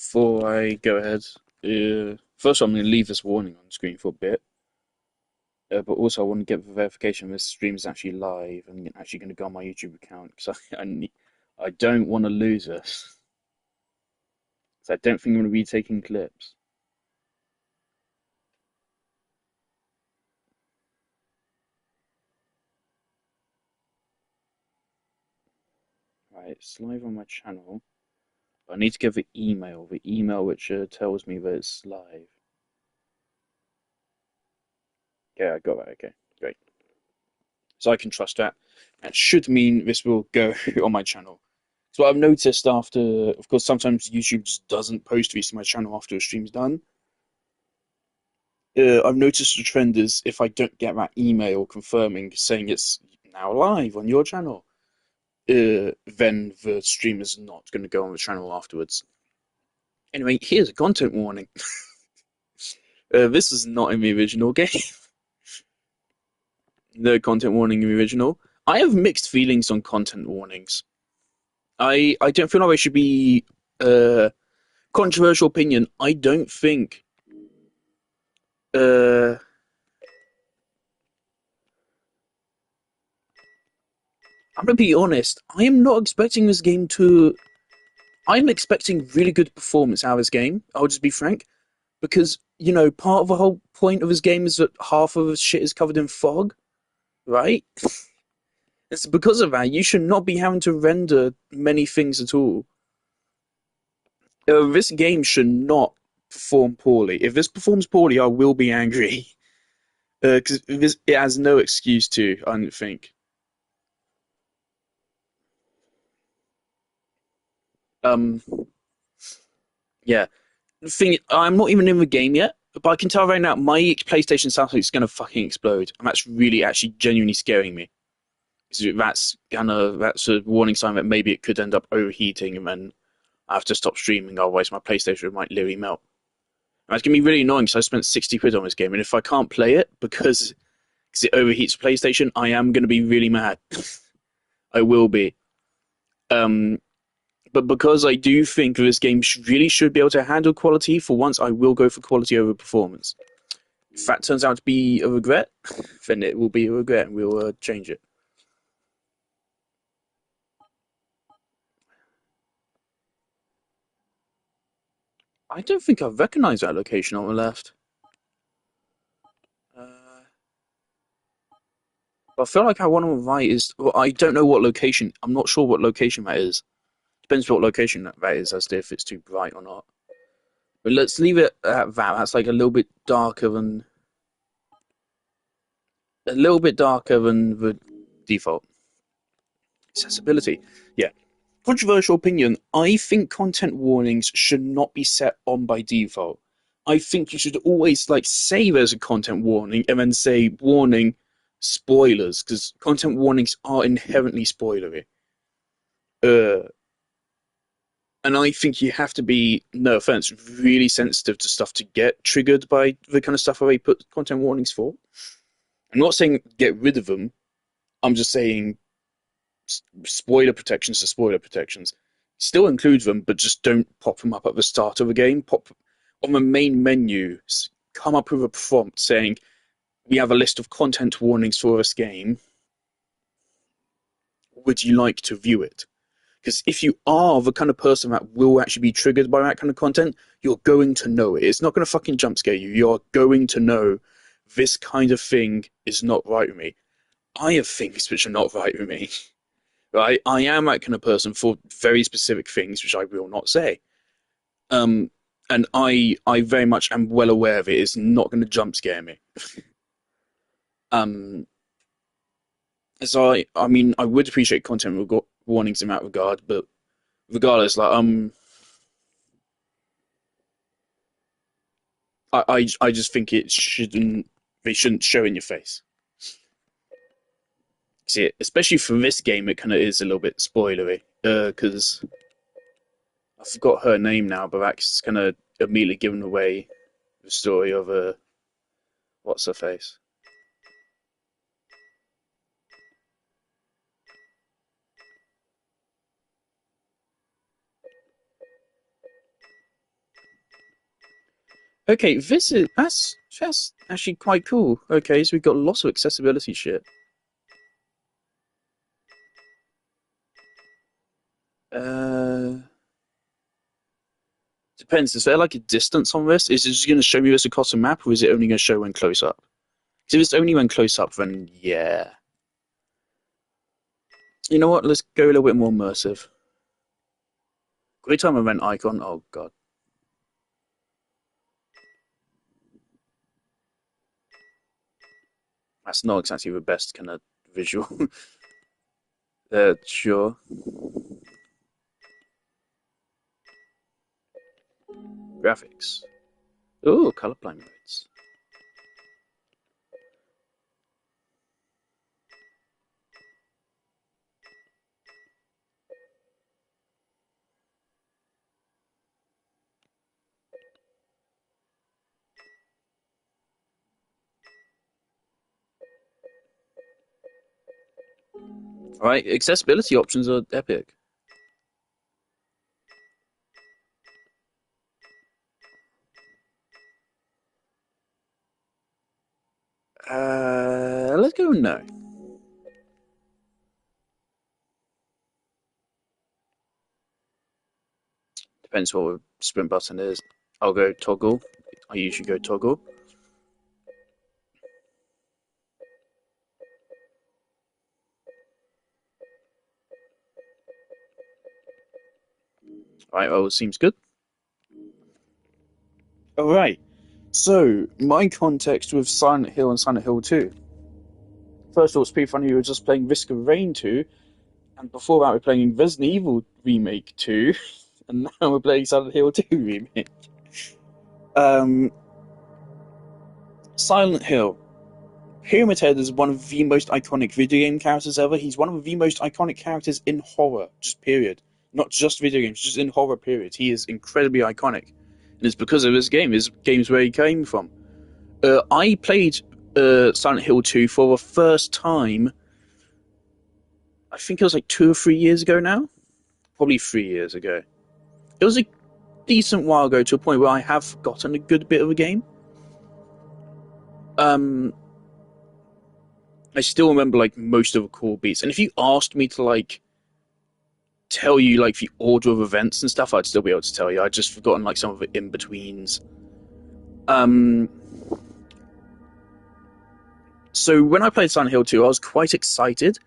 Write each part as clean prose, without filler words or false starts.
Before I go ahead, first I'm going to leave this warning on the screen for a bit, but also I want to get the verification this stream is actually live and actually going to go on my YouTube account because I don't want to lose this. So I don't think I'm going to be taking clips. Right, it's live on my channel. But I need to get the email which tells me that it's live. Yeah, I got that. Okay, great. So I can trust that. That should mean this will go on my channel. So I've noticed after, of course, sometimes YouTube just doesn't post these to my channel after a stream's done. I've noticed the trend is if I don't get that email confirming saying it's now live on your channel, then the stream is not going to go on the channel afterwards. Anyway, here's a content warning. This is not in the original game. The content warning in the original. I have mixed feelings on content warnings. I don't feel like they should be controversial opinion. I don't think uh I'm gonna be honest. I am not expecting this game to. I'm expecting really good performance out of this game. I'll just be frank, because part of the whole point of this game is that half of the shit is covered in fog, right? It's because of that you should not be having to render many things at all. This game should not perform poorly. If this performs poorly, I will be angry because it has no excuse to. I don't think. Um, yeah. The thing, I'm not even in the game yet, but I can tell right now my PlayStation sounds like it's gonna fucking explode, and that's really actually genuinely scaring me. So that's a warning sign that maybe it could end up overheating, and then I have to stop streaming. Otherwise, my PlayStation might literally melt. And it's gonna be really annoying because I spent 60 quid on this game, and if I can't play it because it overheats the PlayStation, I am gonna be really mad. I will be. Um, but because I do think this game really should be able to handle quality, for once I will go for quality over performance. If that turns out to be a regret, then it will be a regret and we'll change it. I don't think I've recognized that location on the left. Uh, but I feel like I one on the right is. Well, I don't know what location. I'm not sure what location that is. Depends what location that is as to if it's too bright or not. But let's leave it at that. That's like a little bit darker than the default. Accessibility. Yeah. Controversial opinion. I think content warnings should not be set on by default. I think you should always say there's a content warning and then say warning spoilers because content warnings are inherently spoilery. Uh, and I think you have to be, no offense, really sensitive to stuff to get triggered by the kind of stuff that they put content warnings for. I'm not saying get rid of them. I'm just saying spoiler protections to spoiler protections. Still include them, but just don't pop them up at the start of the game. Pop on the main menu, come up with a prompt saying, we have a list of content warnings for this game. Would you like to view it? Because if you are the kind of person that will actually be triggered by that kind of content, you're going to know it. It's not going to fucking jump scare you. You're going to know this kind of thing is not right with me. I have things which are not right with me. Right? I am that kind of person for very specific things, which I will not say. Um, and I very much am well aware of it. It's not going to jump scare me. Um, so I mean, I would appreciate content warnings in that regard, but regardless, I just think they shouldn't show in your face. See, especially for this game, it kind of is a little bit spoilery. Because I forgot her name now, but that's kind of immediately given away the story of what's her face. Okay, that's actually quite cool. Okay, so we've got lots of accessibility shit. Uh, Depends. Is there like a distance on this? Is it just going to show me this across the map, or is it only going to show when close up? 'Cause if it's only when close up, then yeah. You know what? Let's go a little bit more immersive. Great time event icon. Oh god, that's not exactly the best kind of visual. Sure. Graphics. Oh, colorblind modes. All right, accessibility options are epic. Let's go no. Depends what the sprint button is. I'll go toggle. I usually go toggle. All right, well, seems good. All right. So, my context with Silent Hill and Silent Hill 2. First of all, it's pretty funny we were just playing Risk of Rain 2, and before that we're playing Resident Evil Remake 2, and now we're playing Silent Hill 2 Remake. Um, Silent Hill. Pyramid Head is one of the most iconic video game characters ever. He's one of the most iconic characters in horror, just period. Not just video games, just in horror, period. He is incredibly iconic. And it's because of his game's where he came from. I played Silent Hill 2 for the first time, I think it was like 2 or 3 years ago now. Probably 3 years ago. It was a decent while ago to a point where I have gotten a good bit of a game. I still remember like most of the core beats. And if you asked me to like tell you like the order of events and stuff, I'd still be able to tell you. I'd just forgotten like some of the in betweens. Um, so when I played Silent Hill 2, I was quite excited,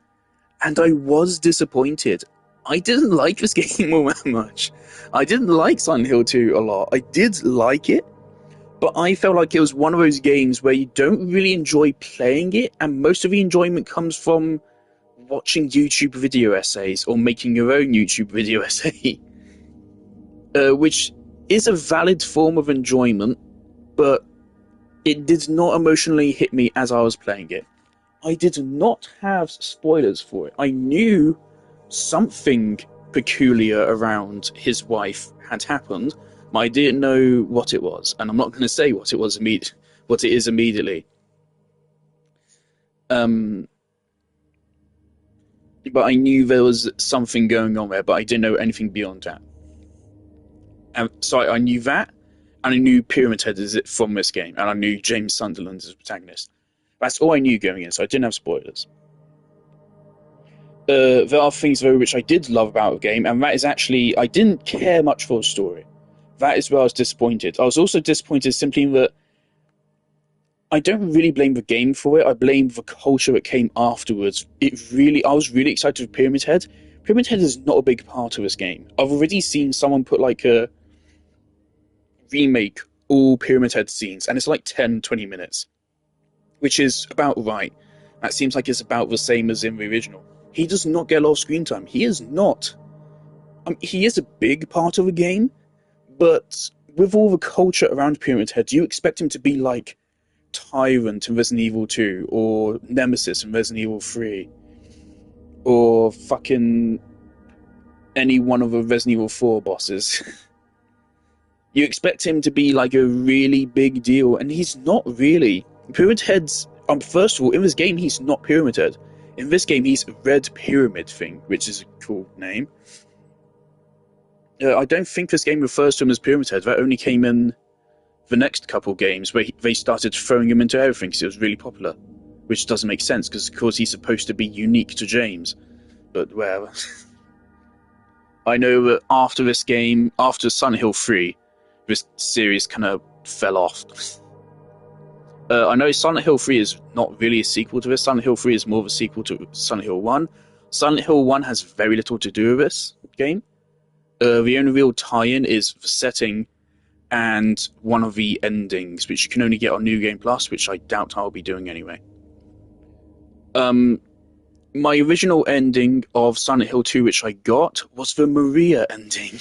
and I was disappointed. I didn't like this game all that much. I didn't like Silent Hill 2 a lot. I did like it, but I felt like it was one of those games where you don't really enjoy playing it, and most of the enjoyment comes from watching YouTube video essays or making your own YouTube video essay, which is a valid form of enjoyment, but it did not emotionally hit me as I was playing it. I did not have spoilers for it. I knew something peculiar around his wife had happened, but I didn't know what it was, and I'm not going to say what it is immediately. Um, but I knew there was something going on there, but I didn't know anything beyond that. And so I knew that, and I knew Pyramid Head is it from this game, and I knew James Sunderland as a protagonist. That's all I knew going in, so I didn't have spoilers. There are things though which I did love about the game, and that is actually I didn't care much for the story. That is where I was disappointed. I was also disappointed simply in that I don't really blame the game for it. I blame the culture that came afterwards. I was really excited for Pyramid Head. Pyramid Head is not a big part of this game. I've already seen someone put like a remake all Pyramid Head scenes, and it's like 10, 20 minutes, which is about right. That seems like it's about the same as in the original. He does not get a lot of screen time. He is not. He is a big part of the game, but with all the culture around Pyramid Head, do you expect him to be like Tyrant in Resident Evil 2, or Nemesis in Resident Evil 3, or fucking any one of the Resident Evil 4 bosses? You expect him to be like a really big deal, and he's not really. Pyramid Head's first of all, in this game he's not Pyramid Head. In this game he's Red Pyramid Thing, which is a cool name. I don't think this game refers to him as Pyramid Head. That only came in the next couple games where they started throwing him into everything because it was really popular, which doesn't make sense because of course he's supposed to be unique to James. But whatever. I know that after this game, after Silent Hill 3, this series kind of fell off. I know Silent Hill 3 is not really a sequel to this. Silent Hill 3 is more of a sequel to Silent Hill 1. Silent Hill 1 has very little to do with this game. The only real tie-in is the setting and one of the endings, which you can only get on New Game Plus, which I doubt I'll be doing anyway. My original ending of Silent Hill 2, which I got, was the Maria ending,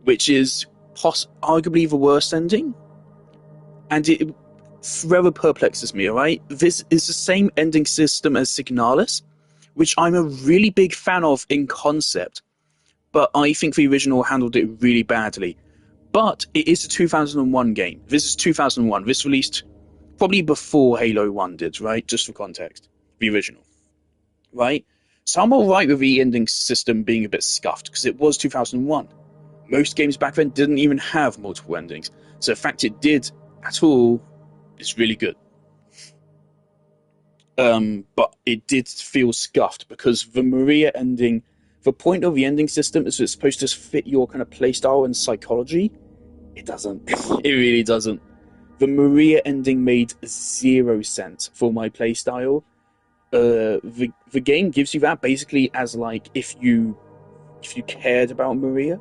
which is arguably the worst ending. And it forever perplexes me, alright? This is the same ending system as Signalis, which I'm a really big fan of in concept, but I think the original handled it really badly. But it is a 2001 game. This is 2001. This released probably before Halo 1 did, right? Just for context. The original. Right? So I'm alright with the ending system being a bit scuffed, because it was 2001. Most games back then didn't even have multiple endings. So the fact it did at all is really good. But it did feel scuffed, because the Maria ending, the point of the ending system is that it's supposed to fit your kind of playstyle and psychology. It doesn't. It really doesn't. The Maria ending made 0 sense for my playstyle. The game gives you that basically as like if you cared about Maria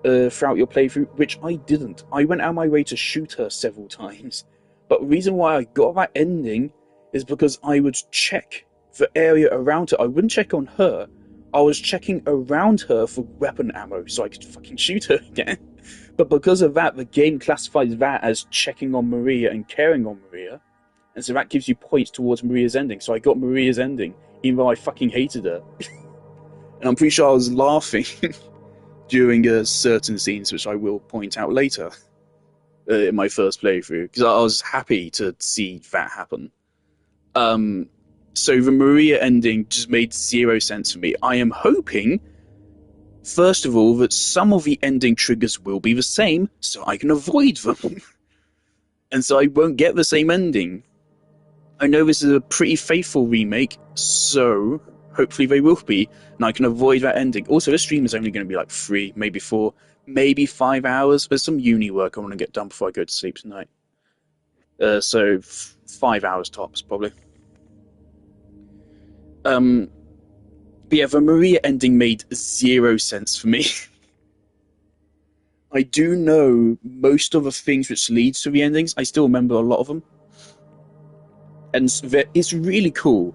throughout your playthrough, which I didn't. I went out of my way to shoot her several times, but the reason why I got that ending is because I would check the area around her. I wouldn't check on her. I was checking around her for weapon ammo so I could fucking shoot her again. But because of that, the game classifies that as checking on Maria and caring on Maria. And so that gives you points towards Maria's ending. So I got Maria's ending, even though I fucking hated her. And I'm pretty sure I was laughing during certain scenes, which I will point out later in my first playthrough, because I was happy to see that happen. So the Maria ending just made 0 sense for me. I am hoping, first of all, that some of the ending triggers will be the same, so I can avoid them. And so I won't get the same ending. I know this is a pretty faithful remake, so hopefully they will be, and I can avoid that ending. Also, this stream is only going to be like 3, maybe 4, maybe 5 hours. There's some uni work I want to get done before I go to sleep tonight. So 5 hours tops, probably. But yeah, the Maria ending made 0 sense for me. I do know most of the things which leads to the endings. I still remember a lot of them. And it's really cool.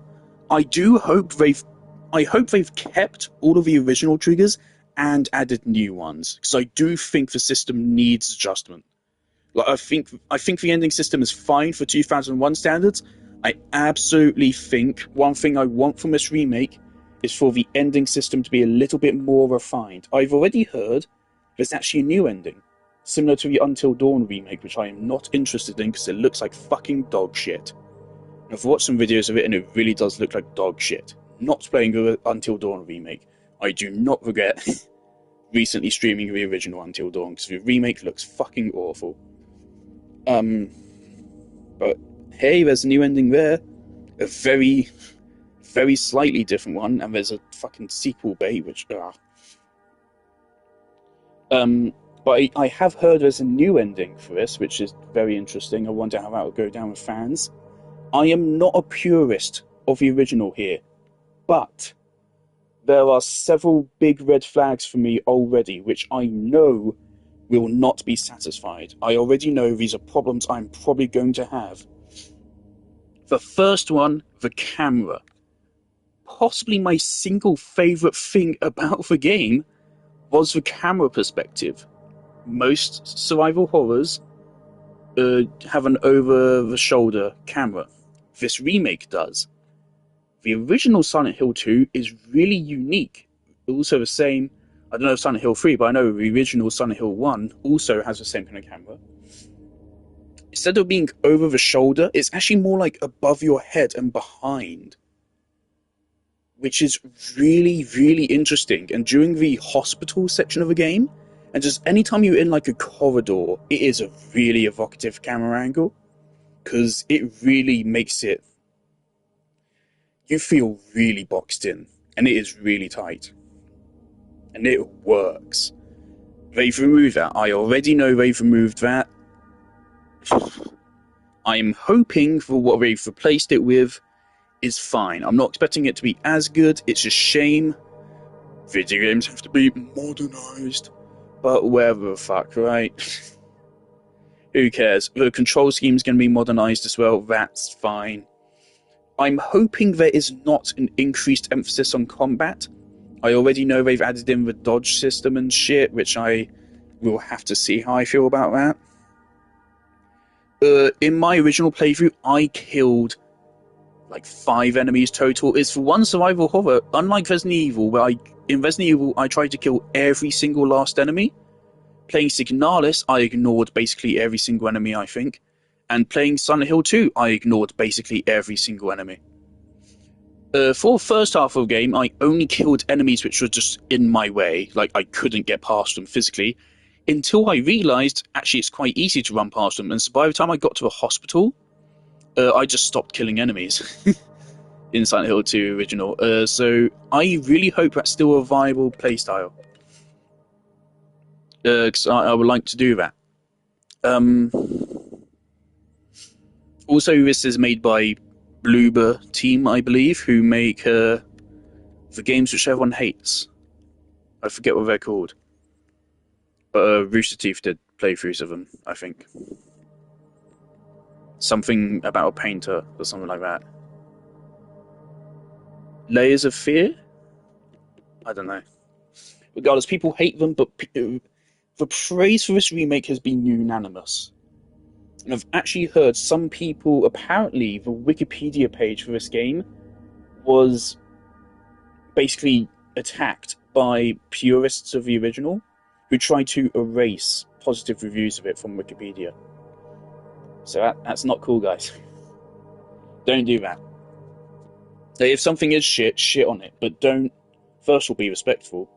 I hope they've kept all of the original triggers and added new ones, because I do think the system needs adjustment. Like I think the ending system is fine for 2001 standards. I absolutely think one thing I want from this remake is for the ending system to be a little bit more refined. I've already heard there's actually a new ending, similar to the Until Dawn remake, which I am not interested in because it looks like fucking dog shit. I've watched some videos of it and it really does look like dog shit. Not playing the Until Dawn remake. I do not regret recently streaming the original Until Dawn, because the remake looks fucking awful. But hey, there's a new ending there. A very, very slightly different one, and there's a fucking sequel bait, which... But I have heard there's a new ending for this, which is very interesting. I wonder how that will go down with fans. I am not a purist of the original here, but there are several big red flags for me already, which I know will not be satisfied. I already know these are problems I'm probably going to have. The first one, the camera. Possibly my single favourite thing about the game was the camera perspective. Most survival horrors have an over-the-shoulder camera. This remake does. The original Silent Hill 2 is really unique. Also the same, I don't know if Silent Hill 3, but I know the original Silent Hill 1 also has the same kind of camera. Instead of being over the shoulder, it's actually more like above your head and behind. Which is really, really interesting. And during the hospital section of the game, And just anytime you're in like a corridor, it is a really evocative camera angle because it really makes it, you feel really boxed in, and it is really tight, and it works. They've removed that. I already know they've removed that. I'm hoping for what they've replaced it with is fine. I'm not expecting it to be as good. It's a shame. Video games have to be modernized. But whatever the fuck, right? Who cares? The control scheme's going to be modernized as well. That's fine. I'm hoping there is not an increased emphasis on combat. I already know they've added in the dodge system and shit, which I will have to see how I feel about that. In my original playthrough, I killed like 5 enemies total. It's for one survival horror, unlike Resident Evil, where in Resident Evil I tried to kill every single last enemy. Playing Signalis, I ignored basically every single enemy, I think. And playing Silent Hill 2, I ignored basically every single enemy. For the first half of the game, I only killed enemies which were just in my way, like I couldn't get past them physically, until I realised actually it's quite easy to run past them, and so by the time I got to the hospital, I just stopped killing enemies in Silent Hill 2 original. So I really hope that's still a viable playstyle. Because I would like to do that. Also, this is made by Bloober Team, I believe, who make the games which everyone hates. I forget what they're called. But Rooster Teeth did playthroughs of them, I think. Something about a painter, or something like that. Layers of Fear? I don't know. Regardless, people hate them, but the praise for this remake has been unanimous. And I've actually heard some people, apparently the Wikipedia page for this game was basically attacked by purists of the original who tried to erase positive reviews of it from Wikipedia. So that's not cool, guys. Don't do that. If something is shit on it, but don't, first of all, be respectful.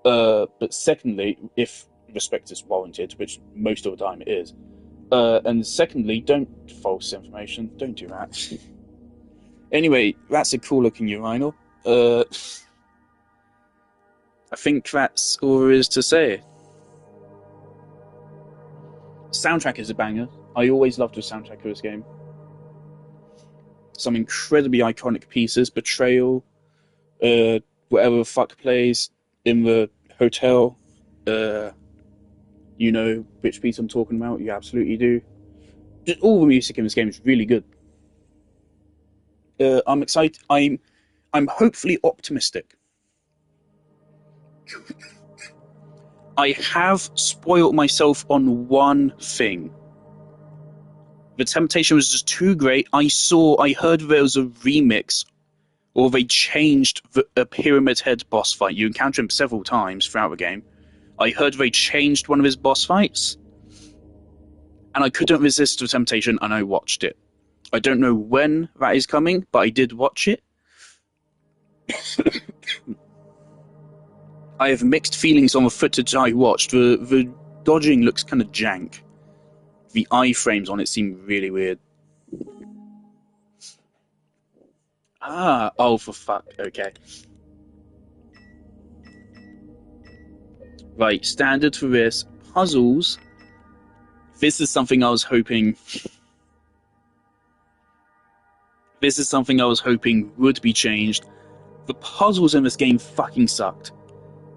But secondly, if respect is warranted, which most of the time it is, and secondly, don't false information. Don't do that. Anyway, that's a cool looking urinal. I think that's all there is to say. Soundtrack is a banger. I always loved the soundtrack of this game. Some incredibly iconic pieces. Betrayal, whatever the fuck plays in the hotel. You know which piece I'm talking about. You absolutely do. Just all the music in this game is really good. I'm excited. I'm hopefully optimistic. I have spoiled myself on one thing. The temptation was just too great. I heard there was a remix, or they changed a Pyramid Head boss fight. You encounter him several times throughout the game. I heard they changed one of his boss fights, and I couldn't resist the temptation, and I watched it. I don't know when that is coming, but I did watch it. I have mixed feelings on the footage I watched. The dodging looks kind of jank. The iframes on it seem really weird. Oh for fuck, okay. Right, standard for this. Puzzles. This is something I was hoping... This is something I was hoping would be changed. The puzzles in this game fucking sucked.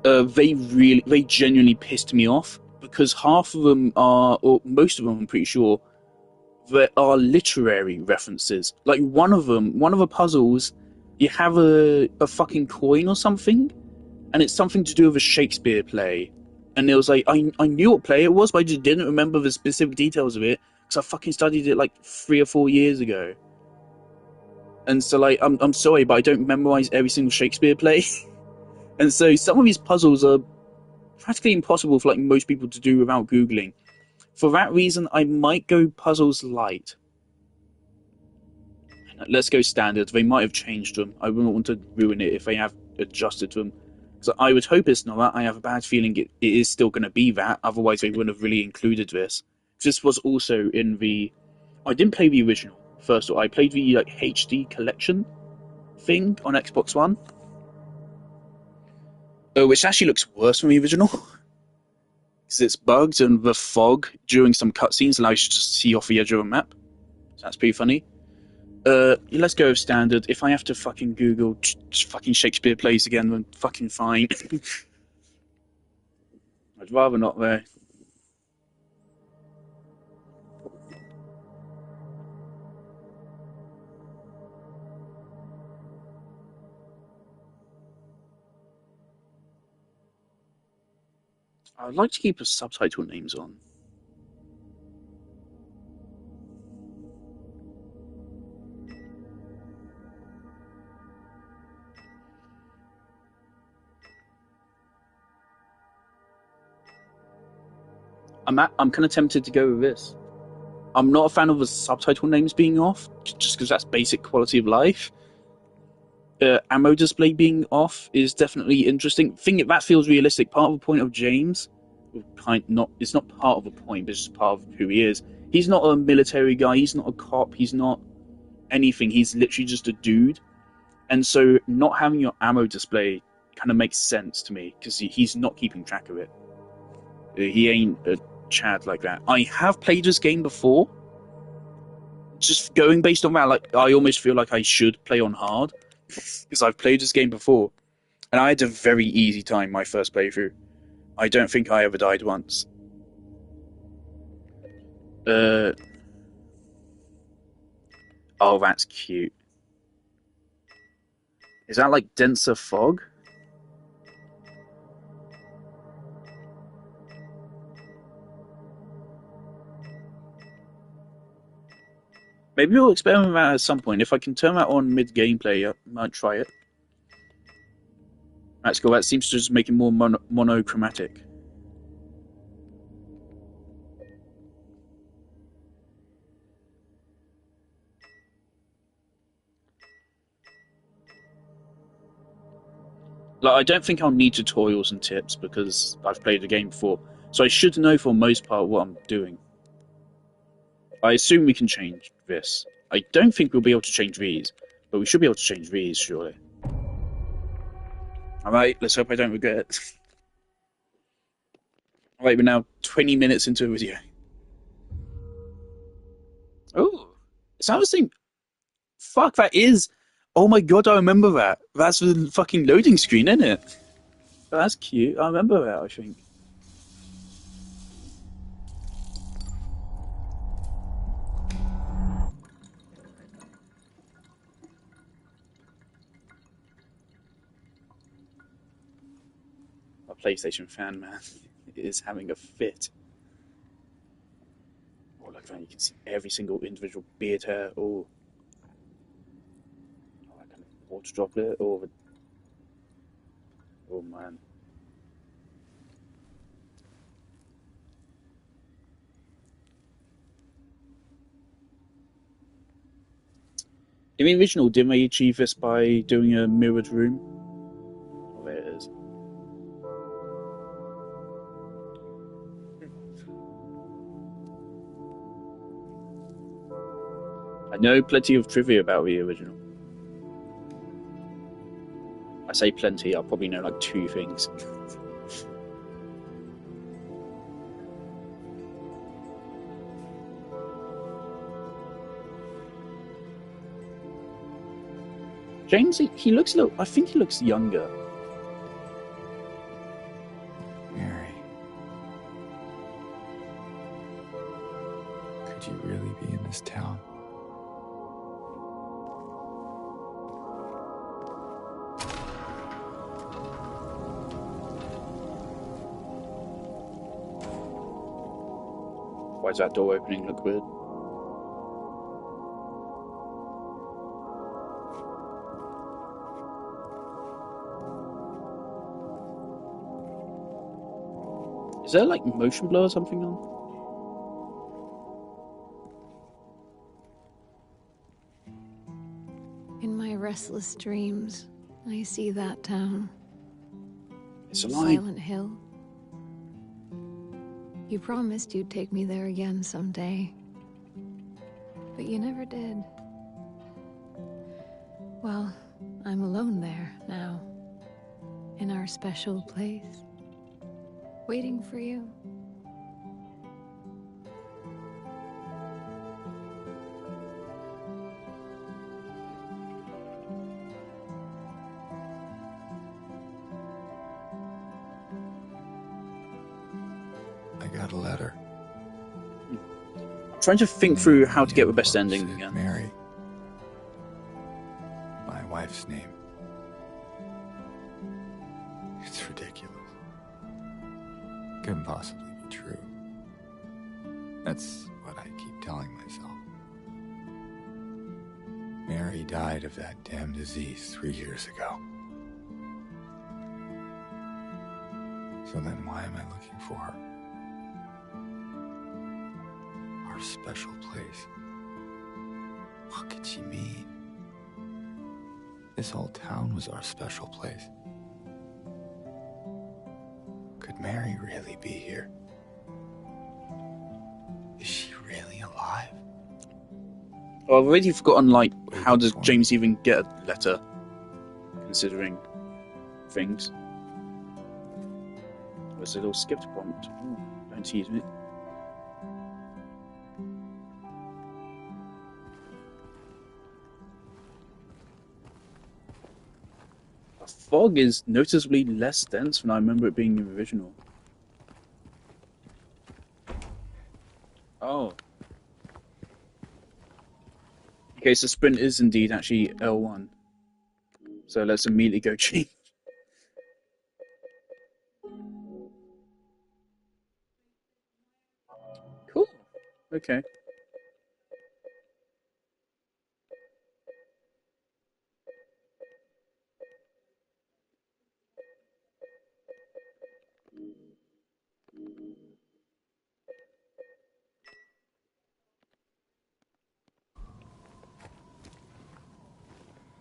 They genuinely pissed me off, because half of them are, or most of them I'm pretty sure, there are literary references. Like one of the puzzles, you have a fucking coin or something, and it's something to do with a Shakespeare play. And it was like, I knew what play it was, but I just didn't remember the specific details of it, because I fucking studied it like 3 or 4 years ago. And so like, I'm sorry, but I don't memorize every single Shakespeare play. And so some of these puzzles are practically impossible for like most people to do without Googling. For that reason, I might go puzzles light. Let's go standard. They might have changed them. I wouldn't want to ruin it if they have adjusted them. So I would hope it's not that. I have a bad feeling it is still going to be that. Otherwise, they wouldn't have really included this. This was also in the. I didn't play the original. First of all, I played the like HD collection thing on Xbox One, which actually looks worse than the original because it's bugged and the fog during some cutscenes allows you to just see off the edge of a map. So that's pretty funny. Let's go with standard. If I have to fucking Google fucking Shakespeare plays again, then fucking fine. I'd rather not though. I'd like to keep the subtitle names on. I'm kind of tempted to go with this. I'm not a fan of the subtitle names being off, just because that's basic quality of life. Ammo display being off is definitely interesting. Thing that feels realistic. Part of the point of James, it's not part of the point, but it's just part of who he is. He's not a military guy. He's not a cop. He's not anything. He's literally just a dude. And so, not having your ammo display kind of makes sense to me because he's not keeping track of it. He ain't a Chad like that. I have played this game before. Just going based on that, like I almost feel like I should play on hard because I've played this game before, and I had a very easy time my first playthrough. I don't think I ever died once. Oh, that's cute. Is that like denser fog? Maybe we'll experiment with that at some point. If I can turn that on mid gameplay, I might try it. That's cool. That seems to just make it more monochromatic. Like, I don't think I'll need tutorials and tips because I've played the game before, so I should know for the most part what I'm doing. I assume we can change this. I don't think we'll be able to change these, but we should be able to change these, surely. Alright, let's hope I don't regret it. Alright, we're now 20 minutes into the video. Oh, it's not the same. Fuck, that is. Oh my god, I remember that. That's the fucking loading screen, isn't it? That's cute. I remember that, I think. A PlayStation fan, man, is having a fit. Oh, look at that. You can see every single individual beard hair. Oh, I can water droplet. Oh, man. In the original, didn't they achieve this by doing a mirrored room? Oh, there it is. I know plenty of trivia about the original. I say plenty, I'll probably know like 2 things. James, he looks a little. I think he looks younger. Mary. Could you really be in this town? Why does that door opening look weird? Is there like motion blur or something on? In my restless dreams, I see that town. It's a lie. Silent Hill. You promised you'd take me there again someday. But you never did. Well, I'm alone there now. In our special place. Waiting for you. I got a letter. I'm trying to think through how to get the best ending Said again. Mary. My wife's name. It's ridiculous. Couldn't possibly be true. That's what I keep telling myself. Mary died of that damn disease 3 years ago. So then why am I looking for her? Our special place. What could she mean? This whole town was our special place. Could Mary really be here? Is she really alive? Well, I've already forgotten, like, how does James even get a letter, considering things. Was a little skipped prompt. Ooh, don't tease me. The fog is noticeably less dense than I remember it being in the original. Oh. Okay, so sprint is indeed actually L1. So let's immediately go change. Cool. Okay.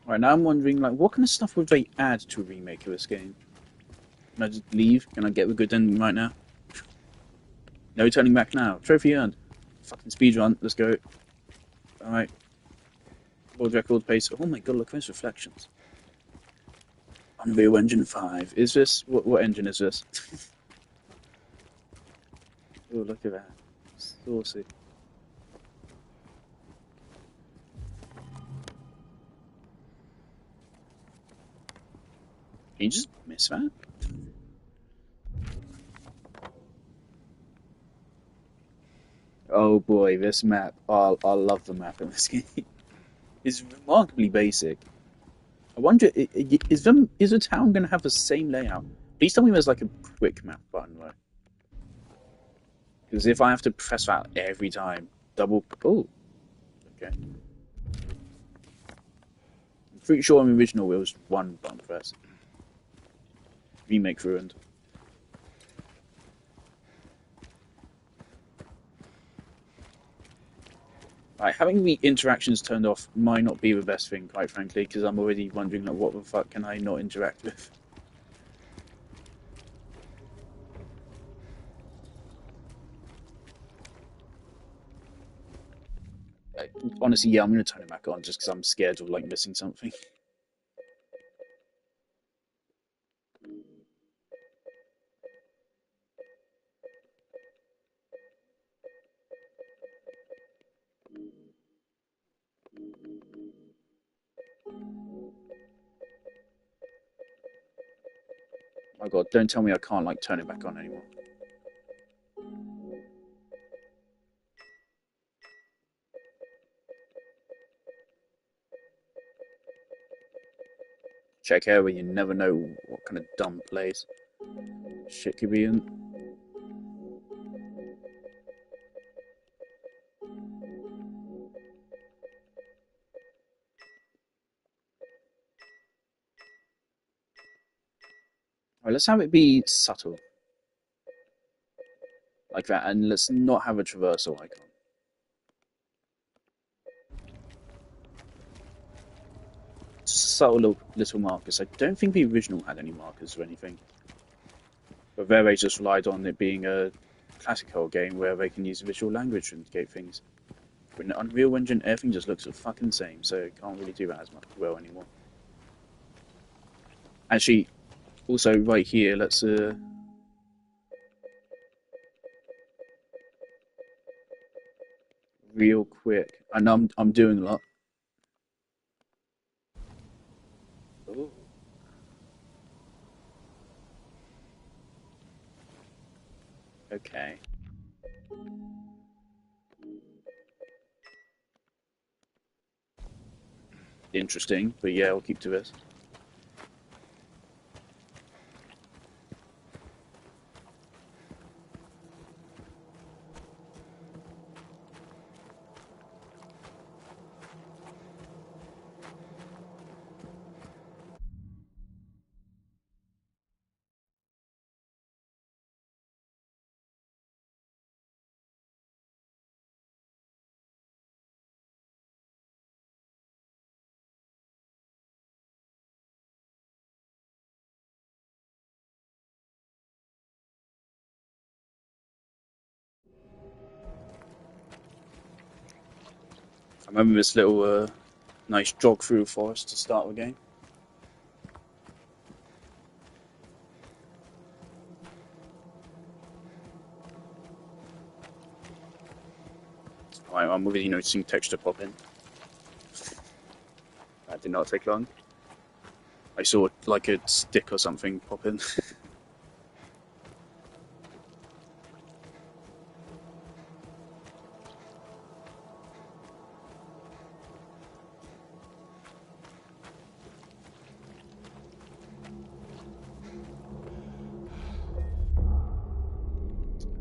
Right, now I'm wondering, like, what kind of stuff would they add to a remake of this game? Can I just leave? Can I get the good ending right now? No turning back now. Trophy earned. Fucking speedrun. Let's go. Alright. World record pace. Oh my god, look at those reflections. Unreal Engine 5. Is this... What engine is this? Oh, look at that. Saucy. Can you just miss that? Oh boy, this map. Oh, I love the map in this game. It's remarkably basic. I wonder, is the town going to have the same layout? Please tell me there's like a quick map button, though. Because if I have to press that every time, double... Oh, okay. I'm pretty sure on the original it was one button press. Remake ruined. Right, having the interactions turned off might not be the best thing, quite frankly, because I'm already wondering, like, what the fuck can I not interact with? Honestly, yeah, I'm going to turn it back on just because I'm scared of, like, missing something. Oh god, don't tell me I can't, like, turn it back on anymore. Check here where you never know what kind of dumb place shit could be in. Alright, let's have it be subtle. Like that, and let's not have a traversal icon. Subtle little markers. I don't think the original had any markers or anything. But they just relied on it being a classic horror game where they can use visual language to indicate things. But in Unreal Engine, everything just looks the fucking same, so you can't really do that as much well anymore. Actually, also right here, let's real quick. I know I'm doing a lot. Ooh. Okay. Interesting, but yeah, I'll keep to this. I remember this little nice jog through forest to start the game. I'm already noticing texture pop in. That did not take long. I saw like a stick or something pop in.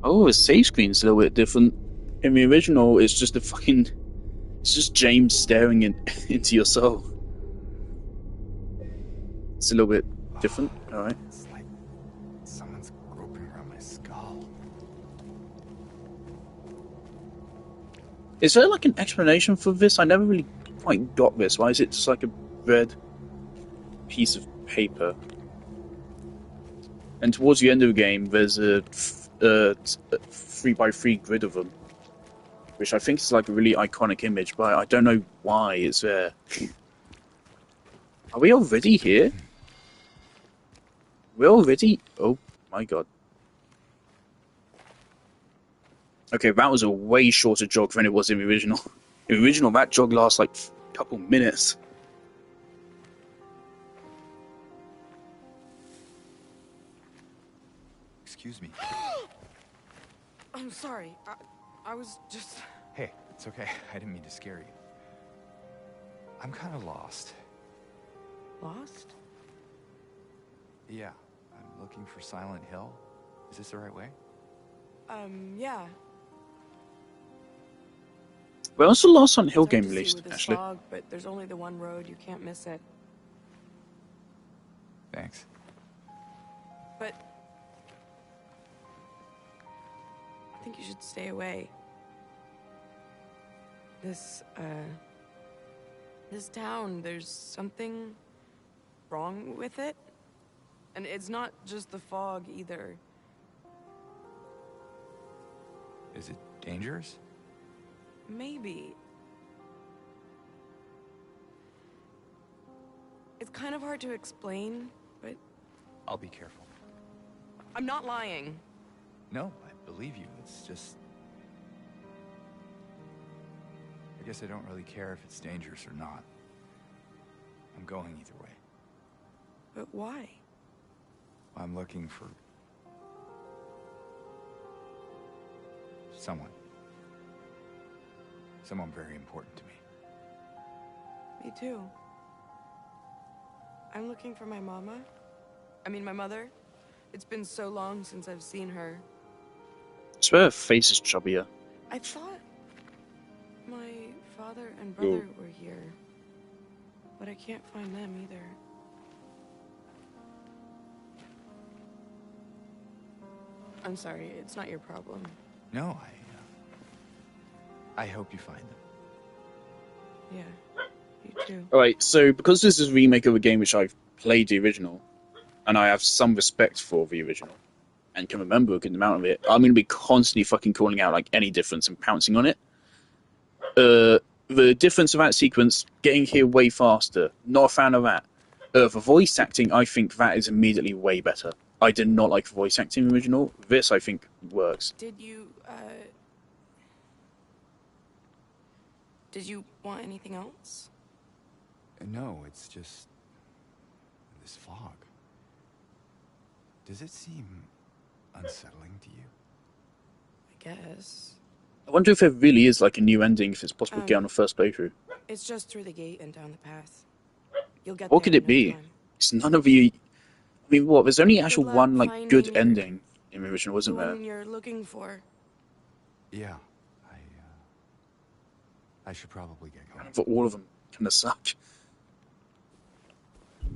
Oh, the save screen's a little bit different. In the original, it's just it's just James staring into your soul. It's a little bit different, alright. It's like someone's groping around my skull. Is there like an explanation for this? I never really quite got this. Why is it just like a red piece of paper? And towards the end of the game, there's a 3x3 grid of them, which I think is like a really iconic image, but I don't know why it's there. Are we already here? We're already... Oh my god. Okay, that was a way shorter jog than it was in the original. In the original, that jog lasts like a couple minutes. Excuse me. I'm sorry. I was just... Hey, it's okay. I didn't mean to scare you. I'm kind of lost. Lost? Yeah, I'm looking for Silent Hill. Is this the right way? Yeah. When was the last Silent Hill It's hard game to see released, with this actually? fog, but there's only the one road. You can't miss it. Thanks. But... I think you should stay away. This town, there's something wrong with it. And it's not just the fog, either. Is it dangerous? Maybe. It's kind of hard to explain, but... I'll be careful. I'm not lying. No, I believe you. It's just... I guess I don't really care if it's dangerous or not. I'm going either way. But why? I'm looking for... someone. Someone very important to me. Me too. I'm looking for my mama. I mean, my mother. It's been so long since I've seen her. I swear her face is chubbier. I thought my father and brother were here. But I can't find them either. I'm sorry, it's not your problem. No, I hope you find them. Yeah, you too. Alright, so because this is a remake of a game which I've played the original, and I have some respect for the original, and can remember a good amount of it, I'm going to be constantly fucking calling out like any difference and pouncing on it. The difference of that sequence, getting here way faster, not a fan of that. For voice acting, I think that is immediately way better. I did not like the voice acting in the original. This, I think, works. Did you want anything else? No, it's just this fog. Does it seem unsettling to you? I guess. I wonder if there really is like a new ending, if it's possible to get on the first playthrough. It's just through the gate and down the path. You'll get What there could it in no be? time. It's none of the... I mean, what? There's only actual luck one like finding good your- ending in the original, The wasn't there? one you're looking for. Yeah, I should probably get going. For all of them kind of suck.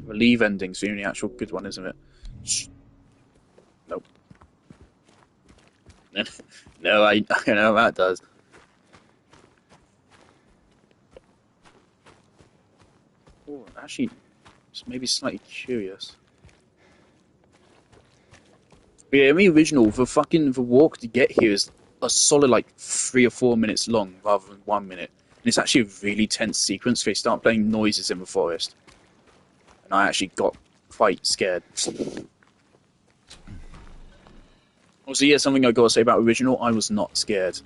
The leave ending's the only actual good one, isn't it? Shh. Nope. No, I know that does. Oh, actually, it's maybe slightly curious. But yeah, in the original, the walk to get here is a solid like 3 or 4 minutes long rather than 1 minute. And it's actually a really tense sequence. They start playing noises in the forest. And I actually got quite scared. Also, yeah, something I gotta say about original, I was not scared.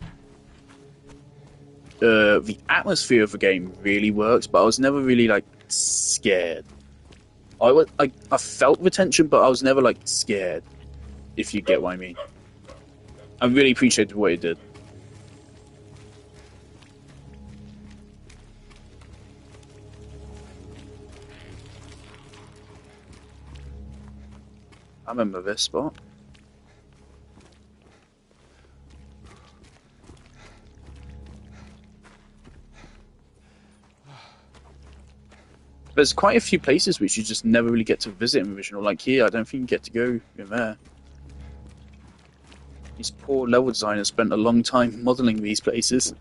The atmosphere of the game really works, but I was never really like scared. I felt the tension, but I was never like scared. If you get what I mean. I really appreciated what it did. I remember this spot. There's quite a few places which you just never really get to visit in the original. Like here, I don't think you get to go in there. These poor level designers spent a long time modeling these places.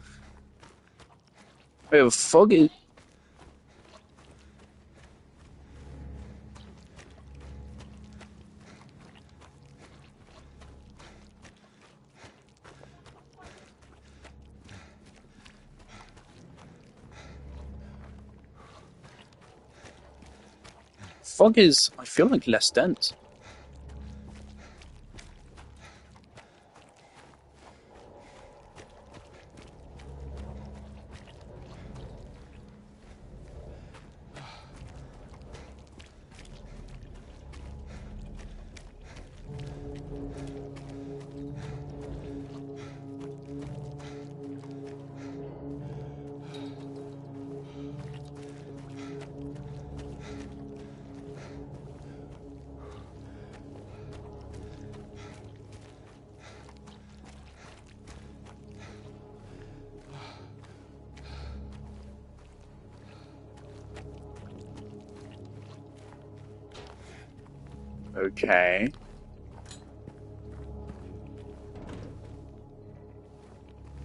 We have a fog. Fog is, I feel like, less dense. Okay.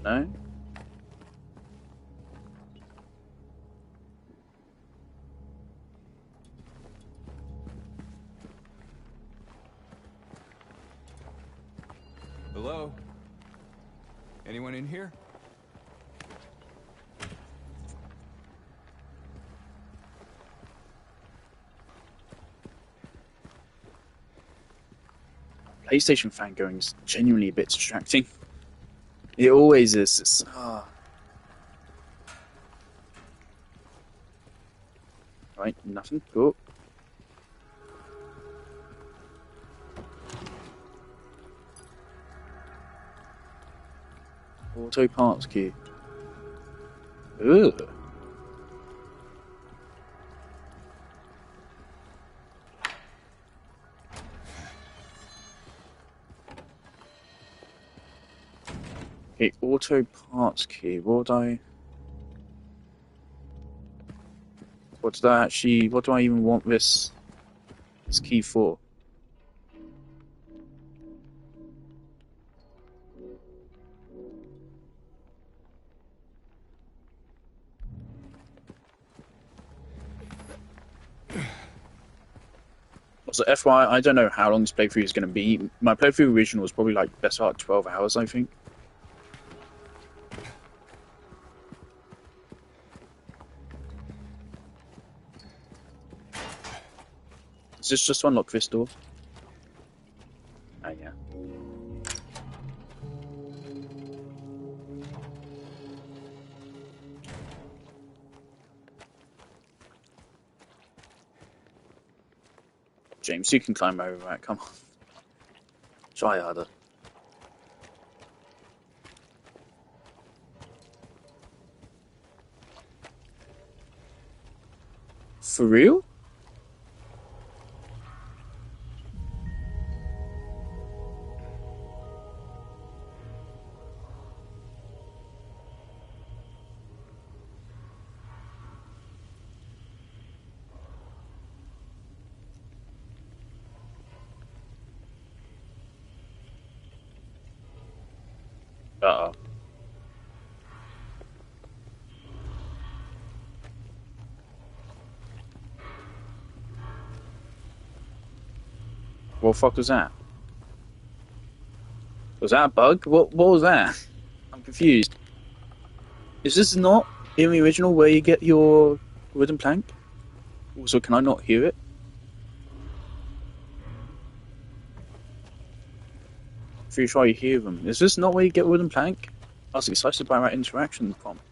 No? Hello? Anyone in here? PlayStation fan going is genuinely a bit distracting. It always is. It's, Right, nothing. Cool. Auto parts key. Ugh. Okay, auto parts key. What do I actually? What do I even want this key for? So FYI, I don't know how long this playthrough is going to be. My playthrough original was probably like best part 12 hours, I think. Is this just to unlock this door? Oh yeah. James, you can climb over that, come on. Try harder. For real? Uh-oh. What the fuck was that? Was that a bug? What was that? I'm confused. Is this not in the original where you get your wooden plank? Also, can I not hear it? Pretty sure you hear them. Is this not where you get wooden plank? I was excited by that interaction prompt.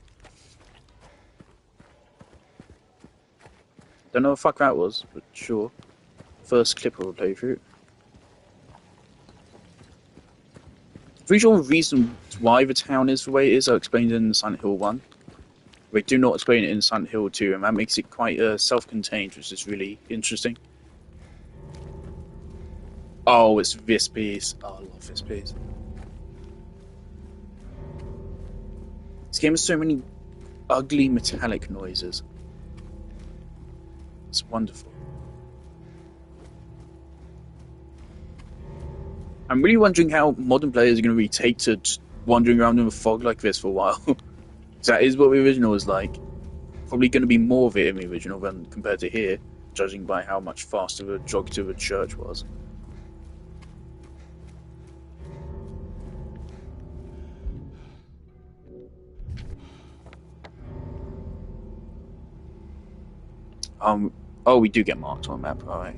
Don't know what the fuck that was, but sure. First clip of a playthrough. Pretty sure the reason why the town is the way it is are explained in Silent Hill 1. They do not explain it in Silent Hill 2, and that makes it quite self-contained, which is really interesting. Oh, it's this piece. Oh, I love this piece. This game has so many ugly metallic noises. It's wonderful. I'm really wondering how modern players are going to retake to just wandering around in the fog like this for a while. That is what the original was like. Probably going to be more of it in the original than compared to here, judging by how much faster the jog to the church was. Oh, we do get marked on the map, alright.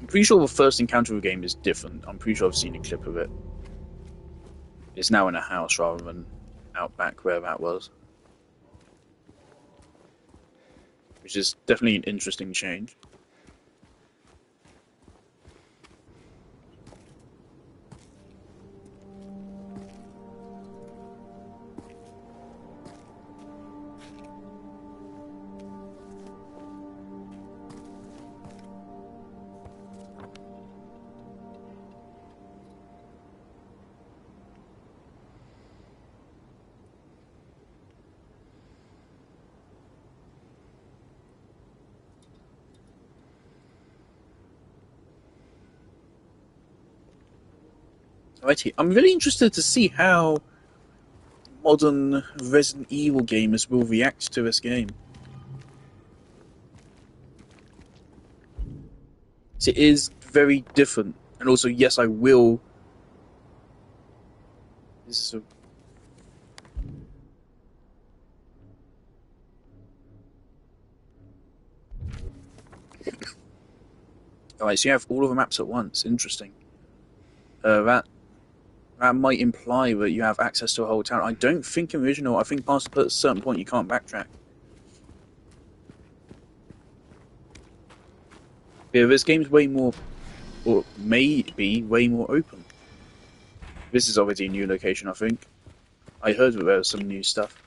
I'm pretty sure the first encounter of the game is different. I'm pretty sure I've seen a clip of it. It's now in a house rather than out back where that was. Which is definitely an interesting change. Righty, I'm really interested to see how modern Resident Evil gamers will react to this game. It is very different, and also, yes, I will. This is a... Alright, so you have all of the maps at once. Interesting. That might imply that you have access to a whole town. I don't think in the original. I think past a certain point you can't backtrack. Yeah, this game's way more, or may be way more open. This is obviously a new location, I think. I heard that there was some new stuff.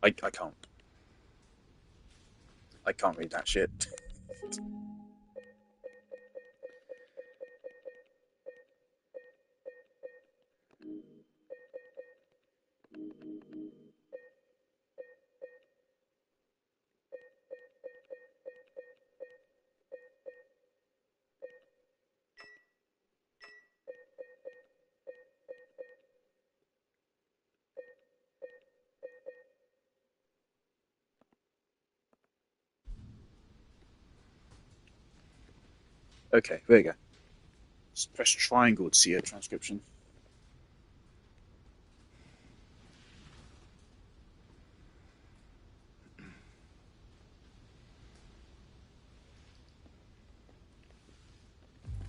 I can't. I can't read that shit. Okay, there you go. Just press triangle to see a transcription.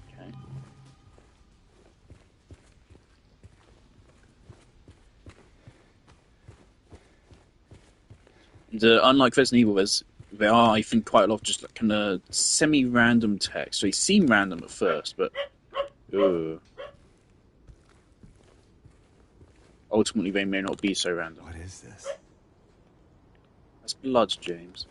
Okay. And, unlike Resident Evil, there are, I think, quite a lot of just like, kind of semi-random text. So they seem random at first, but ultimately they may not be so random. What is this? That's blood, James.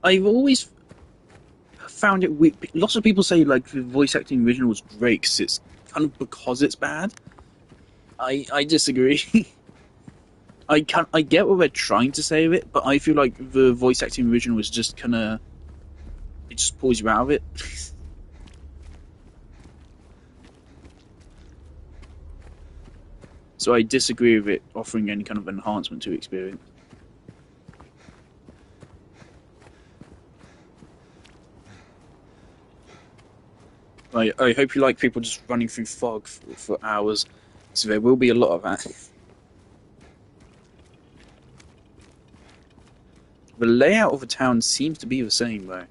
I've always found it weird. Lots of people say like the voice acting original was great because it's kind of because it's bad. I disagree. I get what they're trying to say with it, but I feel like the voice acting original was just kind of it just pulls you out of it. So I disagree with it offering any kind of enhancement to experience. I hope you like people just running through fog for hours, so there will be a lot of that. The layout of the town seems to be the same, though.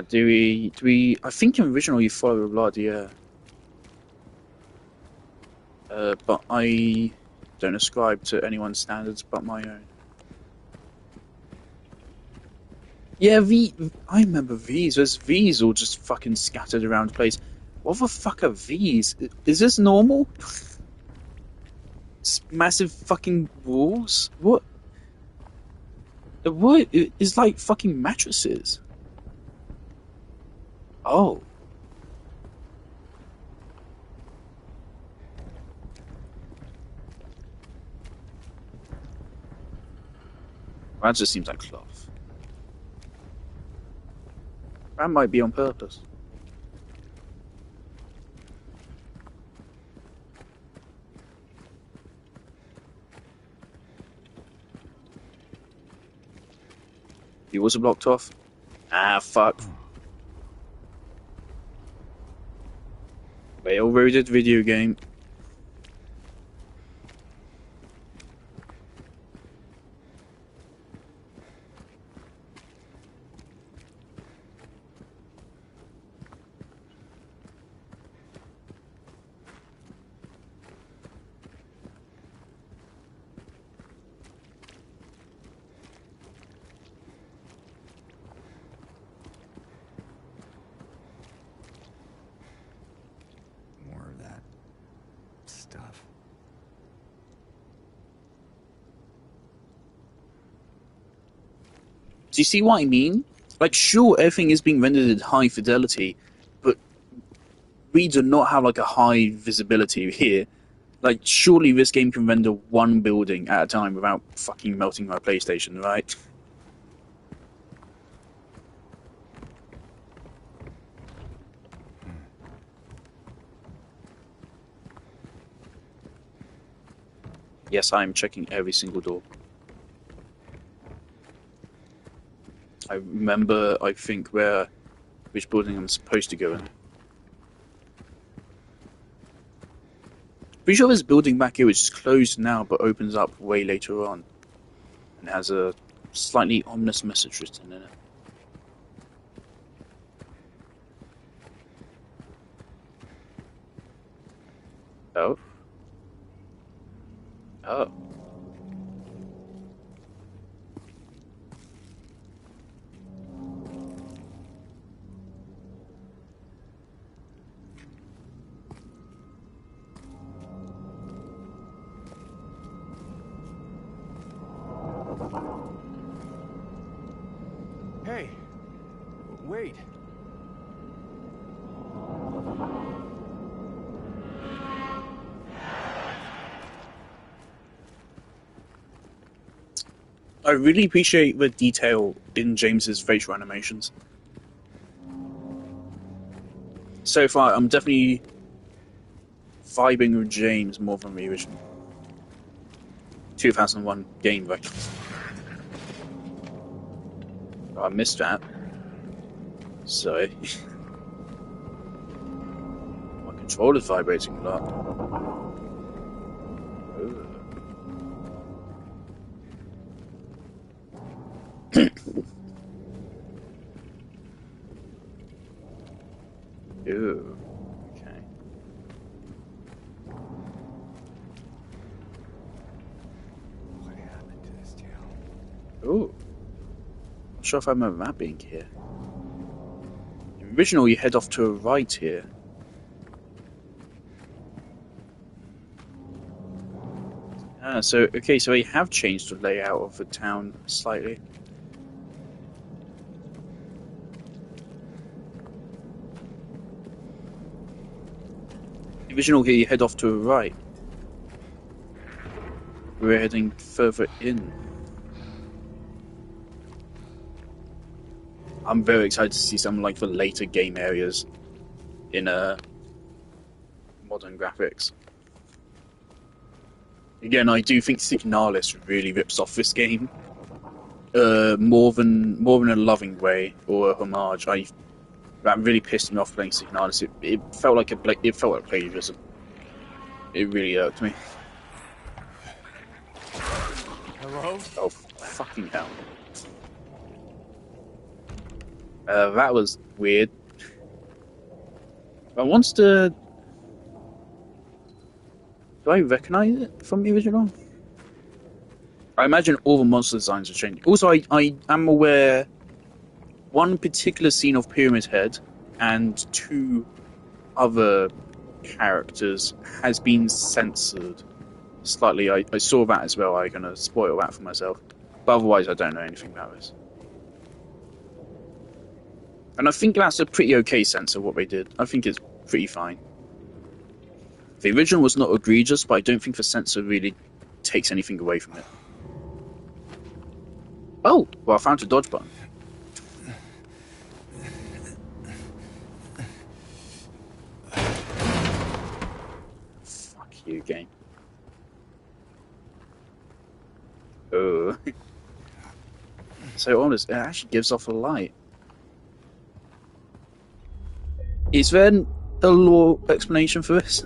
Do we... I think in original you follow the blood, yeah. But I don't ascribe to anyone's standards but my own. Yeah, I remember these. There's these all just fucking scattered around the place. What the fuck are these? Is this normal? It's massive fucking walls? What? What? It's like fucking mattresses. Oh. That just seems like cloth. That might be on purpose. You also blocked off? Ah, fuck. They overrated video game. More of that stuff. Do you see what I mean? Like, sure, everything is being rendered at high fidelity, but we do not have, like, a high visibility here. Like, surely this game can render one building at a time without fucking melting my PlayStation, right? Yes, I am checking every single door. I remember, I think, which building I'm supposed to go in. Pretty sure there's a building back here which is closed now but opens up way later on. And has a slightly ominous message written in it. Oh. Oh. Hey, wait. I really appreciate the detail in James's facial animations. So far, I'm definitely vibing with James more than the original 2001 game, right? I missed that. So my controller's vibrating a lot. Ooh. Ooh. Okay. What happened to this town? Ooh. Not sure if I remember that being here. In the original, you head off to a right here. Ah, so okay, so they have changed the layout of the town slightly. The original here, you head off to a right. We're heading further in. I'm very excited to see some like the later game areas in modern graphics. Again, I do think Signalis really rips off this game. More than a loving way or a homage. That really pissed me off playing Signalis. It felt like it felt like plagiarism. It really irked me. Hello? Oh fucking hell! That was weird. I wants to. Do I recognize it from the original? I imagine all the monster designs are changing. Also, I am aware one particular scene of Pyramid Head and two other characters has been censored slightly. I saw that as well. I'm gonna spoil that for myself. But otherwise, I don't know anything about this. And I think that's a pretty okay censor, what they did. I think it's pretty fine. The original was not egregious, but I don't think the censor really takes anything away from it. Oh, well, I found a dodge button. Fuck you, game. Oh. So honest, it actually gives off a light. Is there a lore explanation for this?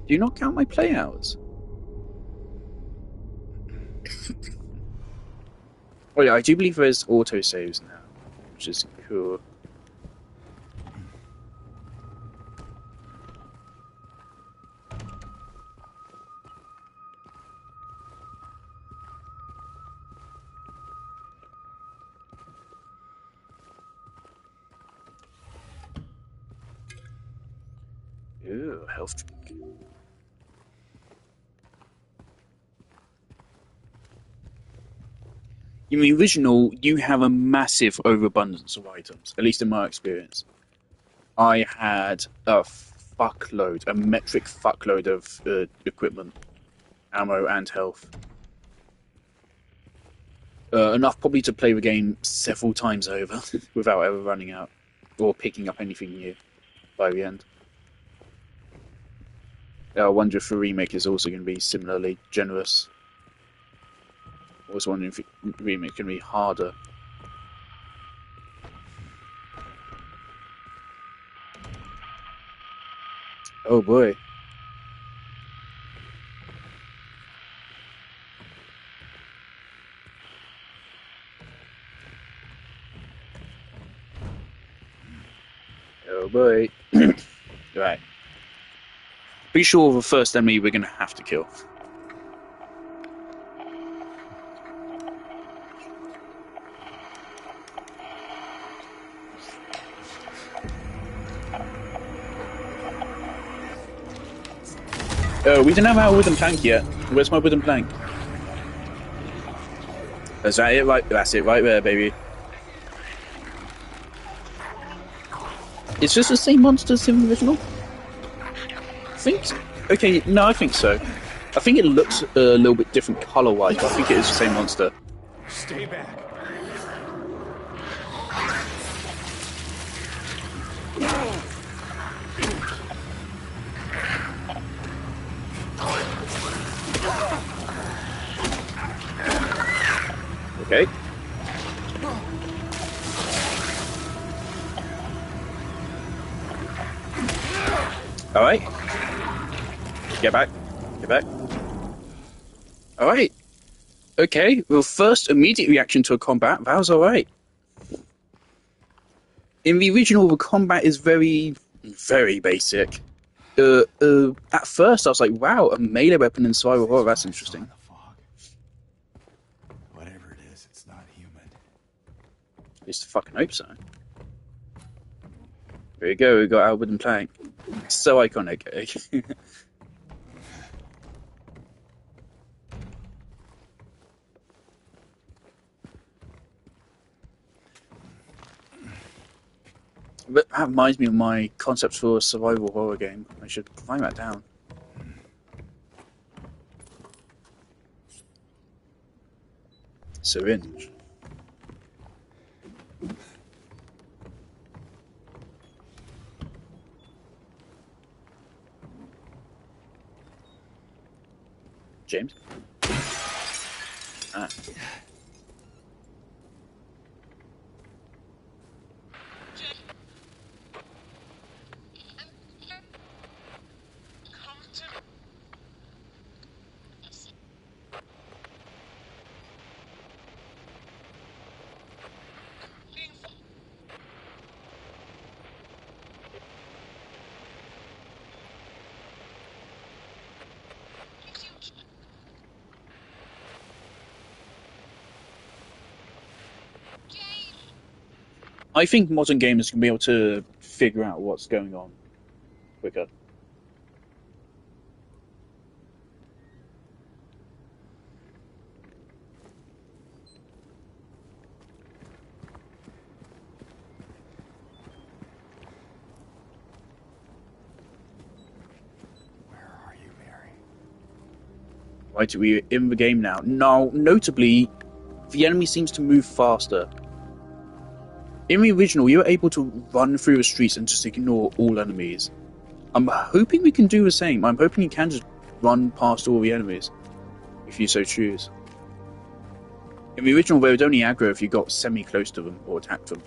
Do you not count my play hours? Oh yeah, I do believe there's autosaves now, which is cool. Ooh, health drink. In the original, you have a massive overabundance of items, at least in my experience. I had a fuckload, a metric fuckload of equipment, ammo, and health. Enough probably to play the game several times over without ever running out or picking up anything new by the end. I wonder if the remake is also going to be similarly generous. I was wondering if the remake can be harder. Oh boy. Oh boy. Right. Be sure the first enemy we're gonna have to kill. Oh, we didn't have our wooden plank yet. Where's my wooden plank? Is that it? Right, that's it right there, baby. Is this the same monster as in the original? I think so. Okay, no, I think so. I think it looks a little bit different color-wise, but I think it is the same monster. Stay back. Okay. Alright. Get back. Get back. Alright. Okay, well, first immediate reaction to a combat, that was alright. In the original, the combat is very, very basic. At first, I was like, wow, a melee weapon in survival horror, that's interesting. In the fog. Whatever it is, it's not human. At least I fucking hope so. There you go, we got our wooden plank. So iconic, eh? But that reminds me of my concepts for a survival horror game. I should find that down. Syringe. James? Ah. I think modern gamers can be able to figure out what's going on quicker. Where are you, Mary? Right, we're in the game now. Now, notably, the enemy seems to move faster. In the original, you were able to run through the streets and just ignore all enemies. I'm hoping we can do the same. I'm hoping you can just run past all the enemies, if you so choose. In the original, they would only aggro if you got semi-close to them or attacked them.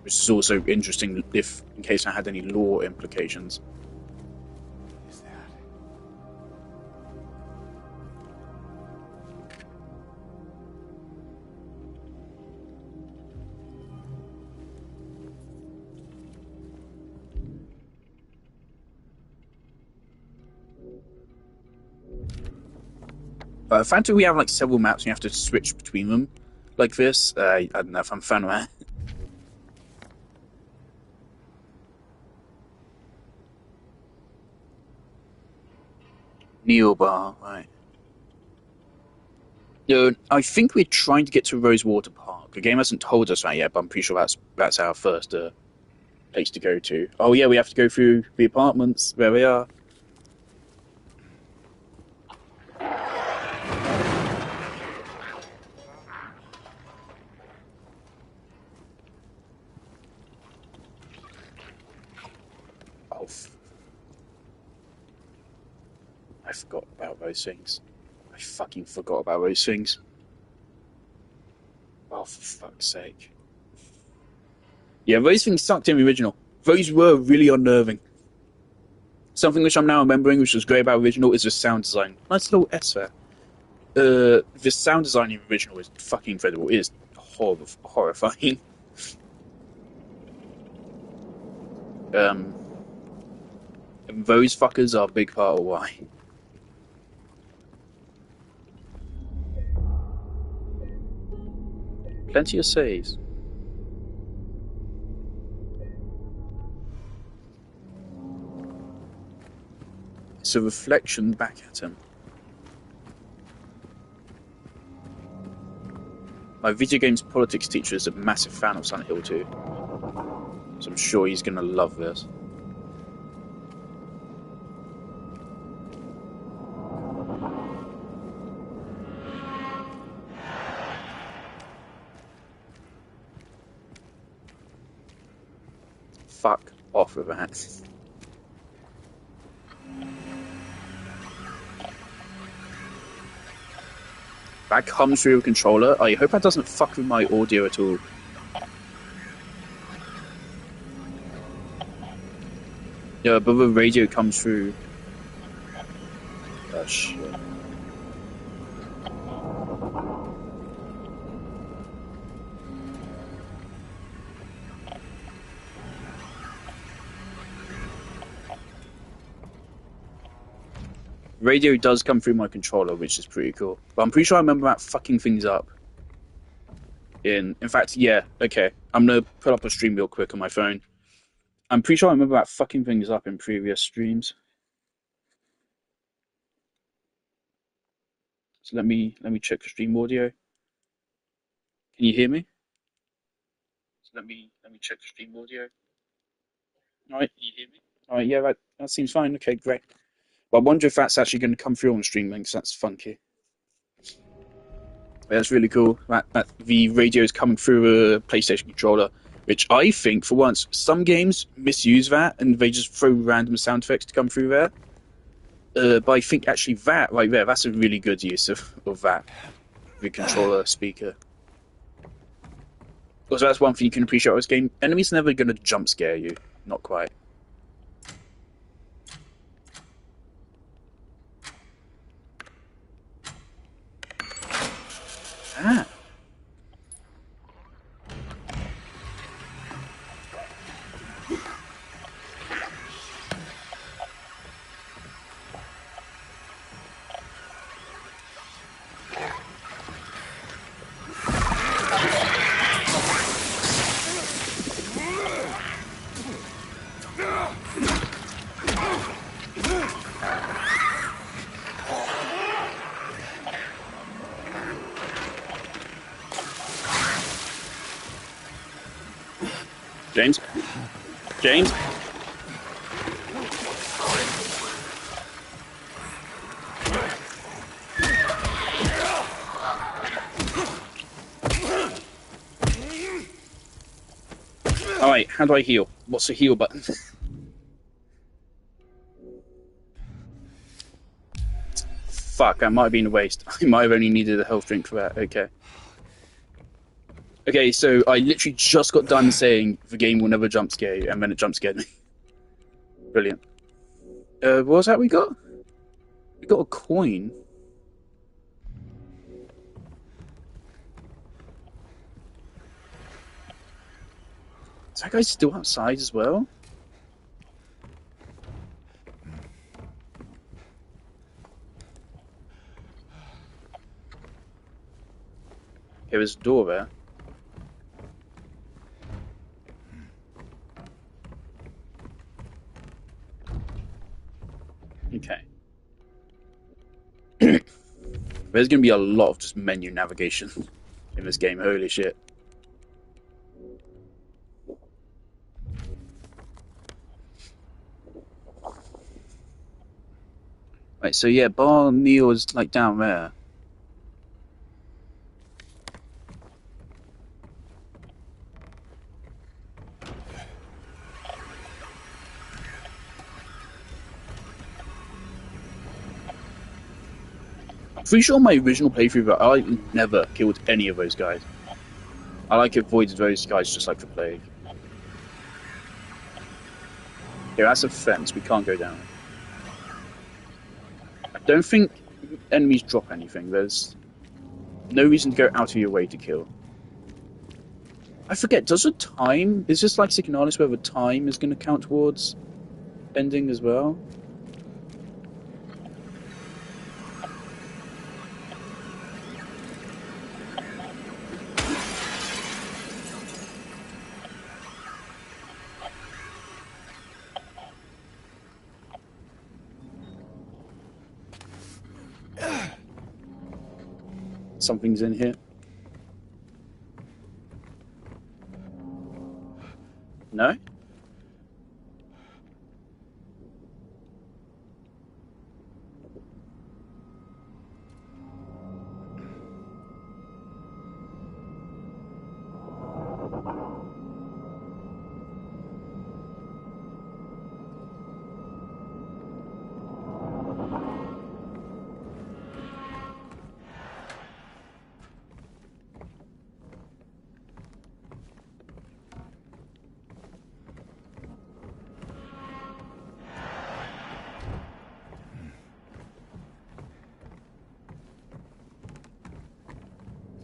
Which is also interesting if, in case I had any lore implications. What is that? Fantasy, we have like several maps and you have to switch between them like this. I don't know if I'm a fan of that. Neo Bar, right. I think we're trying to get to Rosewater Park. The game hasn't told us that yet, but I'm pretty sure that's our first place to go to. Oh yeah, we have to go through the apartments where we are. Oh, I forgot about those things. I fucking forgot about those things. Oh, for fuck's sake. Yeah, those things sucked in the original. Those were really unnerving. Something which I'm now remembering, which was great about the original, is the sound design. Nice little S there. The sound design in the original is fucking incredible. It is horrifying. And those fuckers are a big part of why. Plenty of saves. It's a reflection back at him. My video games politics teacher is a massive fan of Silent Hill 2. So I'm sure he's gonna love this. Fuck off with that. That comes through a controller. I hope that doesn't fuck with my audio at all. Yeah, but the radio comes through. Oh shit. Radio does come through my controller, which is pretty cool. But I'm pretty sure I remember that fucking things up. In fact, yeah, okay. I'm gonna put up a stream real quick on my phone. I'm pretty sure I remember that fucking things up in previous streams. So let me check the stream audio. Can you hear me? So let me check the stream audio. Alright, can you hear me? Alright, yeah, that seems fine. Okay, great. But I wonder if that's actually going to come through on stream links. That's funky. That's really cool. That the radio is coming through a PlayStation controller, which I think, for once, some games misuse that and they just throw random sound effects to come through there. But I think actually that right there, that's a really good use of that, the controller speaker. Because that's one thing you can appreciate with this game. Enemies never going to jump scare you. Not quite. Ah. James? James? Alright, how do I heal? What's the heal button? Fuck, that might have been a waste. I might have only needed a health drink for that. Okay. Okay, so I literally just got done saying the game will never jump scare you, and then it jump scared me. Brilliant. What was that we got? We got a coin. Is that guy still outside as well? Okay, there's a door there. Okay. There's going to be a lot of just menu navigation in this game, holy shit. Right, so yeah, Bar Neil is like down there. Pretty sure my original playthrough, I never killed any of those guys. I avoided those guys just like the plague. Yeah, that's a fence. We can't go down. I don't think enemies drop anything. There's no reason to go out of your way to kill. I forget, does a time... Is this like Psychonalis where the time is going to count towards ending as well? Something's in here. No?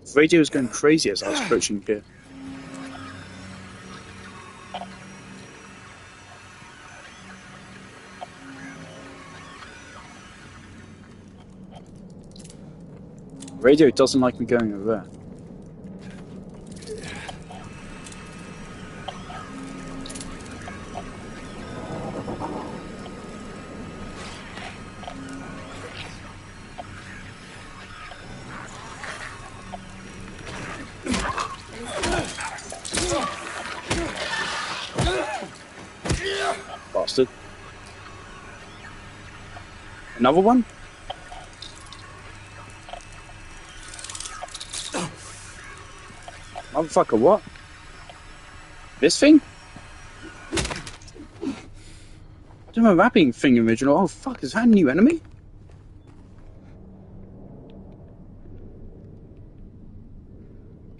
The radio was going crazy as I was approaching here. Radio doesn't like me going over there. Bastard. Another one? Motherfucker, what? This thing? I don't remember that being thing original. Oh fuck, is that a new enemy?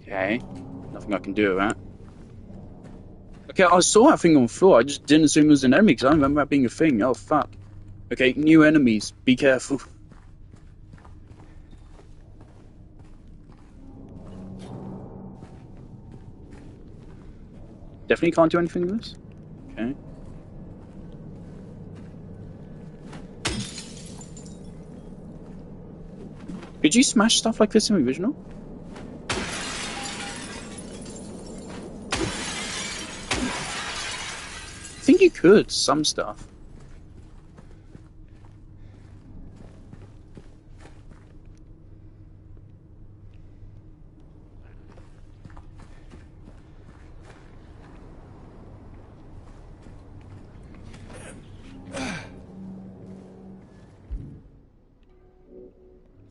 Okay. Nothing I can do with that. Okay, I saw that thing on the floor. I just didn't assume it was an enemy because I don't remember that being a thing. Oh fuck. Okay, new enemies. Be careful. Definitely can't do anything with this? Okay. Could you smash stuff like this in the original? I think you could, some stuff.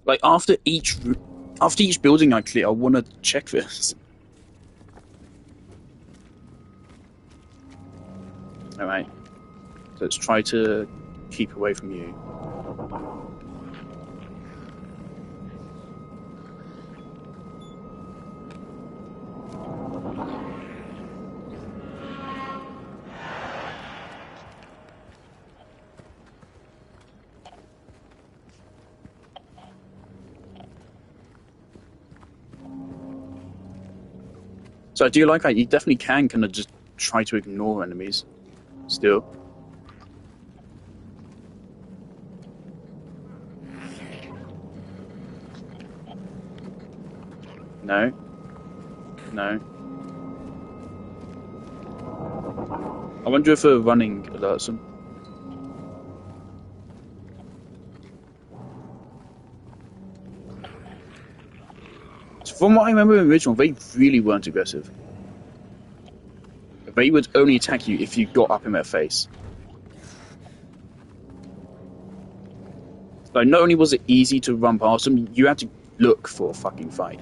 Like after each building I clear, I want to check this. All right, so let's try to keep away from you. So I do like that. You definitely can kind of just try to ignore enemies. Still. No. No. I wonder if running alerts them. So from what I remember in the original, they really weren't aggressive. They would only attack you if you got up in their face. Like, not only was it easy to run past them, you had to look for a fucking fight.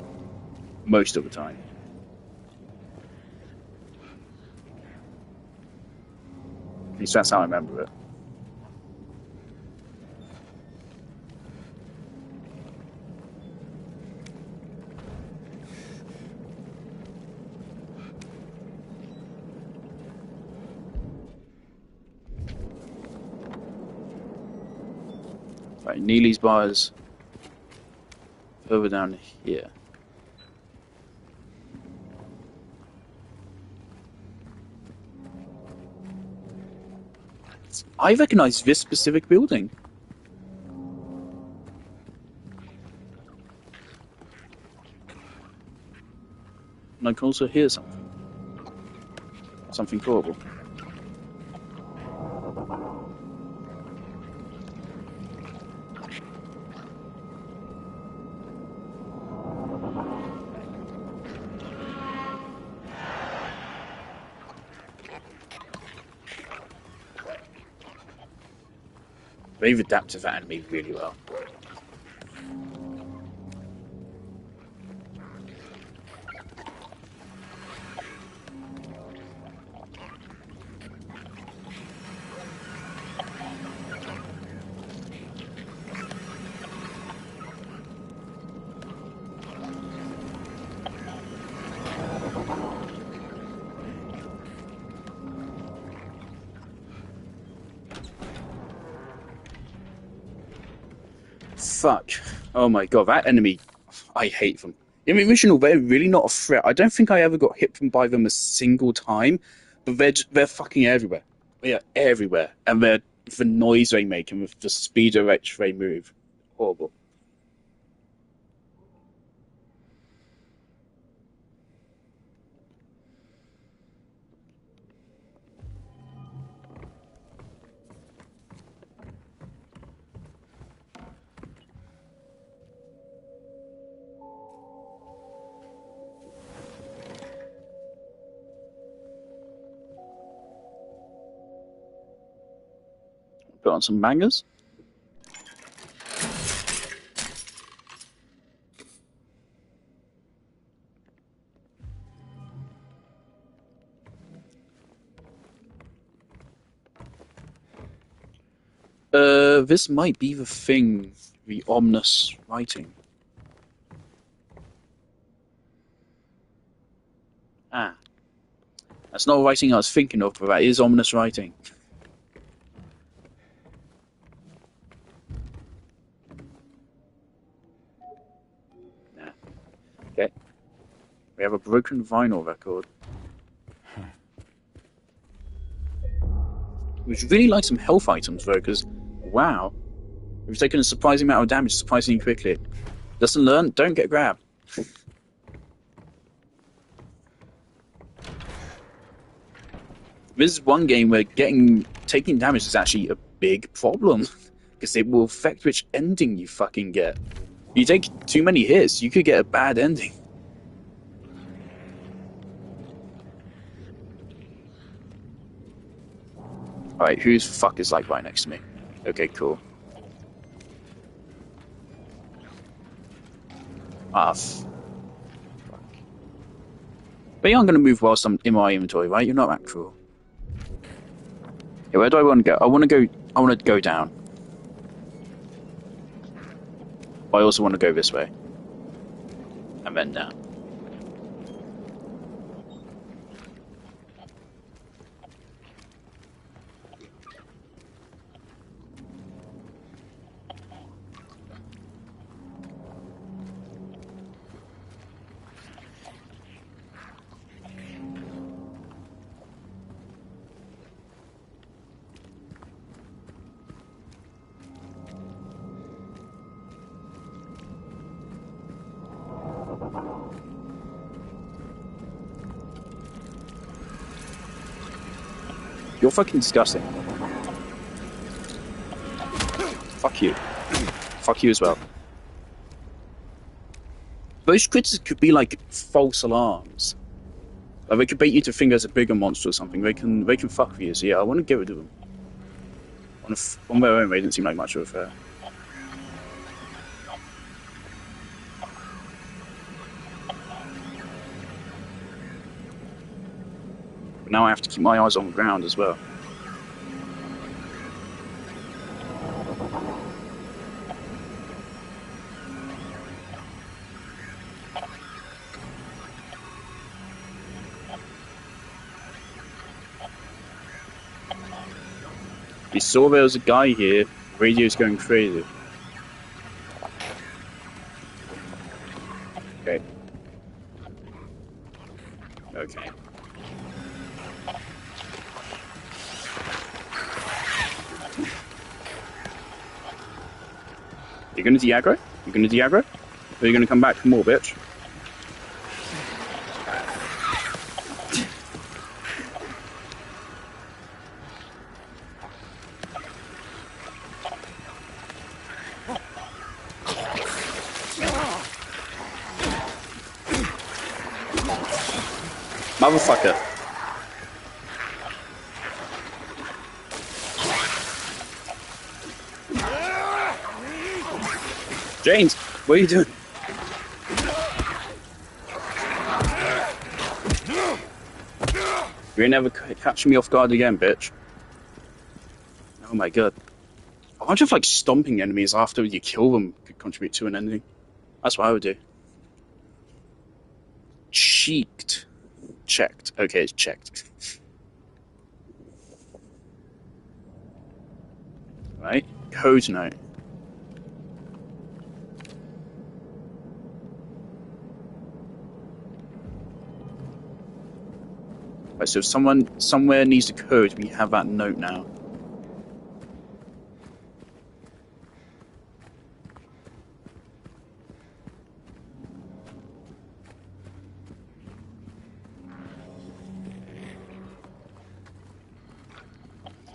Most of the time. At least that's how I remember it. Right, Neely's bars further down here. I recognize this specific building. And I can also hear something. Something horrible. They've adapted that enemy really well. Fuck. Oh my god, that enemy, I hate them. In the original, they're really not a threat. I don't think I ever got hit by them a single time, but they're fucking everywhere. They are everywhere. And the noise they make and the speed at which they move. Horrible. Put on some bangers. This might be the thing, the ominous writing. Ah. That's not writing I was thinking of, but that is ominous writing. Okay. We have a broken vinyl record. We should really like some health items though, because wow, we've taken a surprising amount of damage surprisingly quickly. Lesson learned: don't get grabbed. This is one game where taking damage is actually a big problem, because it will affect which ending you fucking get. You take too many hits, you could get a bad ending. Alright, whose fuck is like right next to me? Okay, cool. Ah, fuck. But yeah, I'm gonna move whilst I'm in my inventory, right? You're not that cruel. Yeah, where do I want to go? I want to go down. I also want to go this way. And then down. You're fucking disgusting. Fuck you. Fuck you as well. Those critters could be like false alarms. Like they could bait you to think there's a bigger monster or something. They can fuck with you. So yeah, I want to get rid of them. On their own, they didn't seem like much of a threat. Now I have to keep my eyes on the ground as well. We saw there was a guy here, radio's going crazy. Okay. Okay. You're gonna de-aggro? You're gonna de-aggro? Or are you gonna come back for more, bitch? Motherfucker. James, what are you doing? You ain't never catching me off guard again, bitch. Oh my god. I wonder if like stomping enemies after you kill them could contribute to an ending. That's what I would do. Cheeked. Checked. Okay, it's checked. Right? Code note. Right, so if someone somewhere needs a code, we have that note now.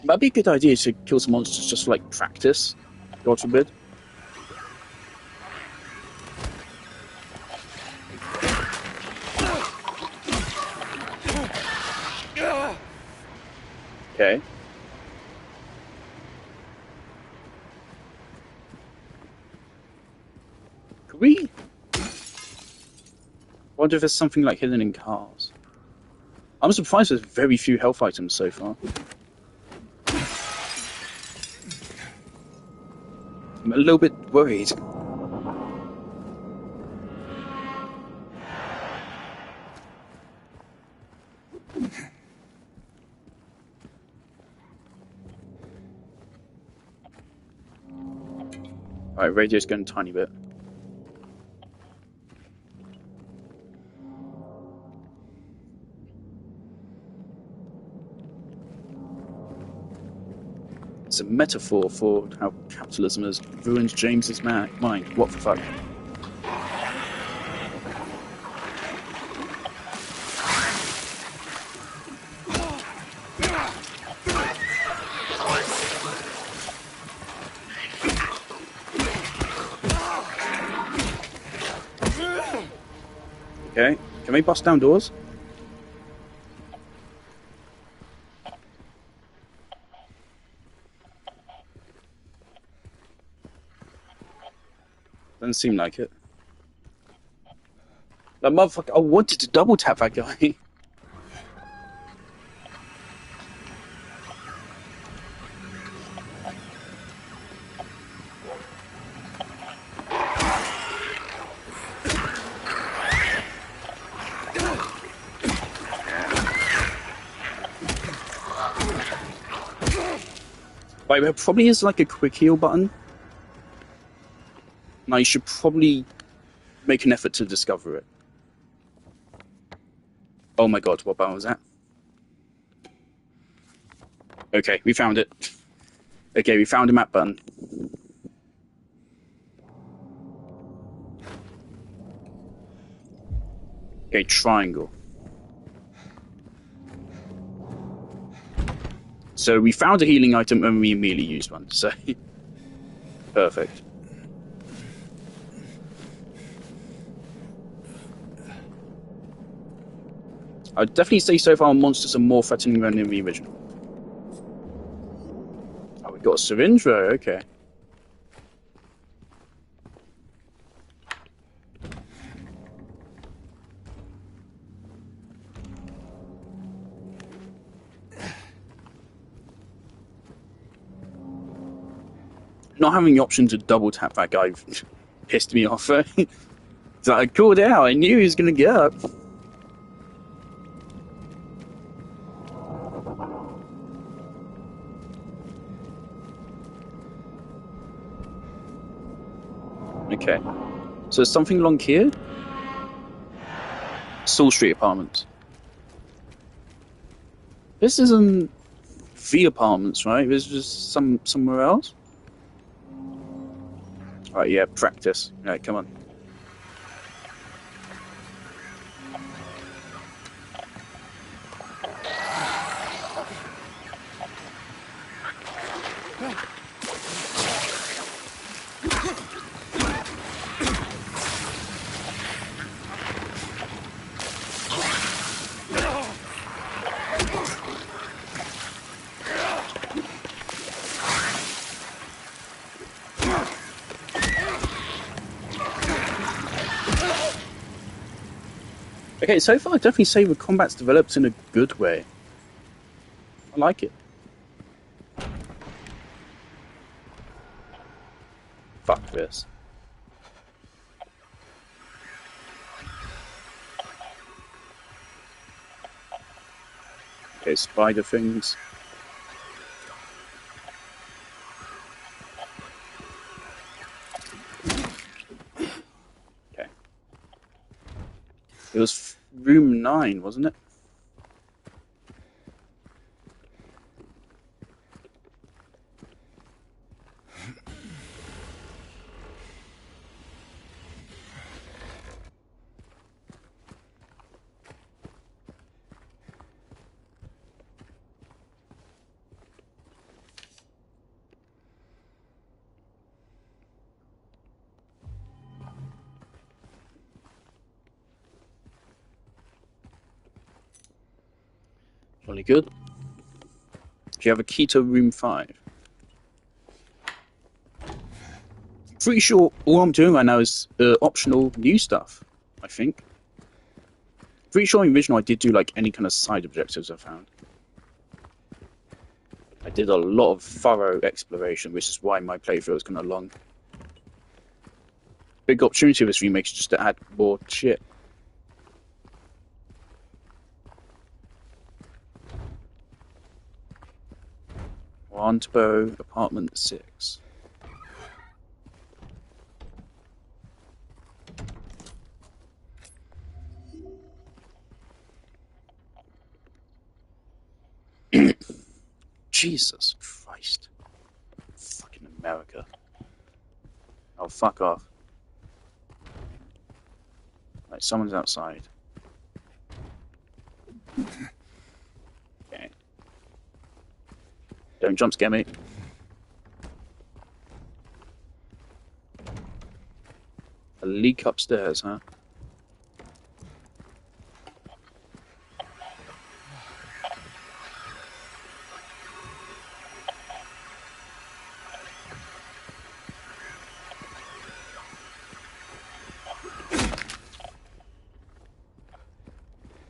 That'd be a good idea to kill some monsters just for, like, practice. God forbid. Okay. Could we? Wonder if there's something like hidden in cars. I'm surprised there's very few health items so far. I'm a little bit worried. Alright, radio's going a tiny bit. It's a metaphor for how capitalism has ruined James's mind. What the fuck? Okay, can we bust down doors? Doesn't seem like it. That motherfucker, I wanted to double tap that guy. Right, there probably is like a quick heal button. Now you should probably make an effort to discover it. Oh my god, what button was that? Okay, we found it. Okay, we found a map button. Okay, triangle. So we found a healing item and we immediately used one, so perfect. I'd definitely say so far monsters are more threatening than in the original. Oh, we got a syringe though, okay. Not having the option to double tap that guy pissed me off. It's like, I called out, I knew he was gonna get up. Okay, so there's something along here? Saul Street Apartments. This isn't the apartments, right? This is just somewhere else? Right, yeah, practice. Right, come on. Okay, so far I'd definitely say the combat's developed in a good way. I like it. Fuck this. Okay, spider things. Okay. It was room 9, wasn't it? Jolly good. Do you have a key to room 5? Pretty sure all I'm doing right now is optional new stuff, I think. Pretty sure in original I did do like any kind of side objectives I found. I did a lot of thorough exploration, which is why my playthrough was kind of long. Big opportunity of this remake is just to add more shit. Wantbo, apartment 6. Jesus Christ. Fucking America. Oh, fuck off. Right, someone's outside. Okay. Don't jump scare me. A leak upstairs, huh?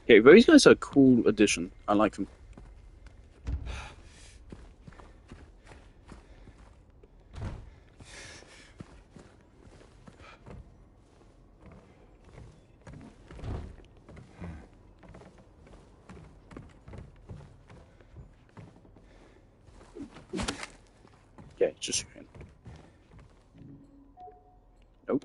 Okay, those guys are a cool addition. I like them. Okay, just shoot him. Nope.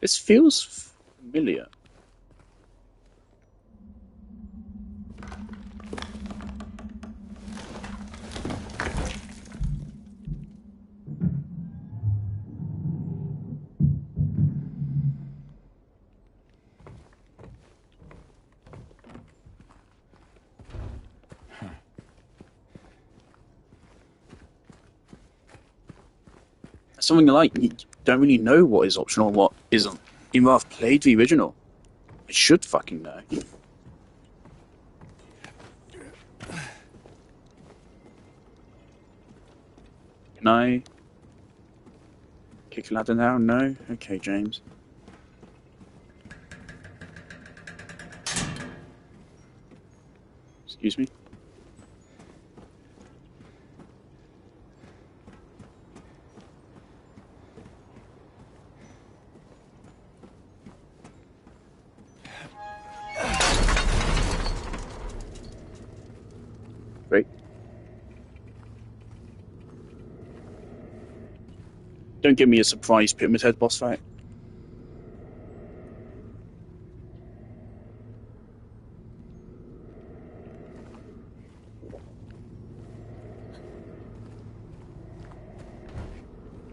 This feels familiar. Something like you don't really know what is optional and what isn't. Even though I've played the original, I should fucking know. Can I kick a ladder down? No? Okay, James. Excuse me? Great. Don't give me a surprise Pyramid Head boss fight.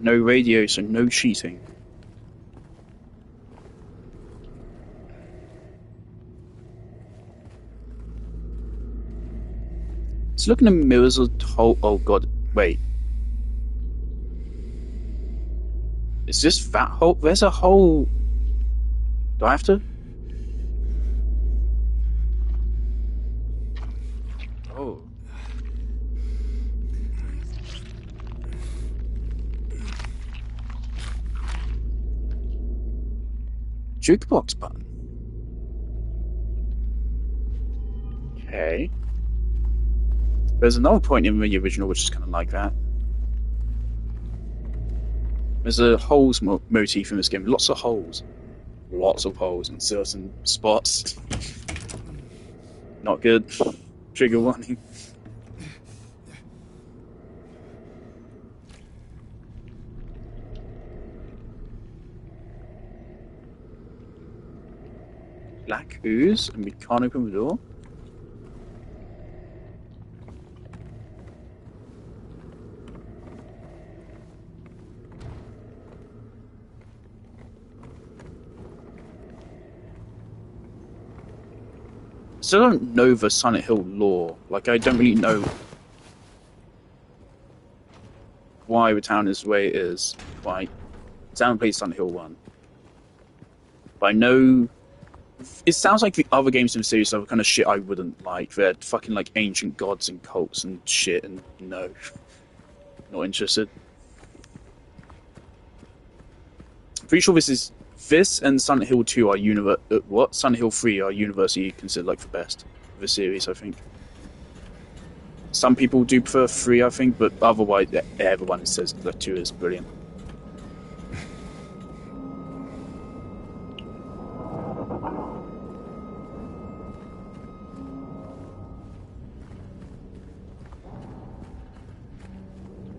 No radio, so no cheating. It's looking at mirrors of whole. Oh god, wait. Is this that hole? There's a hole. Do I have to? Oh. Jukebox button. Okay. There's another point in the original which is kind of like that. There's a holes motif in this game. Lots of holes. Lots of holes in certain spots. Not good. Trigger warning. Black ooze, and we can't open the door. Still don't know the Silent Hill lore. Like, I don't really know why the town is the way it is. Why I haven't played Silent Hill 1. But I know it sounds like the other games in the series are the kind of shit I wouldn't like. They're fucking like ancient gods and cults and shit, and no. Not interested. Pretty sure this and Silent Hill 2 are Silent Hill 3 are universally considered like the best of the series, I think. Some people do prefer 3, I think, but otherwise everyone says that 2 is brilliant.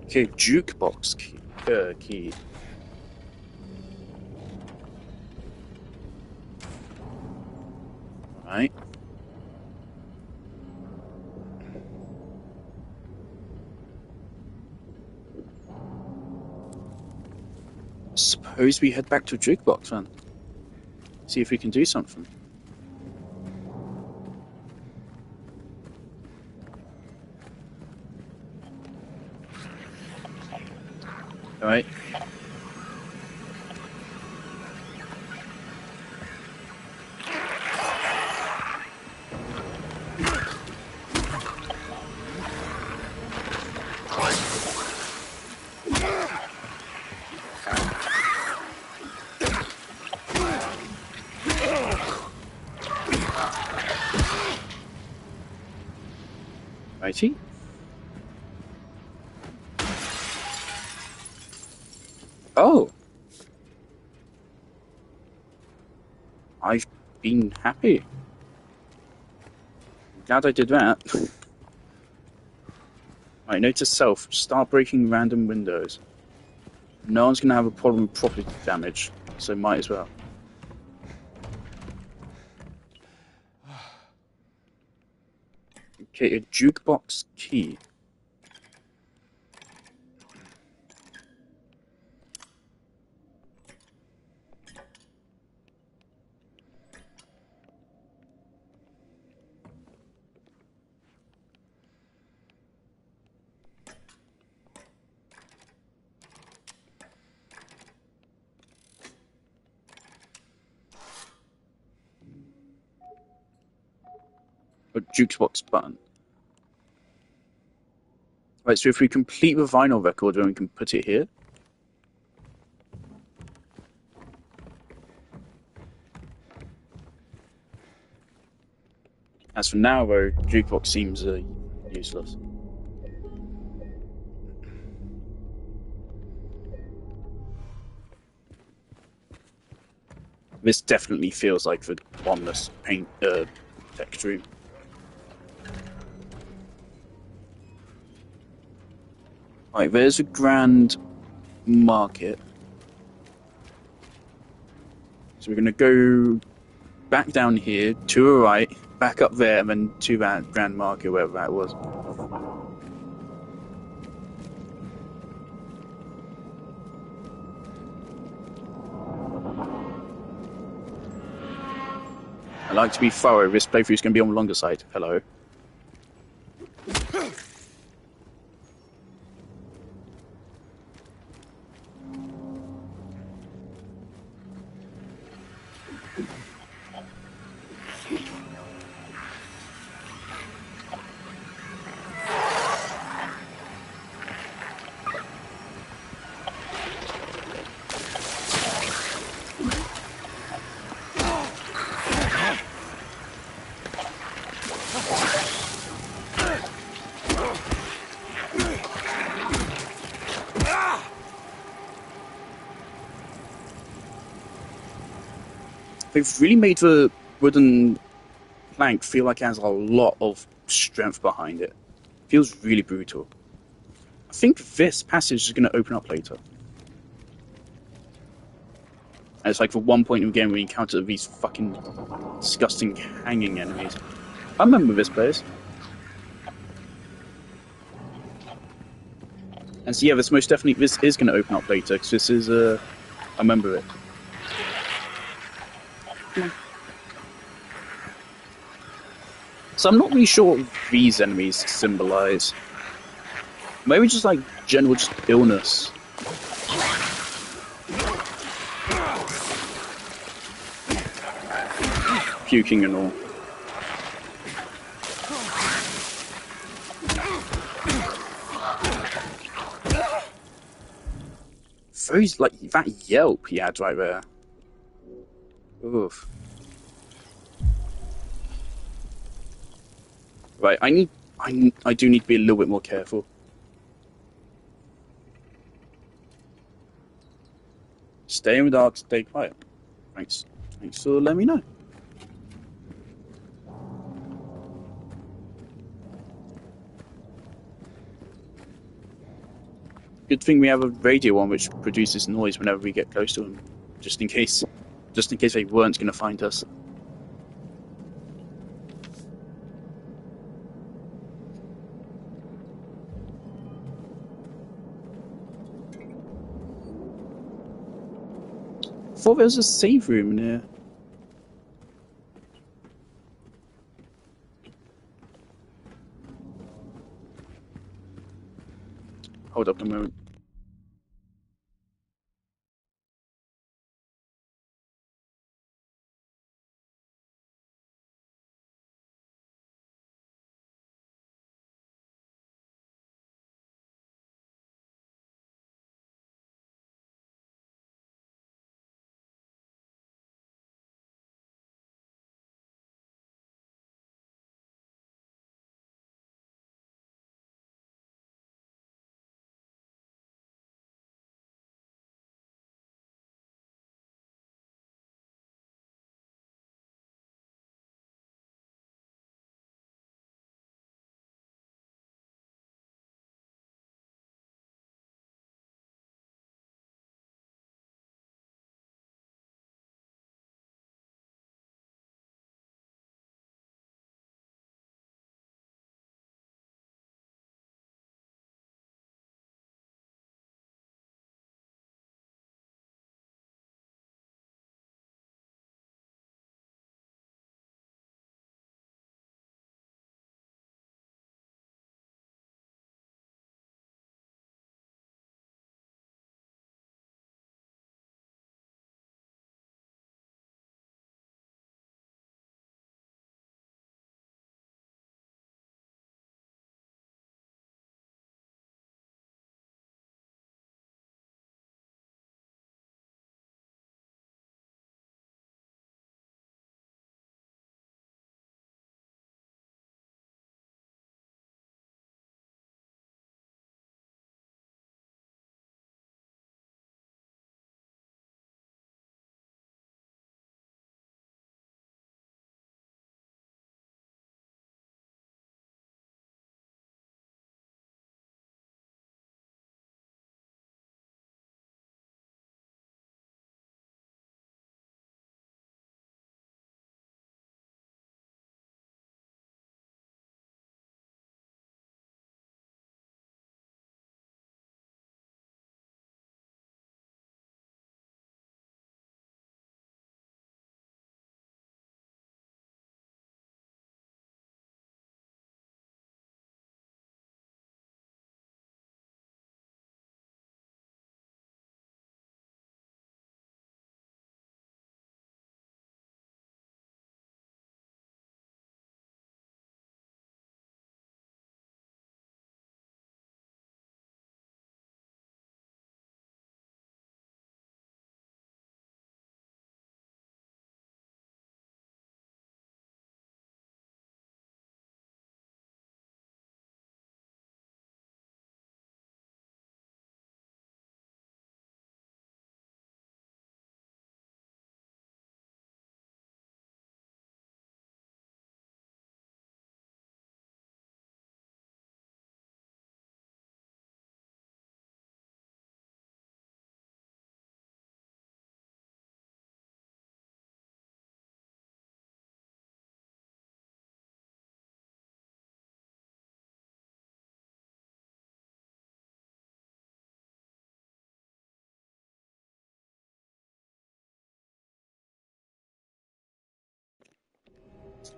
Okay, jukebox key. Right. Suppose we head back to jukebox then. See if we can do something. All right. Righty. Oh. I've been happy. Glad I did that. Right, note to self, start breaking random windows. No one's gonna have a problem with property damage, so might as well. Okay, a jukebox key. A jukebox button. Right, so if we complete the vinyl record, then we can put it here. As for now, though, jukebox seems useless. This definitely feels like the ominous paint text room. Right, there's a grand market. So we're going to go back down here, to a right, back up there, and then to that grand market, wherever that was. I like to be thorough. This playthrough is going to be on the longer side. Hello. They've really made the wooden plank feel like it has a lot of strength behind it. Feels really brutal. I think this passage is going to open up later. And it's like the one point in the game we encounter these fucking disgusting hanging enemies. I remember this place. And so yeah, this most definitely, this is going to open up later, because this is, I remember it. So I'm not really sure what these enemies symbolize. Maybe just like general just illness. Puking and all. Those, like, that yelp he had right there. Oof. Right, I do need to be a little bit more careful. Stay in the dark, stay quiet. Thanks for letting me know. Good thing we have a radio on which produces noise whenever we get close to them, just in case they weren't going to find us. I thought there was a save room in here. Hold up a moment.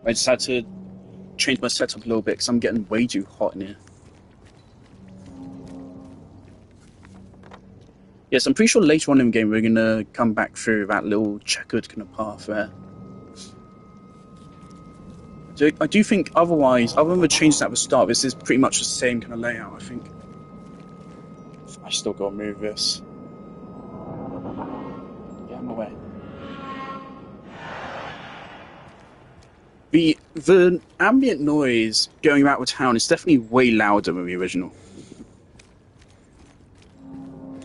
I just had to change my setup a little bit because I'm getting way too hot in here. Yes, I'm pretty sure later on in the game we're going to come back through that little checkered kind of path there. So I do think otherwise, other than the changes at the start, this is pretty much the same kind of layout, I think. I still gotta move this. Get out of my way. The ambient noise going about the town is definitely way louder than the original.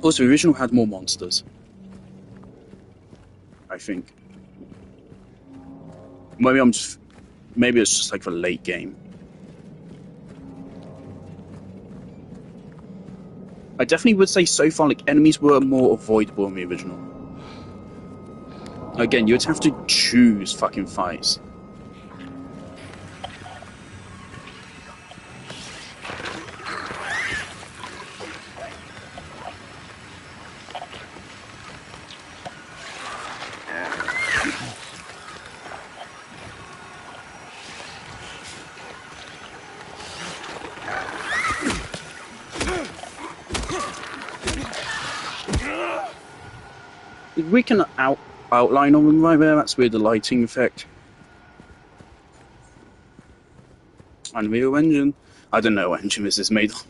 Also, the original had more monsters, I think. Maybe it's just like the late game. I definitely would say so far, like, enemies were more avoidable in the original. Again, you'd have to choose fucking fights. We can outline on them right there. That's weird, the lighting effect. Unreal Engine. I don't know what engine this is made on.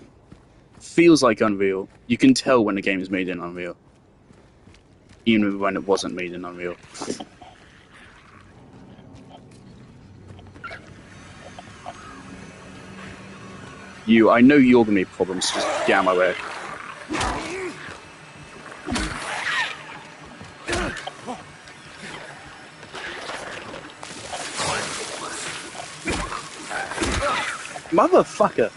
Feels like Unreal. You can tell when the game is made in Unreal. Even when it wasn't made in Unreal. I know you're gonna be problems, just get out of my way. Motherfucker!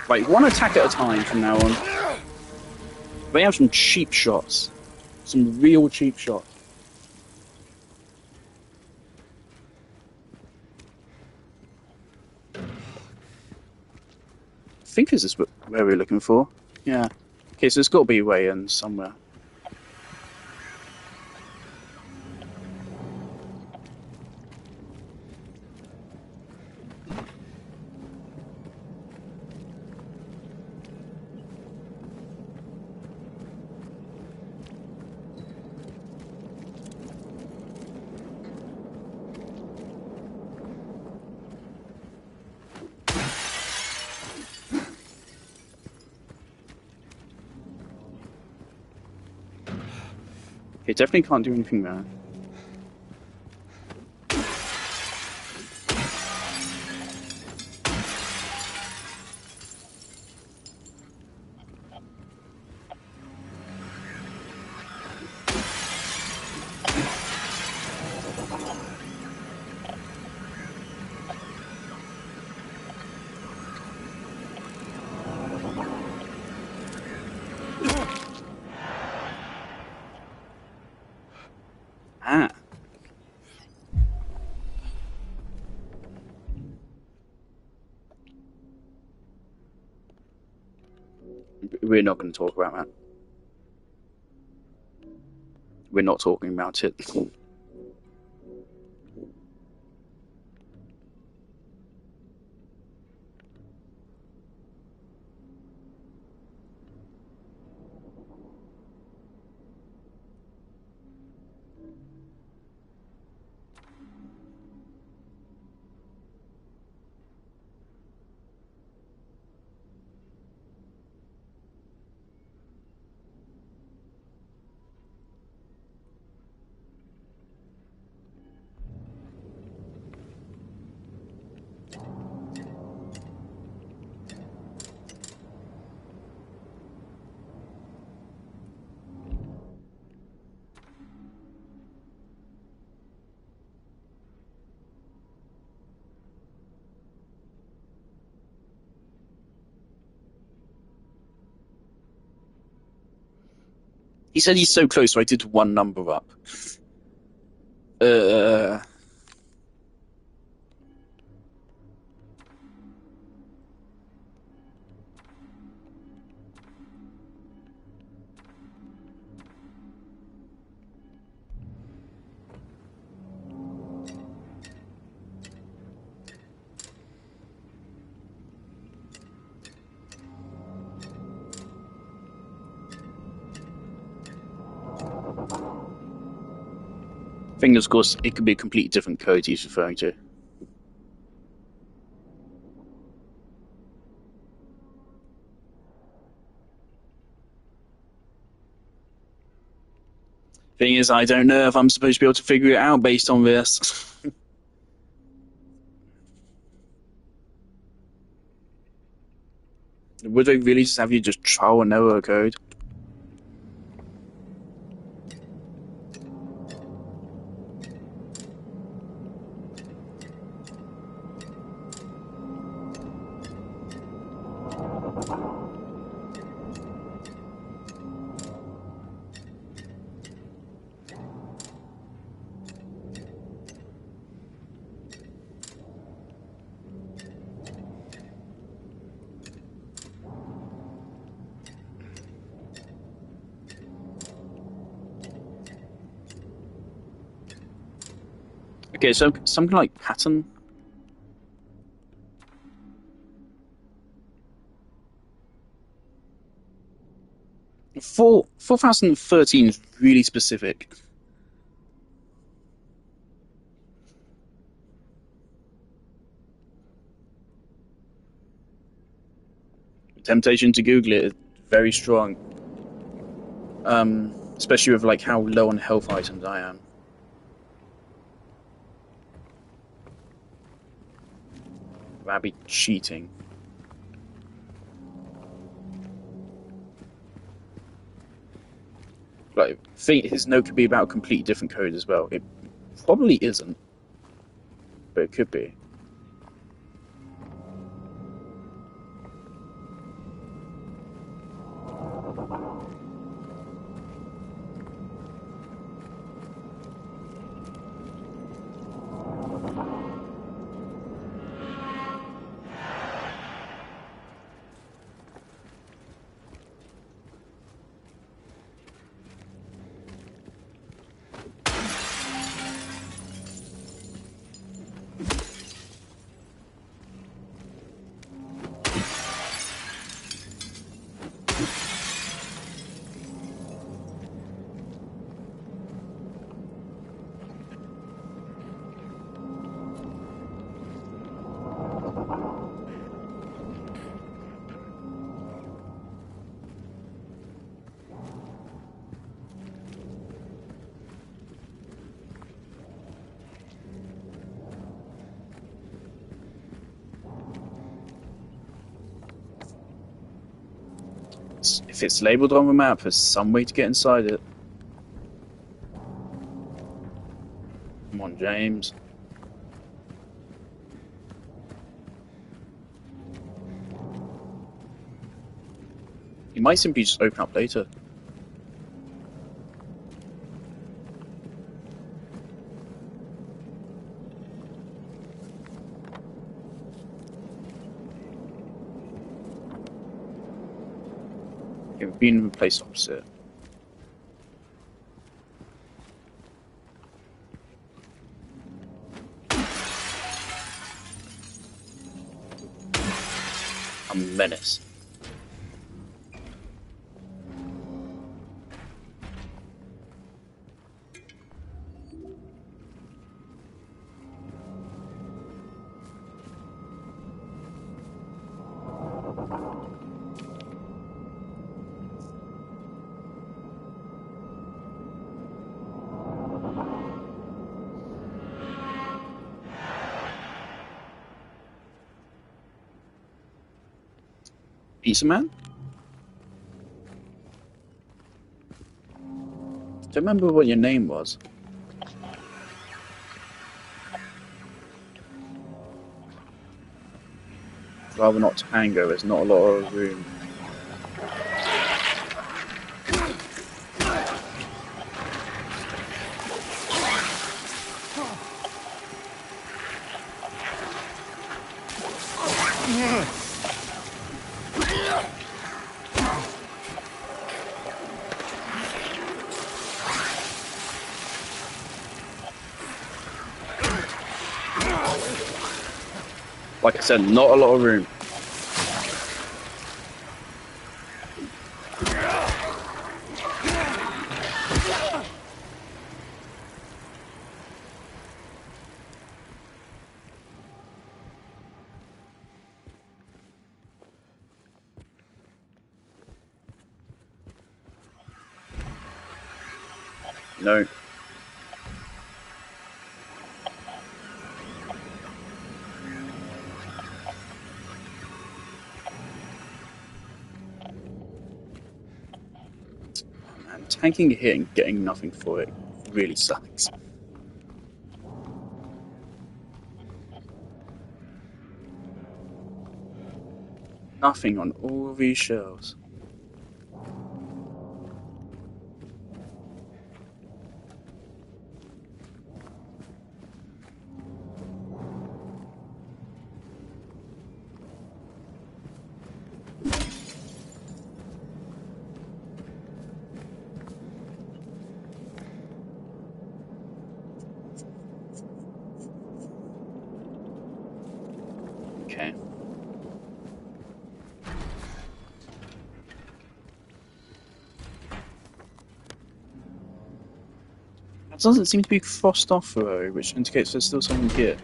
Right, one attack at a time from now on. They have some cheap shots. Some real cheap shots. I think this is where we're looking for. Yeah. Okay, so there's got to be a way in somewhere. Okay, definitely can't do anything there. Ah. We're not going to talk about that. We're not talking about it. He said he's so close, so I did one number up. Thing, of course, it could be a completely different code he's referring to. Thing is, I don't know if I'm supposed to be able to figure it out based on this. Would they really just have you just trial and error code? Okay, so something like pattern. For 4013 is really specific. Temptation to Google it is very strong. Especially with like how low on health items I am. That'd be cheating. Like, think his note could be about a completely different code as well. It probably isn't, but it could be. If it's labelled on the map, there's some way to get inside it. Come on, James. You might simply just open up later. We've been replaced opposite. A menace. Pizza Man? Don't remember what your name was. Rather not Tango, there's not a lot of room. Like I said, not a lot of room. No. Oh, man, tanking a hit and getting nothing for it really sucks. Nothing on all these shelves. Okay. It doesn't seem to be crossed off though, which indicates there's still something here.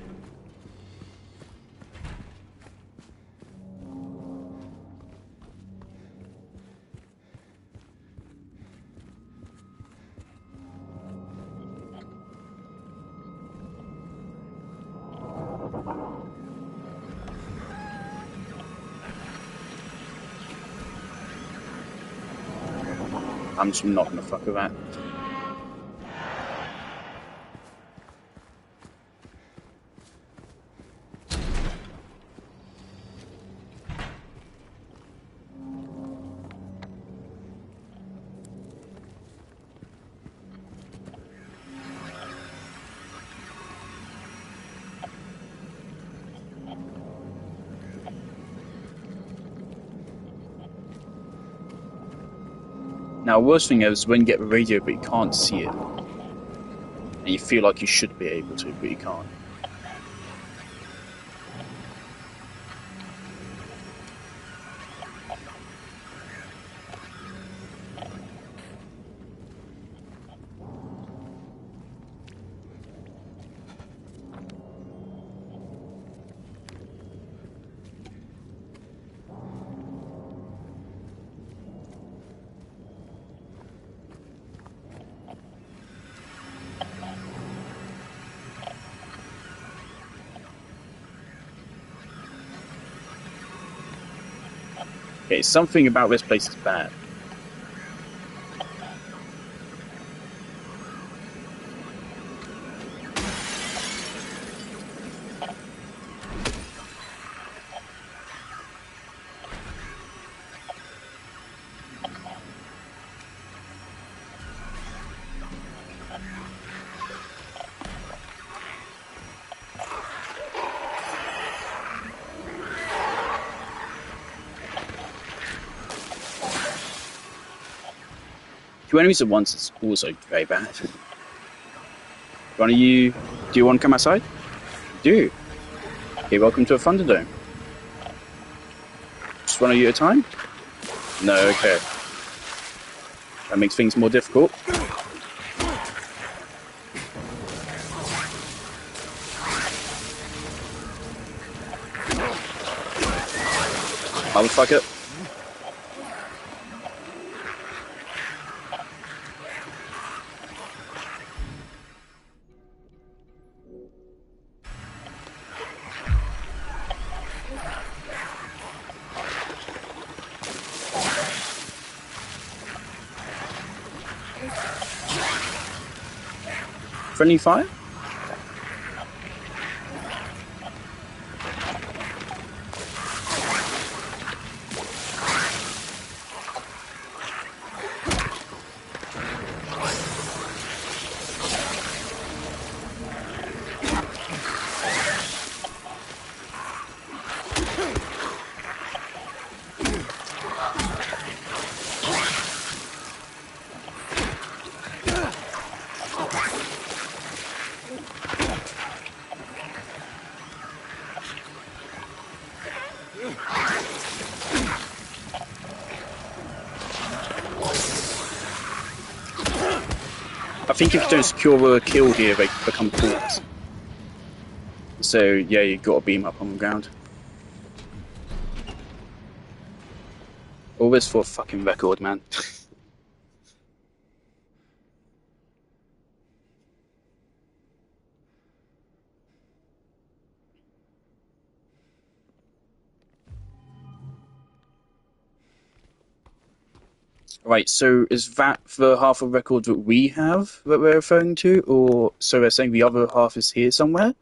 I'm just not gonna fuck with that. Now, worst thing is when you get the radio but you can't see it. And you feel like you should be able to, but you can't. Okay, something about this place is bad. Two enemies at once is also very bad. Do you want to come outside? You do. Okay, welcome to a Thunderdome. Just one of you at a time? No, okay. That makes things more difficult. Motherfucker. Friendly fire? I think if you don't secure a kill here, they become fools. So, yeah, you've got to beam up on the ground. All this for a fucking record, man. Right, so is that the half of record that we have that we're referring to? Or so we're saying the other half is here somewhere?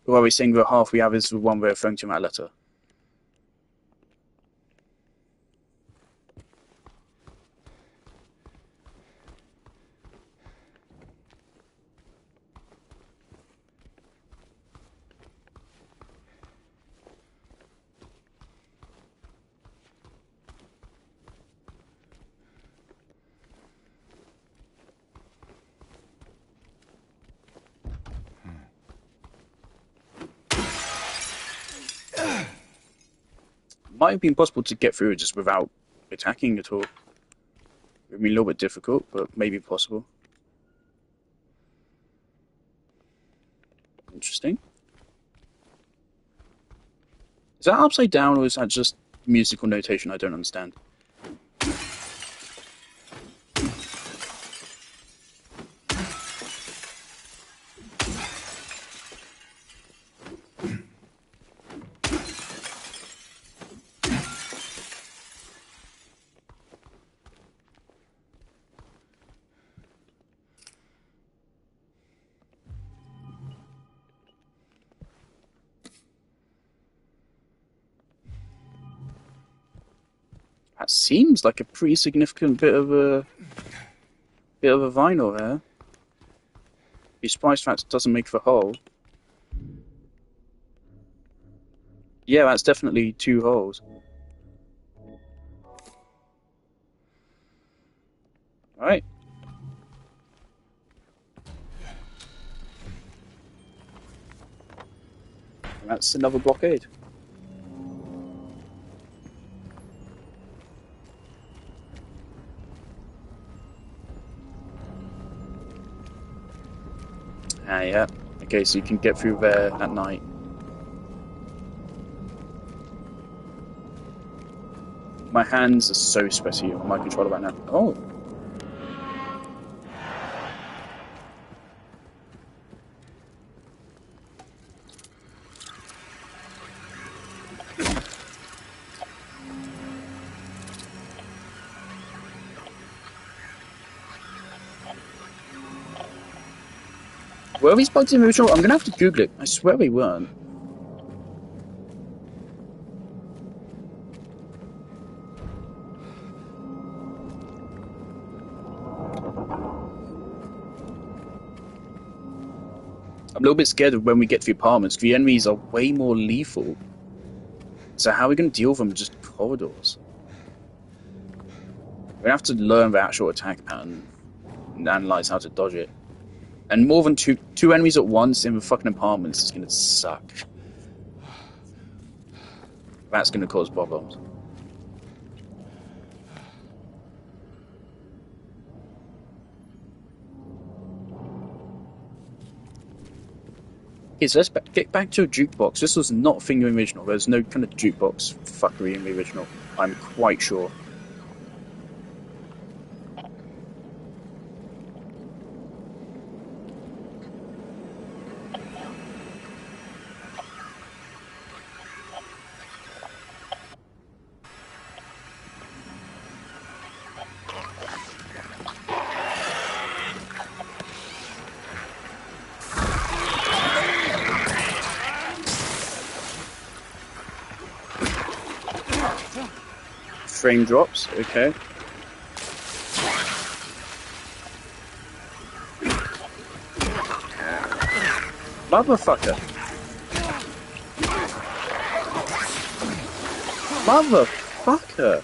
Or are we saying the half we have is the one we're referring to in that letter? Might have been possible to get through it just without attacking at all. It would be a little bit difficult, but maybe possible. Interesting. Is that upside down, or is that just musical notation I don't understand? That seems like a pretty significant bit of a vinyl there. Be surprised if that doesn't make the hole. Yeah, that's definitely 2 holes. Alright. And that's another blockade. Ah, yeah. Okay, so you can get through there at night. My hands are so sweaty on my controller right now. Oh. Were these bugs in the original? I'm gonna have to Google it. I swear they weren't. I'm a little bit scared of when we get to the apartments, because the enemies are way more lethal. So how are we going to deal with them with just corridors? We're going to have to learn the actual attack pattern and analyze how to dodge it. And more than two enemies at once in the fucking apartments is going to suck. That's going to cause problems. Okay, so let's get back to a jukebox. This was not a thing in the original. There's no kind of jukebox fuckery in the original. I'm quite sure. Frame drops, okay. Motherfucker. Motherfucker.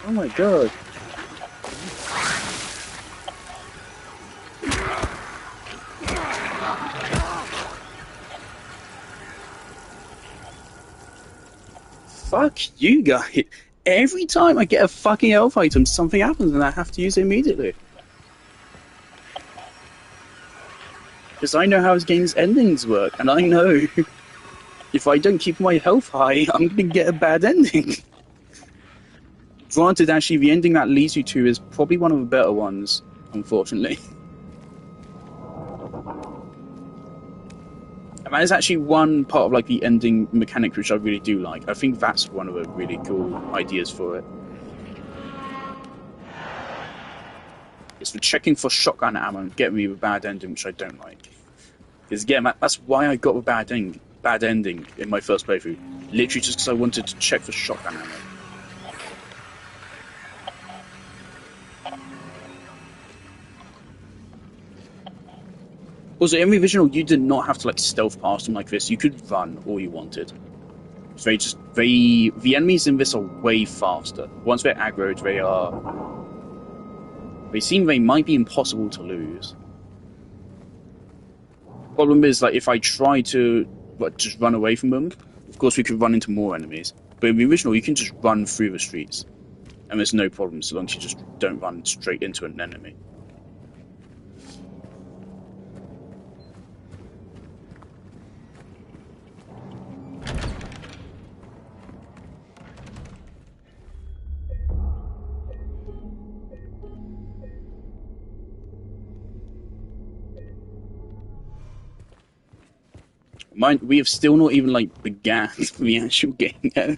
Oh my god. Fuck you guys. Every time I get a fucking elf item, something happens and I have to use it immediately. Because I know how this game's endings work, and I know if I don't keep my health high, I'm going to get a bad ending. Granted, actually, the ending that leads you to is probably one of the better ones, unfortunately. And that is actually one part of like the ending mechanic which I really do like. I think that's one of the really cool ideas for it. It's for checking for shotgun ammo and getting me with a bad ending, which I don't like. Because again, that's why I got a bad ending in my first playthrough. Literally just because I wanted to check for shotgun ammo. Also, in the original, you did not have to like stealth past them like this. You could run all you wanted. It's the enemies in this are way faster. Once they're aggroed, they might be impossible to lose. Problem is, like, if I try to just run away from them, of course we could run into more enemies. But in the original, you can just run through the streets, and there's no problem so long as you just don't run straight into an enemy. Mind, we have still not even like began the actual game yet.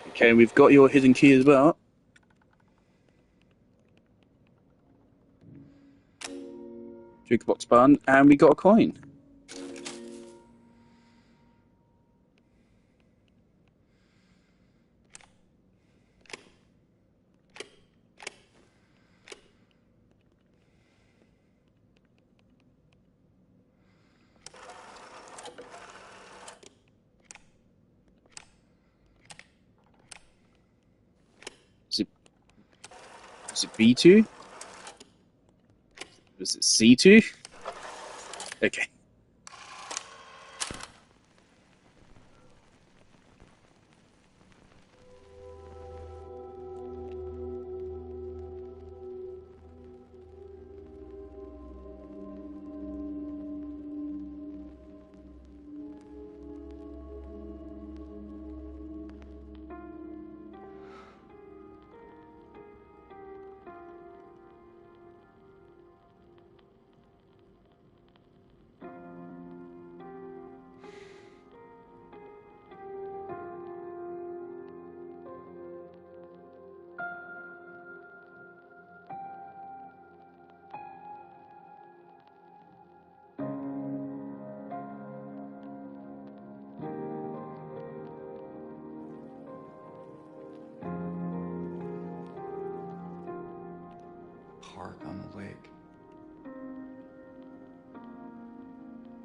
Okay, we've got your hidden key as well. Jukebox button, and we got a coin. Is it B2? Was it C2? Okay. Park on the lake.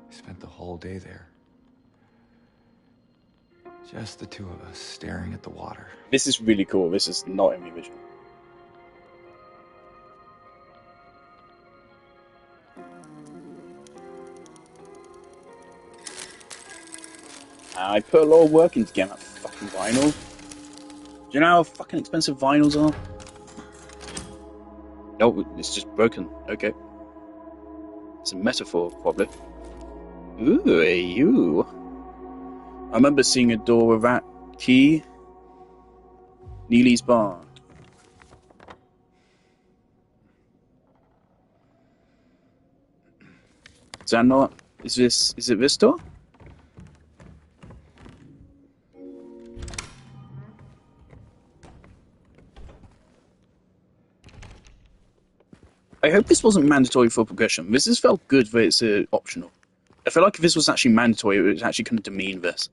We spent the whole day there. Just the two of us staring at the water. This is really cool. This is not in the original. I put a lot of work into getting that fucking vinyl. Do you know how fucking expensive vinyls are? No, it's just broken. Okay. It's a metaphor, probably. Ooh, you. I remember seeing a door with that key. Neely's Bar. Is that not... is it this door? I hope this wasn't mandatory for progression. This has felt good, but it's optional. I feel like if this was actually mandatory, it would actually kind of demean this.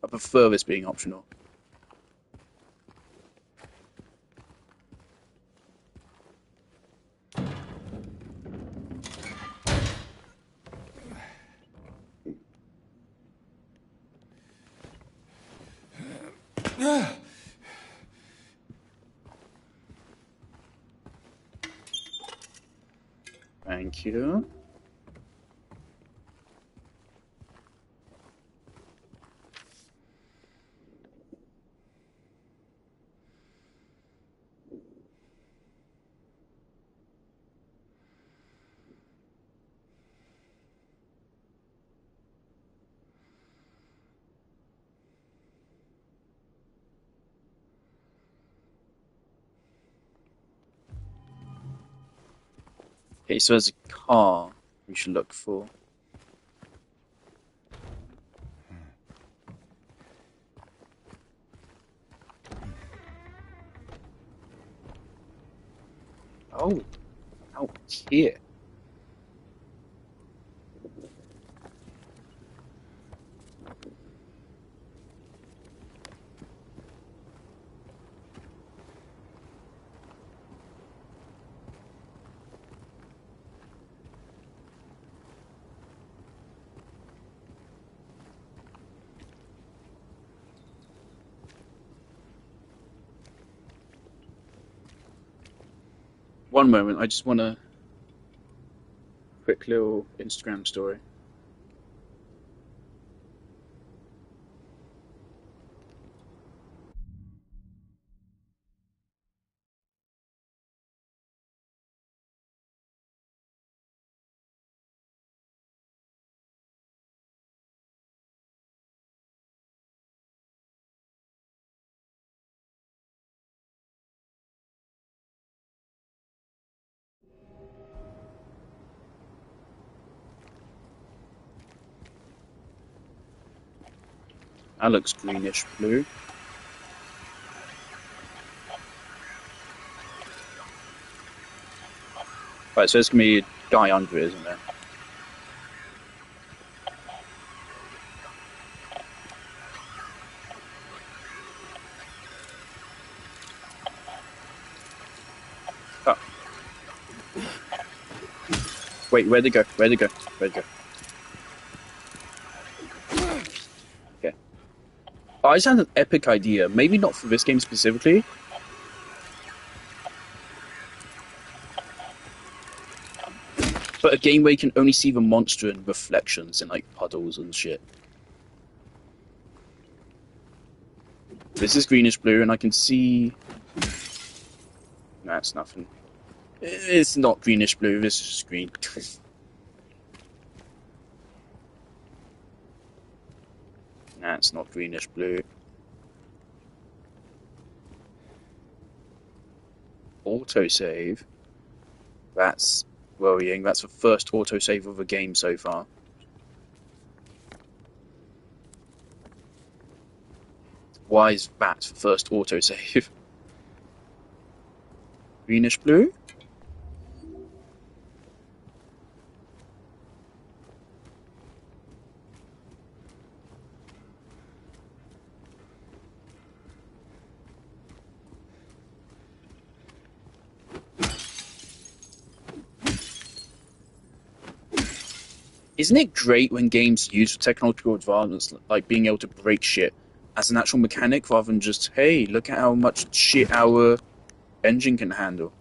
I prefer this being optional. Thank you. Okay, so there's a car we should look for. Oh, out here. One moment, I just want a quick little Instagram story. That looks greenish blue. Right, so there's gonna be a guy under it, isn't there? Oh. Wait, where'd it go? Where'd it go? Where'd it go? Okay. Oh, I just had an epic idea. Maybe not for this game specifically. But a game where you can only see the monster in reflections in like puddles and shit. This is greenish blue, and I can see. Nah, it's nothing. It's not greenish blue. This is just green. Nah, it's not greenish blue. Autosave. That's worrying. That's the first autosave of a game so far. Why is that the first autosave? Greenish blue? Isn't it great when games use technological advancements, like being able to break shit, as an actual mechanic rather than just, hey, look at how much shit our engine can handle?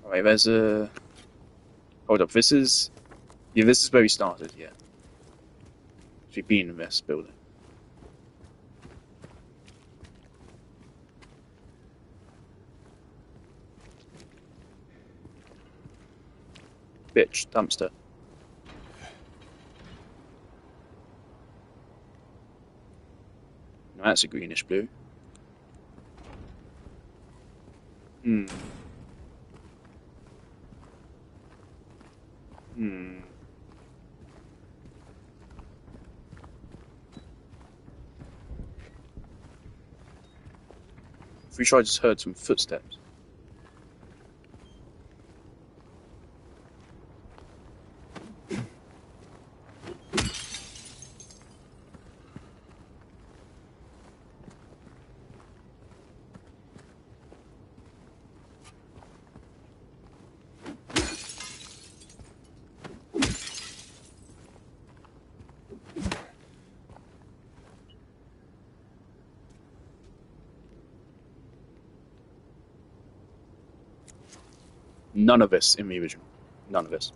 Alright, there's a... Hold up, this is... Yeah, this is where we started, yeah. We've been in this building. Bitch, dumpster. No, that's a greenish blue. Hmm. Hmm. Pretty sure I just heard some footsteps. None of this in the original. None of this.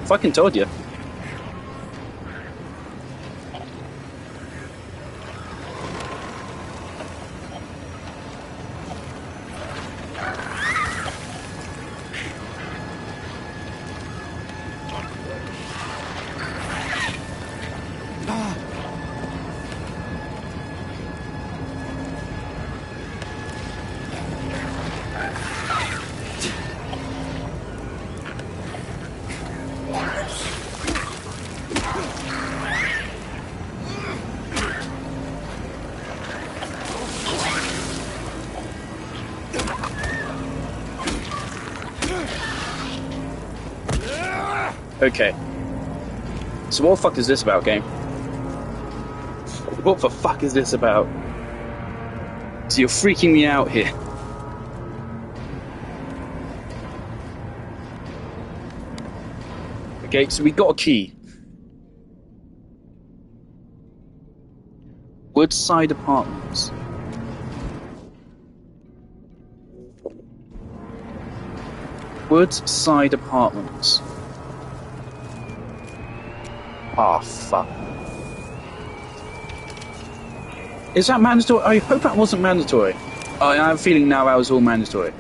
Fucking told you. Okay. So what the fuck is this about, game? What the fuck is this about? So you're freaking me out here. Okay, so we got a key. Woodside Apartments. Woodside Apartments. Ah, fuck. Is that mandatory? I hope that wasn't mandatory. I have a feeling now that was all mandatory.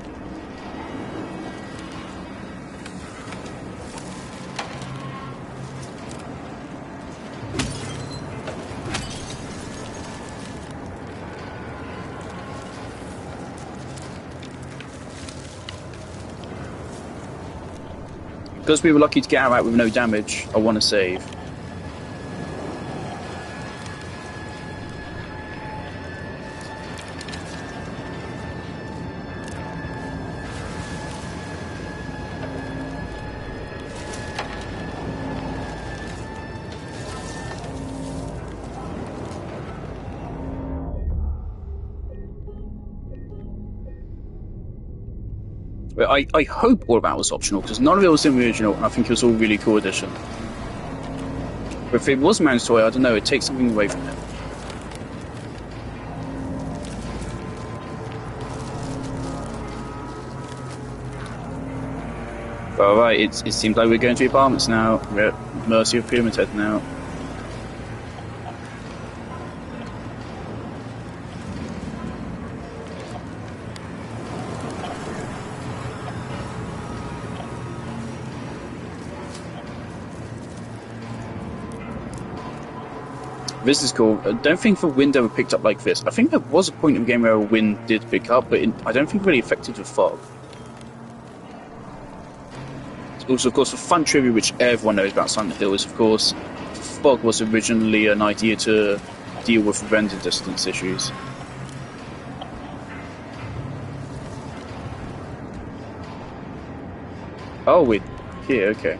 Because we were lucky to get out with no damage, I want to save. I hope all of that was optional, because none of it was in the original, and I think it was all really cool addition. But if it was mandatory, I don't know, it takes something away from it. Alright, it seems like we're going to the apartments now. We're at mercy of Pyramid Head now. This is cool. I don't think the wind ever picked up like this. I think there was a point in the game where a wind did pick up, but I don't think it really affected the fog. Also, of course, the fun trivia which everyone knows about Silent Hill is, of course, fog was originally an idea to deal with render distance issues. Oh, we're here, okay.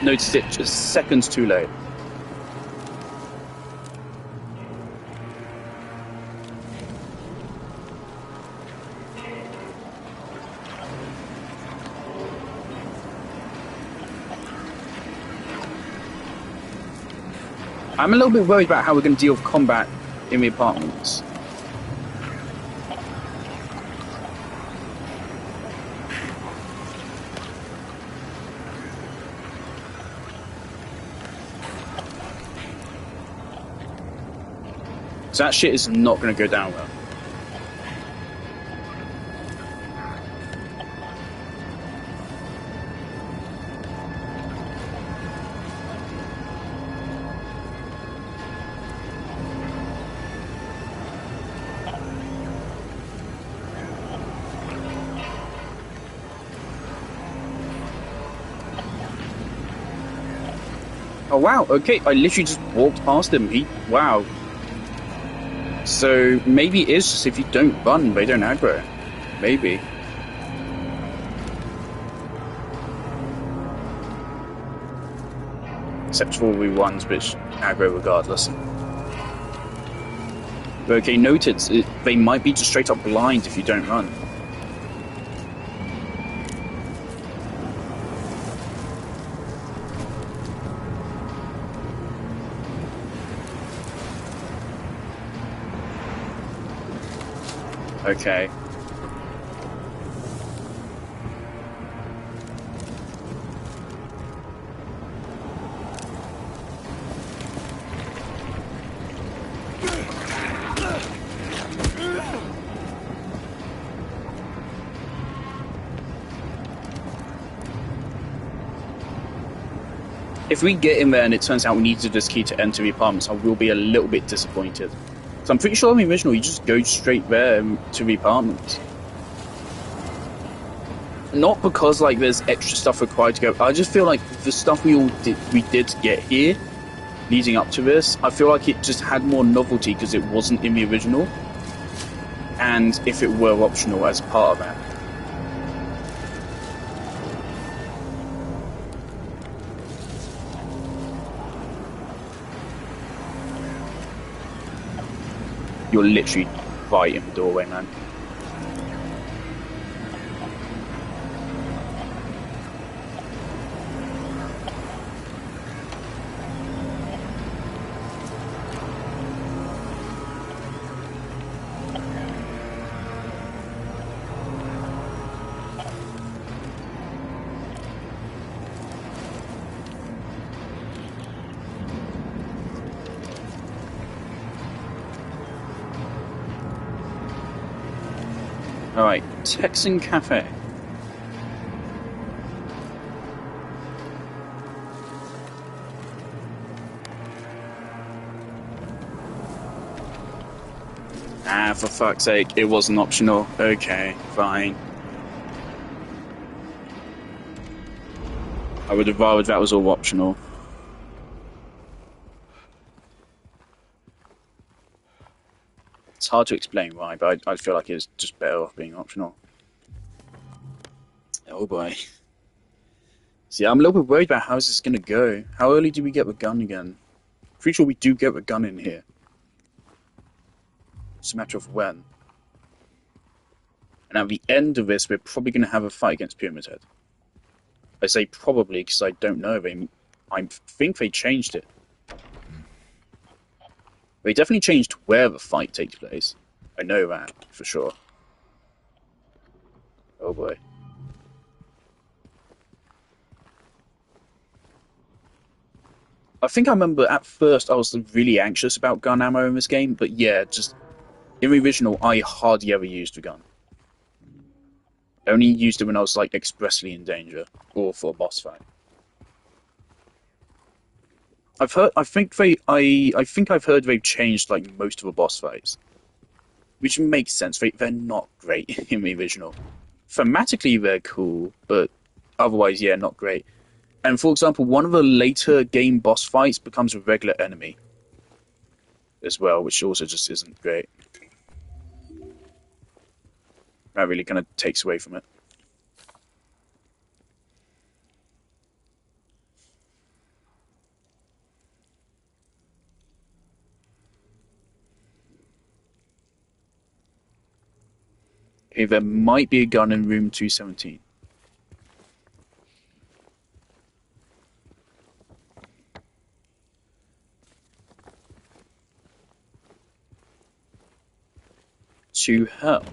Noticed it just seconds too late. I'm a little bit worried about how we're going to deal with combat in the apartments. So that shit is not going to go down well. Oh wow, okay, I literally just walked past him. Wow. So maybe it is just if you don't run, they don't aggro. Maybe. Except for reruns, which aggro regardless. Okay, noted. They might be just straight up blind if you don't run. Okay. If we get in there and it turns out we needed this key to enter the apartments, I will be a little bit disappointed. So I'm pretty sure in the original you just go straight there to the apartments. Not because like there's extra stuff required to go. I just feel like the stuff we did get here, leading up to this, I feel like it just had more novelty because it wasn't in the original. And if it were optional as part of that. You're literally right in the doorway, man. Alright, Texan Cafe. Ah, for fuck's sake, it wasn't optional. Okay, fine. I would have rather that was all optional. It's hard to explain why, but I feel like it's just better off being optional. Oh boy. See, I'm a little bit worried about how this is going to go. How early do we get the gun again? Pretty sure we do get the gun in here. It's a matter of when. And at the end of this, we're probably going to have a fight against Pyramid Head. I say probably because I don't know. I think they changed it. They definitely changed where the fight takes place. I know that, for sure. Oh boy. I think I remember at first I was really anxious about gun ammo in this game, but yeah, just in the original, I hardly ever used the gun. I only used it when I was like expressly in danger, or for a boss fight. I've heard. I think I've heard they've changed like most of the boss fights, which makes sense. They're not great in the original. Thematically, they're cool, but otherwise, yeah, not great. And for example, one of the later game boss fights becomes a regular enemy as well, which also just isn't great. That really kind of takes away from it. Okay, there might be a gun in room 217. To hell.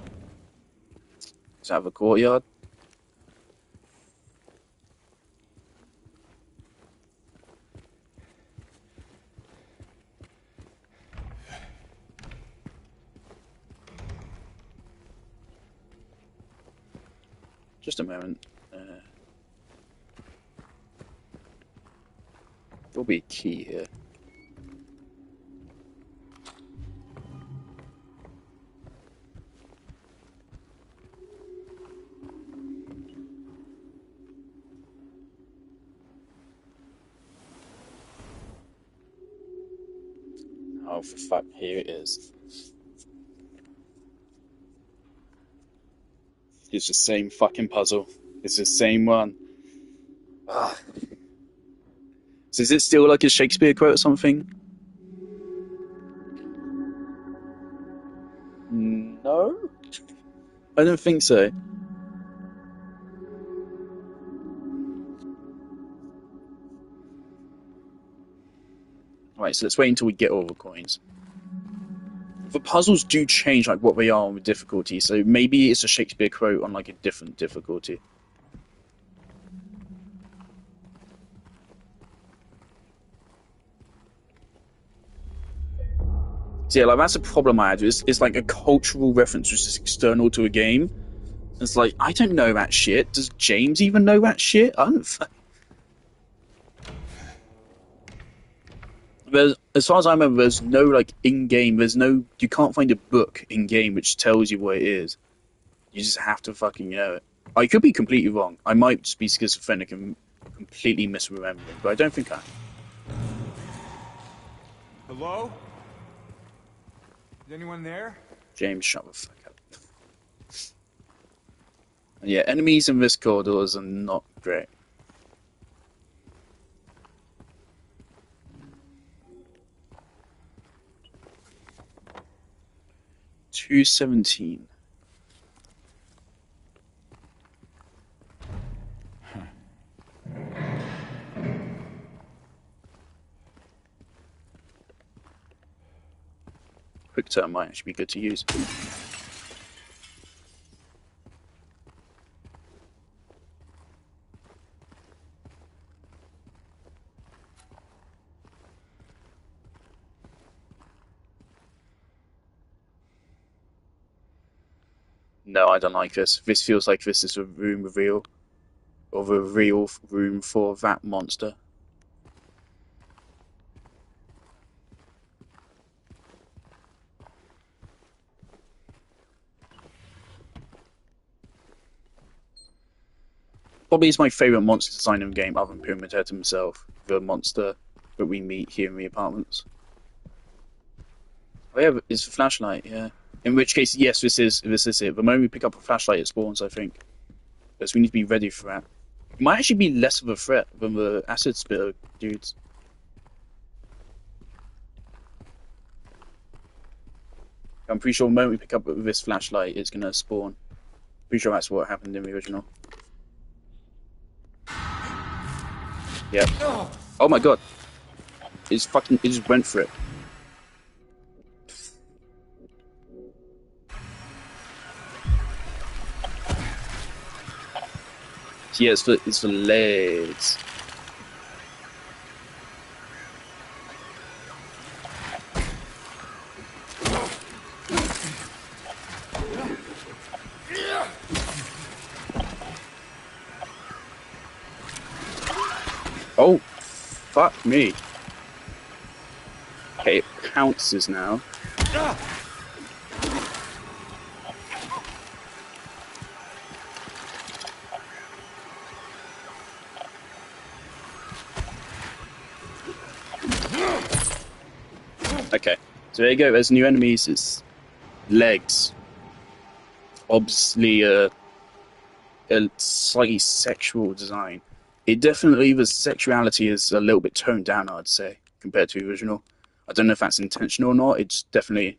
Is that the courtyard? Just a moment. There'll be a key here. Oh, for fuck, here it is. It's the same fucking puzzle. It's the same one. Ugh. So is it still like a Shakespeare quote or something? No? I don't think so. Right, so let's wait until we get all the coins. The puzzles do change like what they are with difficulty, so maybe it's a Shakespeare quote on like a different difficulty. So yeah, like that's a problem I had. It's like a cultural reference which is external to a game. It's like, I don't know that shit. Does James even know that shit? I don't. As far as I remember, there's no like in-game. You can't find a book in-game which tells you what it is. You just have to fucking know it. I could be completely wrong. I might just be schizophrenic and completely misremembering, but I don't think I am. Hello? Is anyone there? James, shut the fuck up. And yeah, enemies in this corridors are not great. $2.17. Quick turn might actually be good to use. No, I don't like this. This feels like this is a room reveal. Or the real room for that monster. Probably is my favourite monster design in the game, other than Pyramid Head himself. The monster that we meet here in the apartments. Oh yeah, it's the flashlight, yeah. In which case, yes, this is it. The moment we pick up a flashlight, it spawns, I think. Because we need to be ready for that. It might actually be less of a threat than the acid spitter dudes. I'm pretty sure the moment we pick up this flashlight, it's gonna spawn. Pretty sure that's what happened in the original. Yep. Oh my god. It just went for it. Yeah, it's for legs. Oh, fuck me. Okay, it pounces now. Okay, so there you go. There's new enemies. It's legs. Obviously, a slightly sexual design. It definitely, the sexuality is a little bit toned down, I'd say, compared to the original. I don't know if that's intentional or not. It just definitely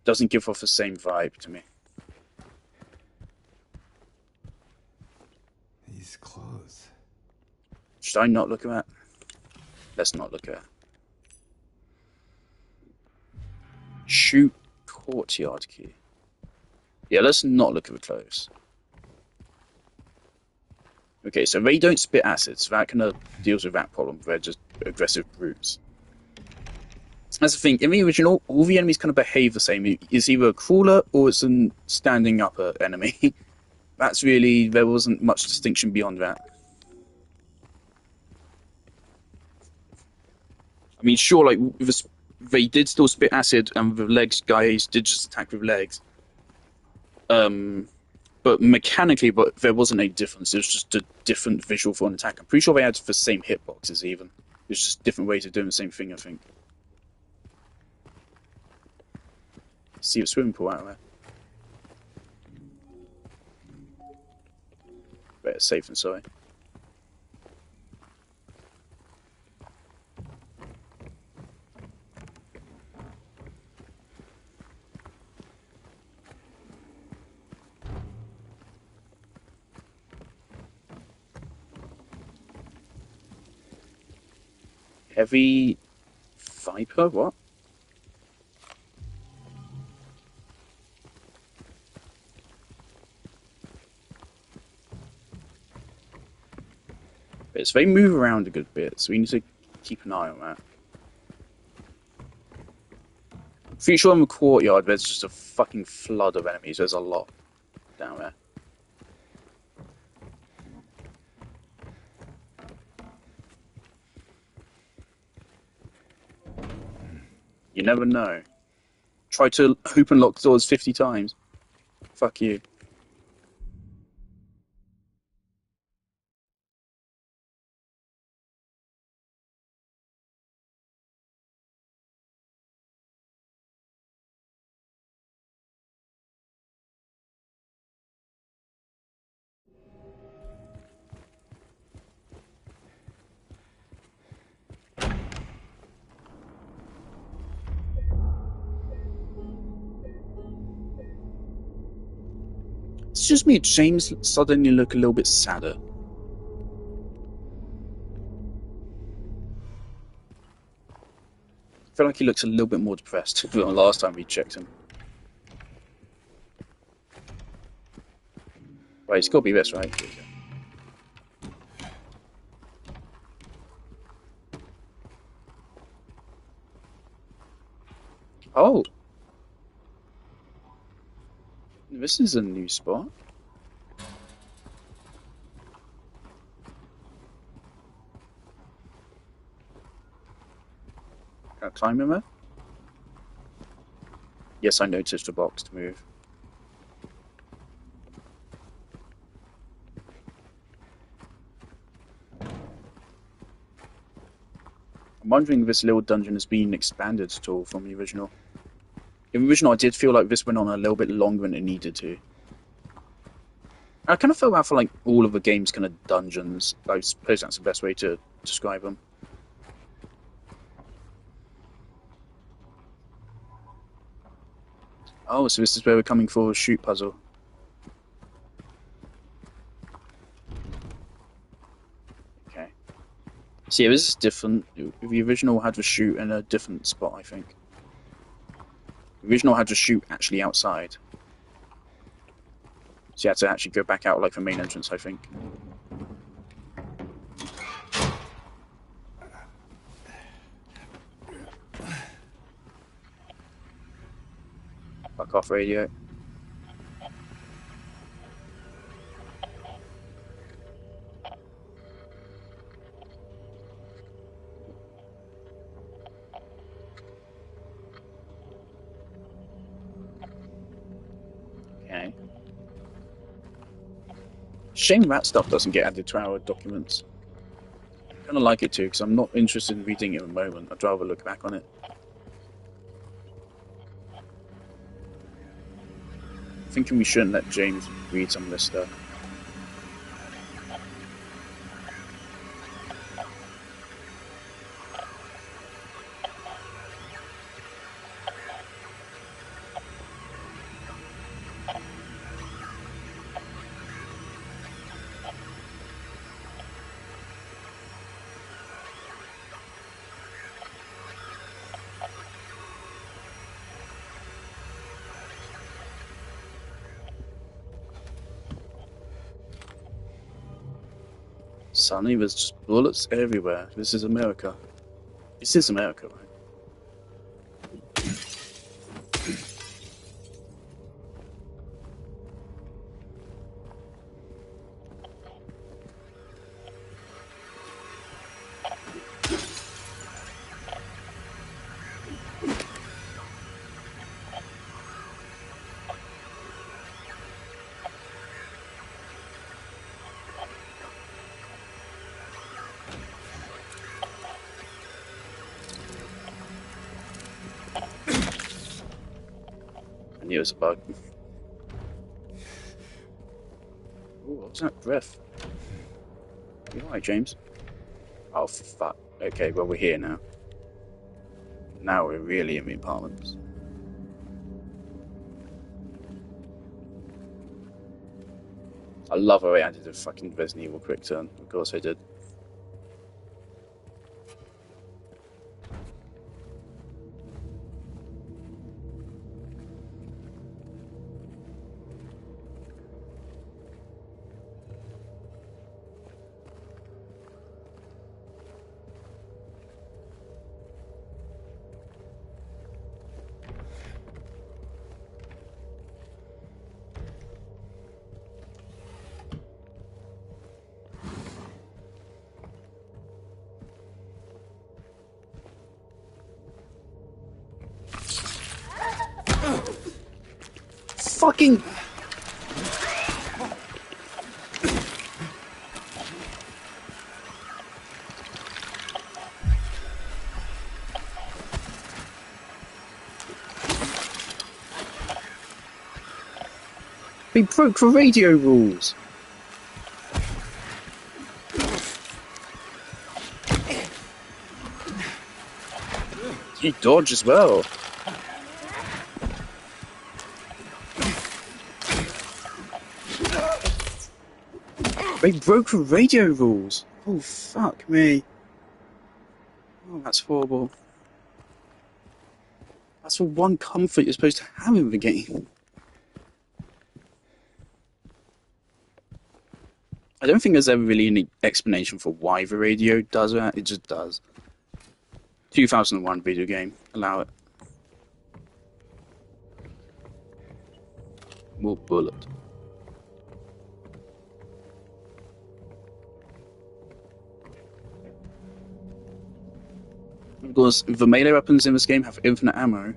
doesn't give off the same vibe to me. These clothes. Should I not look at that? Let's not look at that. Shoot courtyard key. Yeah, let's not look at the clothes. Okay, so they don't spit acid, so that kind of deals with that problem. They're just aggressive brutes. That's the thing. In the original, all the enemies kind of behave the same. It's either a crawler or it's a standing upper enemy. That's really... There wasn't much distinction beyond that. I mean, sure, like, they did still spit acid, and the legs guys did just attack with legs. But mechanically, there wasn't a difference. It was just a different visual for an attack. I'm pretty sure they had the same hitboxes even. It was just different ways of doing the same thing, I think. See a swimming pool out there. Better safe than sorry. Heavy Viper? What? Bits. They move around a good bit, so we need to keep an eye on that. I'm pretty sure in the courtyard there's just a fucking flood of enemies. There's a lot down there. You never know. Try to open lock doors 50 times. Fuck you. It's just me. James suddenly look a little bit sadder. I feel like he looks a little bit more depressed than the last time we checked him. Right, it's got to be this, right? Oh! This is a new spot. Can I climb in there? Yes, I noticed the box to move. I'm wondering if this little dungeon has been expanded at all from the original. In the original, I did feel like this went on a little bit longer than it needed to. I kind of feel bad for like all of the game's kind of dungeons. I suppose that's the best way to describe them. Oh, so this is where we're coming for a shoot puzzle. Okay. So yeah, this is different. The original had to shoot in a different spot, I think. The original had to shoot actually outside. So you had to actually go back out like the main entrance, I think. Fuck off, radio. Okay. Shame that stuff doesn't get added to our documents. I kind of like it too, because I'm not interested in reading it at the moment. I'd rather look back on it. Thinking we shouldn't let James read some of this stuff. Sonny, there's just bullets everywhere. This is America. This is America, right? I knew it was a bug. Ooh. What's that breath? You alright, James? Oh, fuck. Okay, well, we're here now. Now we're really in the apartments. I love how I added a fucking Resident Evil quick turn. Of course I did. Fucking... We broke the radio rules! You dodge as well. They broke the radio rules. Oh, fuck me. Oh, that's horrible. That's the one comfort you're supposed to have in the game. I don't think there's ever really any explanation for why the radio does that. It just does. 2001 video game. Allow it. More bullet. Of course, the melee weapons in this game have infinite ammo.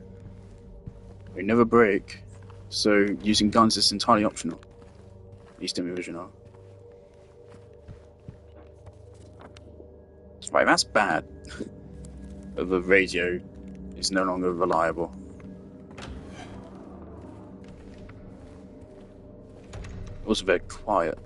They never break, so using guns is entirely optional. At least in the original. Right, that's bad. The radio is no longer reliable. Also very quiet.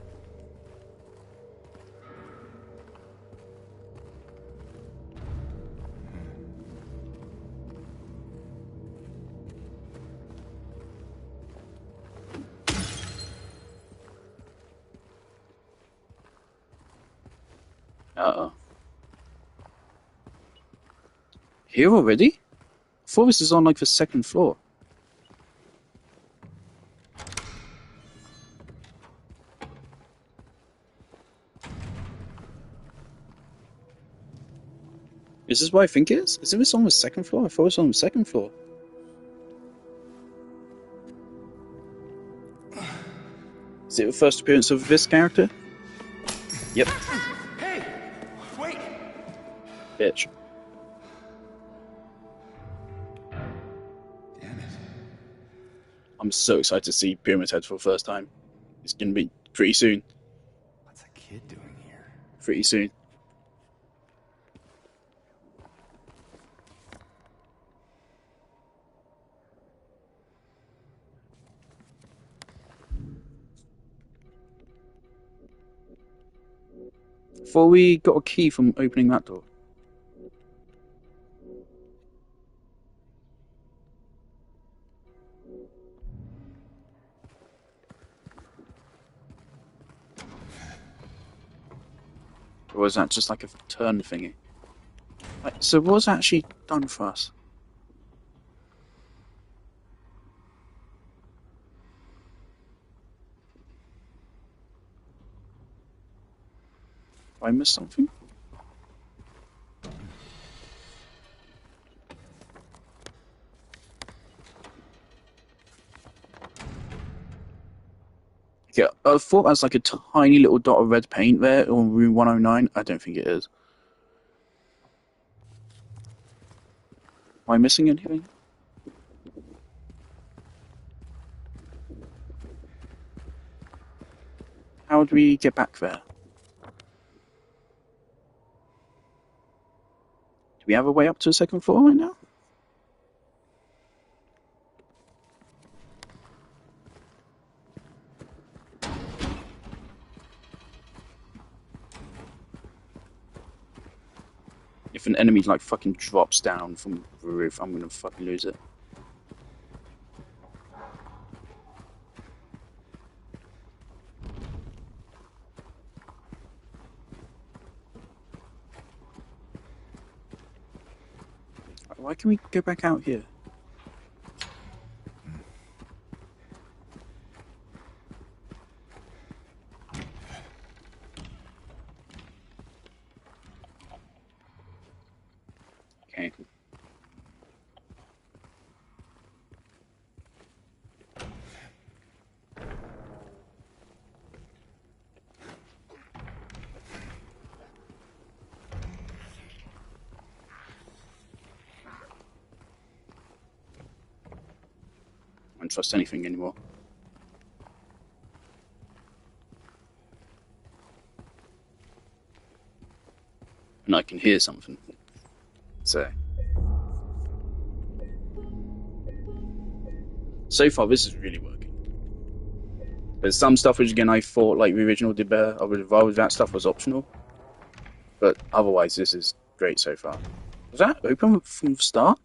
Uh-oh. Here already? I thought this is on like the second floor. Is this what I think it is? Isn't this on the second floor? I thought it was on the second floor. Is it the first appearance of this character? Yep. Hey! Wait! Bitch. Damn it. I'm so excited to see Pyramid Head for the first time. It's gonna be pretty soon. What's a kid doing here? Pretty soon. Before we got a key from opening that door. Or was that just like a turn thingy? Like, so what was actually done for us? Have I missed something? Yeah, I thought that was like a tiny little dot of red paint there on room 109. I don't think it is. Am I missing anything? How would we get back there? Do we have a way up to the second floor right now? If an enemy like fucking drops down from the roof, I'm gonna fucking lose it. Why can we go back out here? Okay. I don't trust anything anymore. And I can hear something. So far, this is really working. There's some stuff which, again, I thought like the original did better. I would have rather that stuff was optional. But otherwise, this is great so far. Was that open from the start?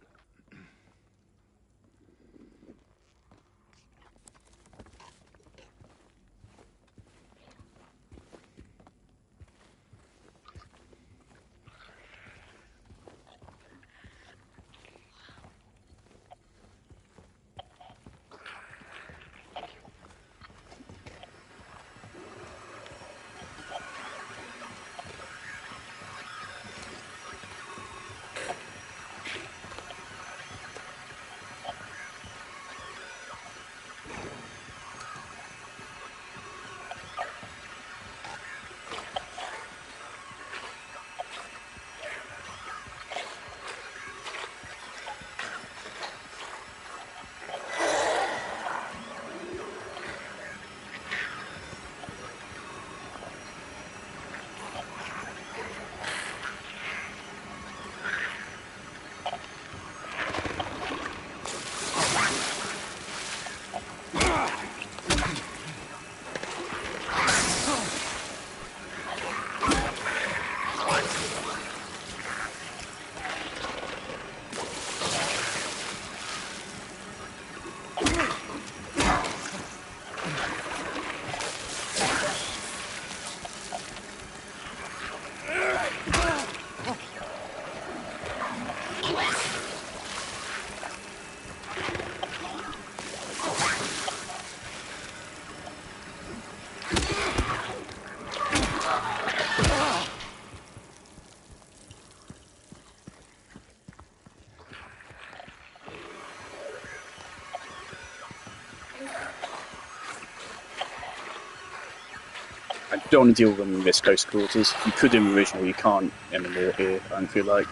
I don't want to deal with them in this close quarters. You could in the original, you can't anymore here, I don't feel like.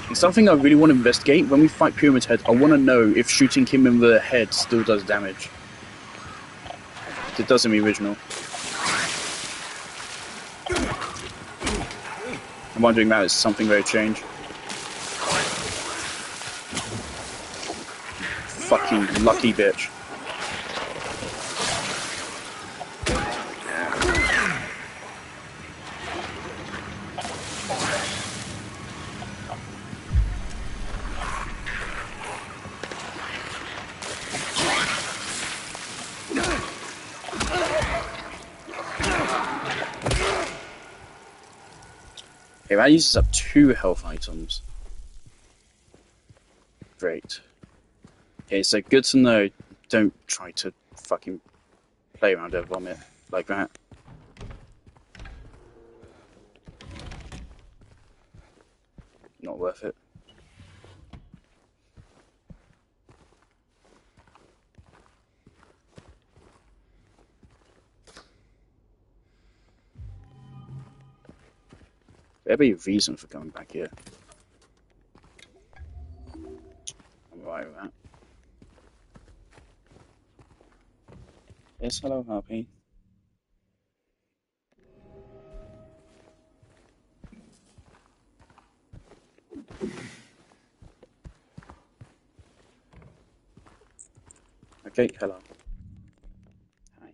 It's something I really want to investigate. When we fight Pyramid Head, I want to know if shooting him in the head still does damage. It does in the original. I'm wondering that is something they changed. Fucking lucky bitch. Okay, that uses up 2 health items. Great. Okay, so good to know. Don't try to fucking play around a vomit like that. Not worth it. There'd be a reason for coming back here. I'm alright with that. Yes, hello, Harpy. Okay, hello. Hi.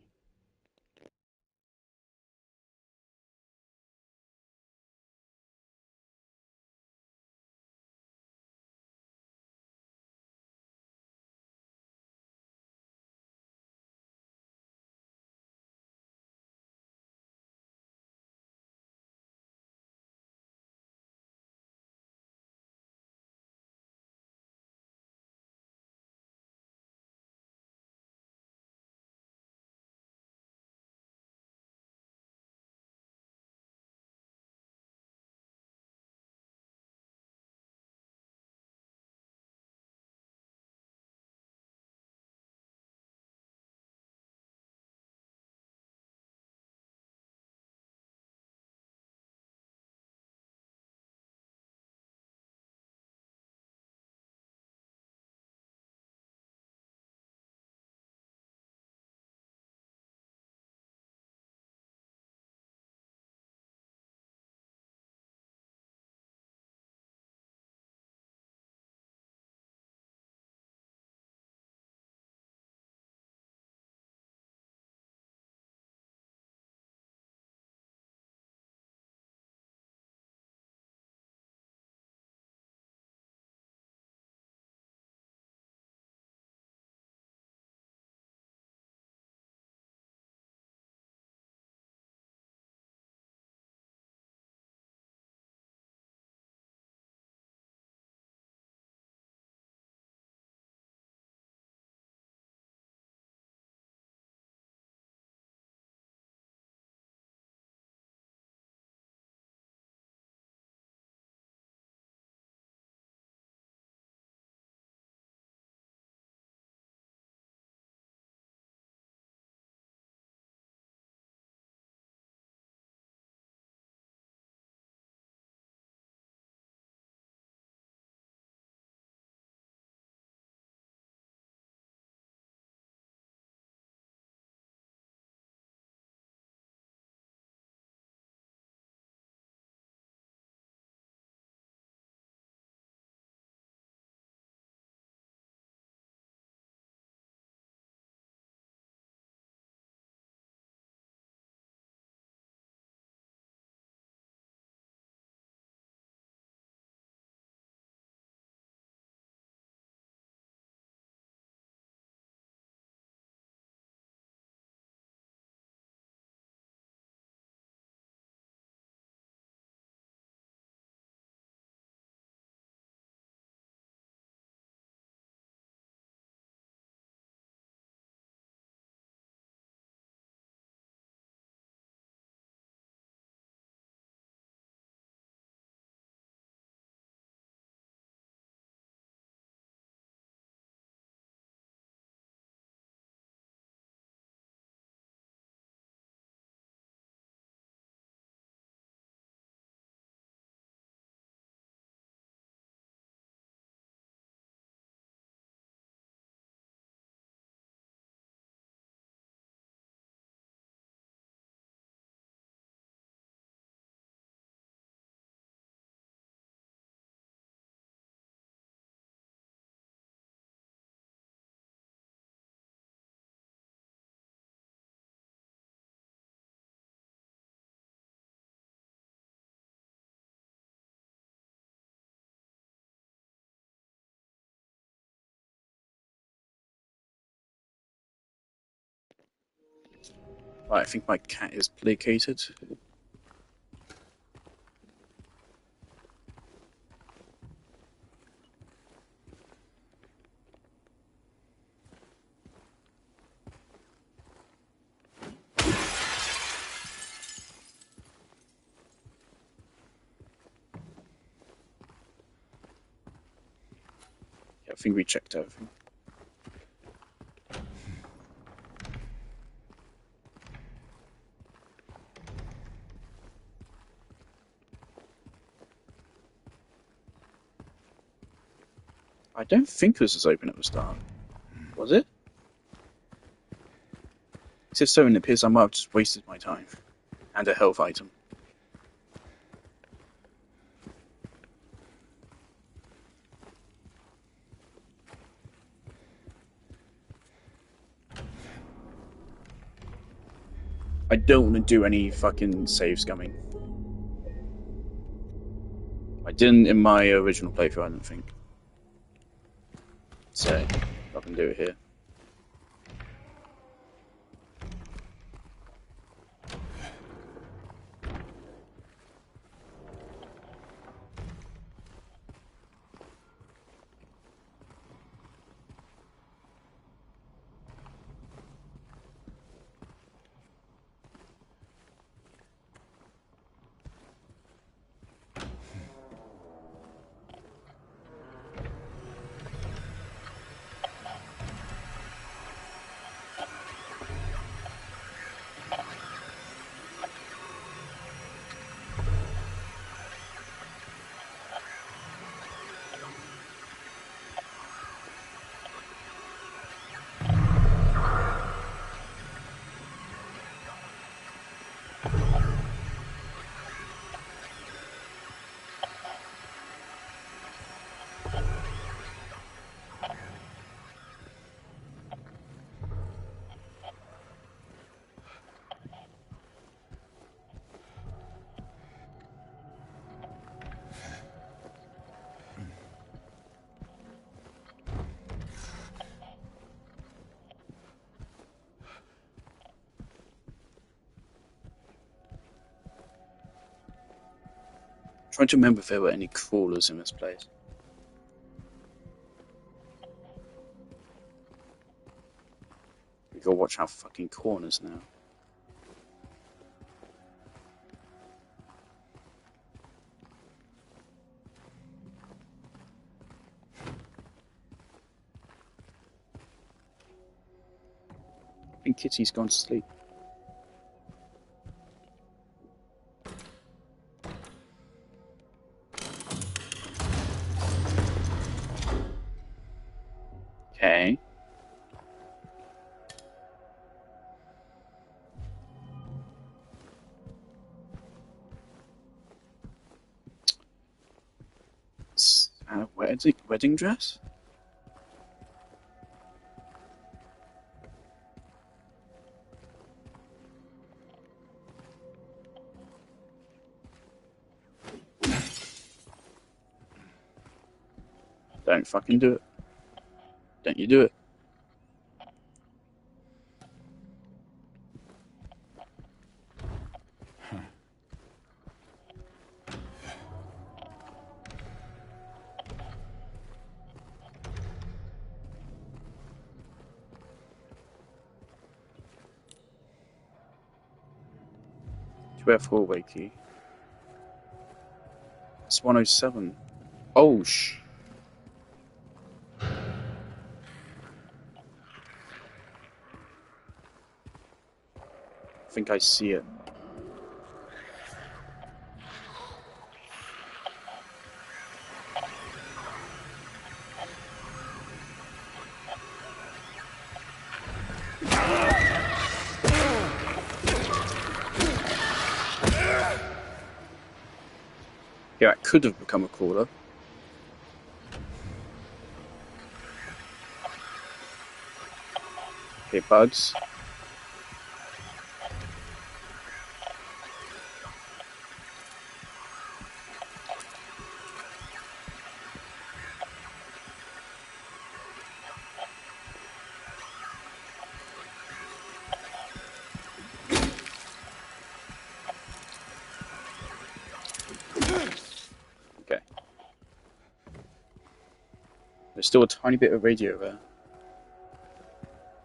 Right, I think my cat is placated. Yeah, I think we checked everything. I don't think this was open at the start. Was it? If so, it appears I might have just wasted my time. And a health item. I don't want to do any fucking save scumming. I didn't in my original playthrough, I don't think. So, I can do it here. Trying to remember if there were any crawlers in this place. We gotta watch our fucking corners now. I think Kitty's gone to sleep. Okay. Wedding dress? Don't fucking do it. Don't you do it. Where's hallway key? It's 107. Oh, I think I see it. Yeah, it could have become a crawler. Okay, bugs. Okay. There's still a tiny bit of radio there.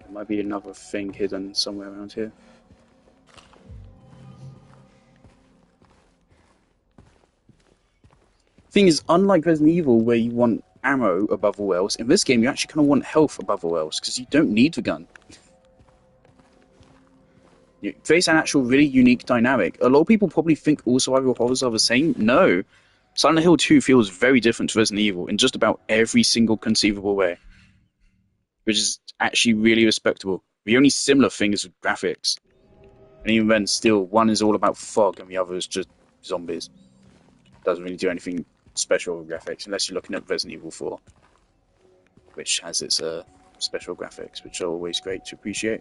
There might be another thing hidden somewhere around here. Thing is, unlike Resident Evil, where you want ammo above all else, in this game you actually kind of want health above all else, because you don't need the gun. There's an actual really unique dynamic. A lot of people probably think all survival horrors are the same. No. Silent Hill 2 feels very different to Resident Evil in just about every single conceivable way, which is actually really respectable. The only similar thing is with graphics. And even then, still, one is all about fog and the other is just zombies. Doesn't really do anything special with graphics, unless you're looking at Resident Evil 4, which has its special graphics, which are always great to appreciate.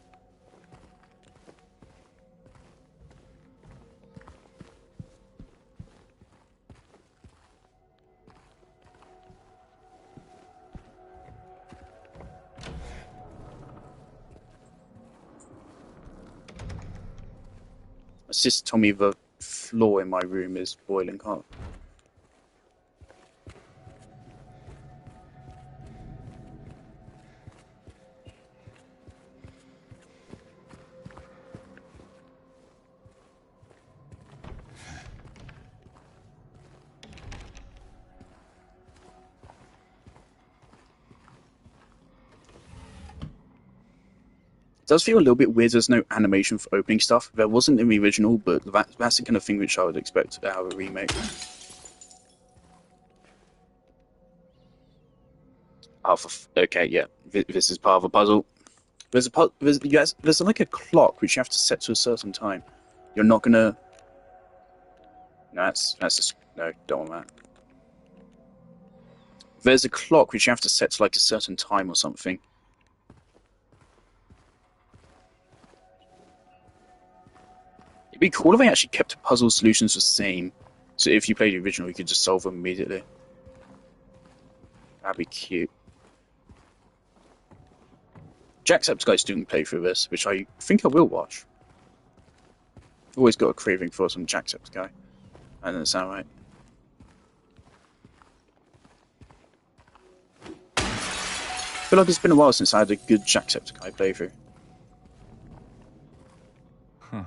My sister told me the floor in my room is boiling hot. It does feel a little bit weird there's no animation for opening stuff. There wasn't in the original, but that's the kind of thing which I would expect out of a remake. Okay, yeah, this is part of a puzzle. There's like a clock which you have to set to a certain time. You're not gonna... No, that's just... No, don't want that. There's a clock which you have to set to like a certain time or something. It'd be cool if they actually kept puzzle solutions the same. So if you played the original, you could just solve them immediately. That'd be cute. Jacksepticeye's doing playthrough this, which I think I will watch. I've always got a craving for some Jacksepticeye. That doesn't sound right. I feel like it's been a while since I had a good Jacksepticeye playthrough. Huh.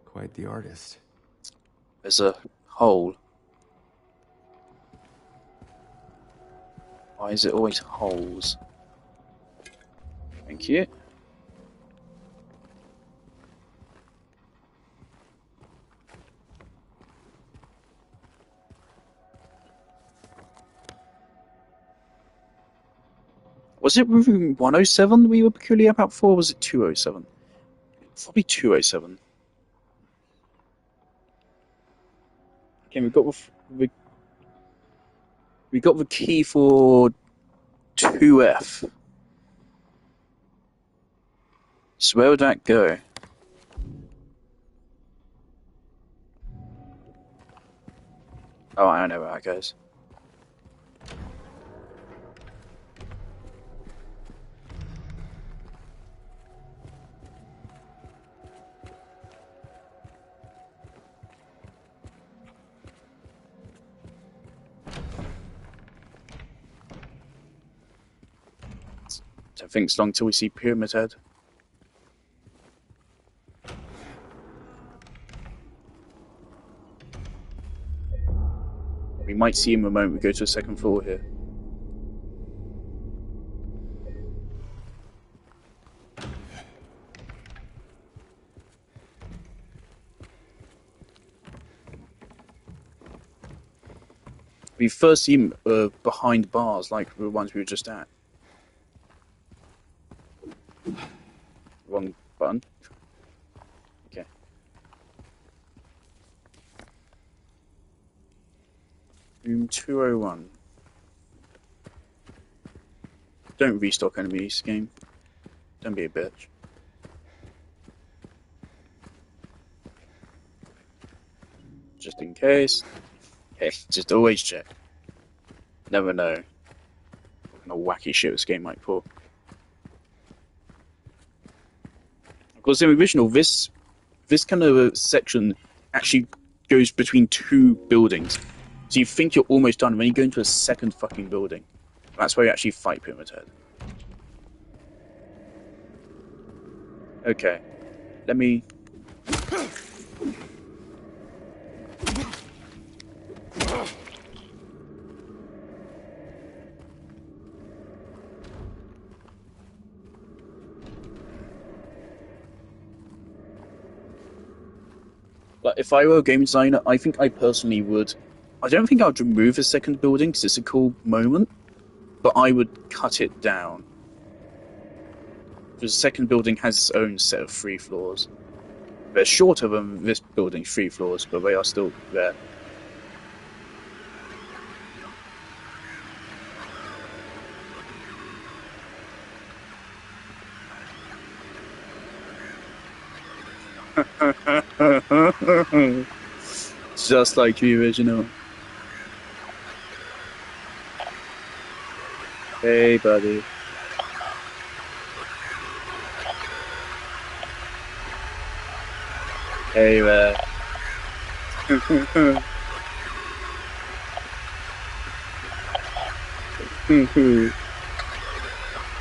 Quite the artist. There's a hole. Why is it always holes? Thank you. Was it room 107 we were peculiar about before, or was it 207? Probably 207. Okay, we got the key for 2F. So where would that go? Oh, I don't know where that goes. Don't think it's long till we see Pyramid Head. We might see him the moment we go to the second floor here. We first see him behind bars, like the ones we were just at. Wrong button. Okay. Room 201. Don't restock enemies, game. Don't be a bitch. Just in case. Hey, just always check. Never know what kind of wacky shit this game might pull. Of course, in the original, this kind of section actually goes between two buildings. So you think you're almost done, and then you go into a second fucking building. That's where you actually fight Pyramid Head. Okay. Let me... But if I were a game designer, I think I personally would... I don't think I would remove the second building, because it's a cool moment, but I would cut it down. The second building has its own set of 3 floors. They're shorter than this building's 3 floors, but they are still there. Just like the original. Hey, buddy. Hey there.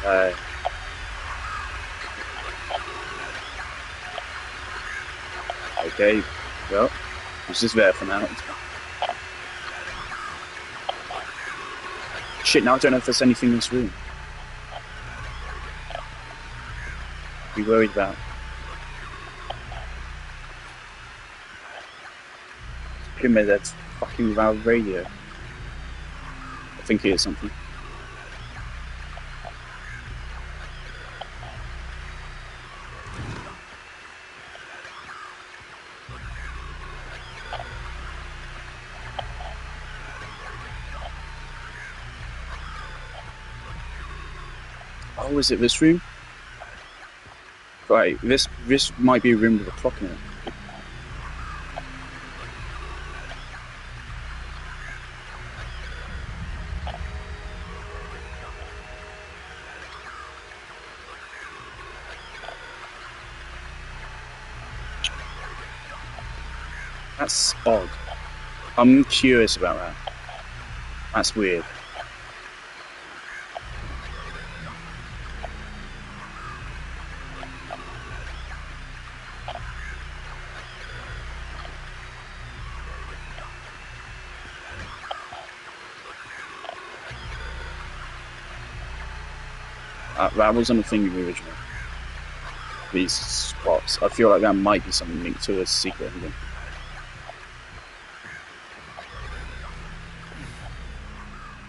Hi. Okay, well, it's just there for now. Shit, now I don't know if there's anything in this room. Be worried about. Pyramid that's fucking without radio. I think he is something. Oh, is it this room? Right, this might be a room with a clock in it. That's odd. I'm curious about that. That's weird. That wasn't a thing in the original. These spots. I feel like that might be something linked to a secret ending.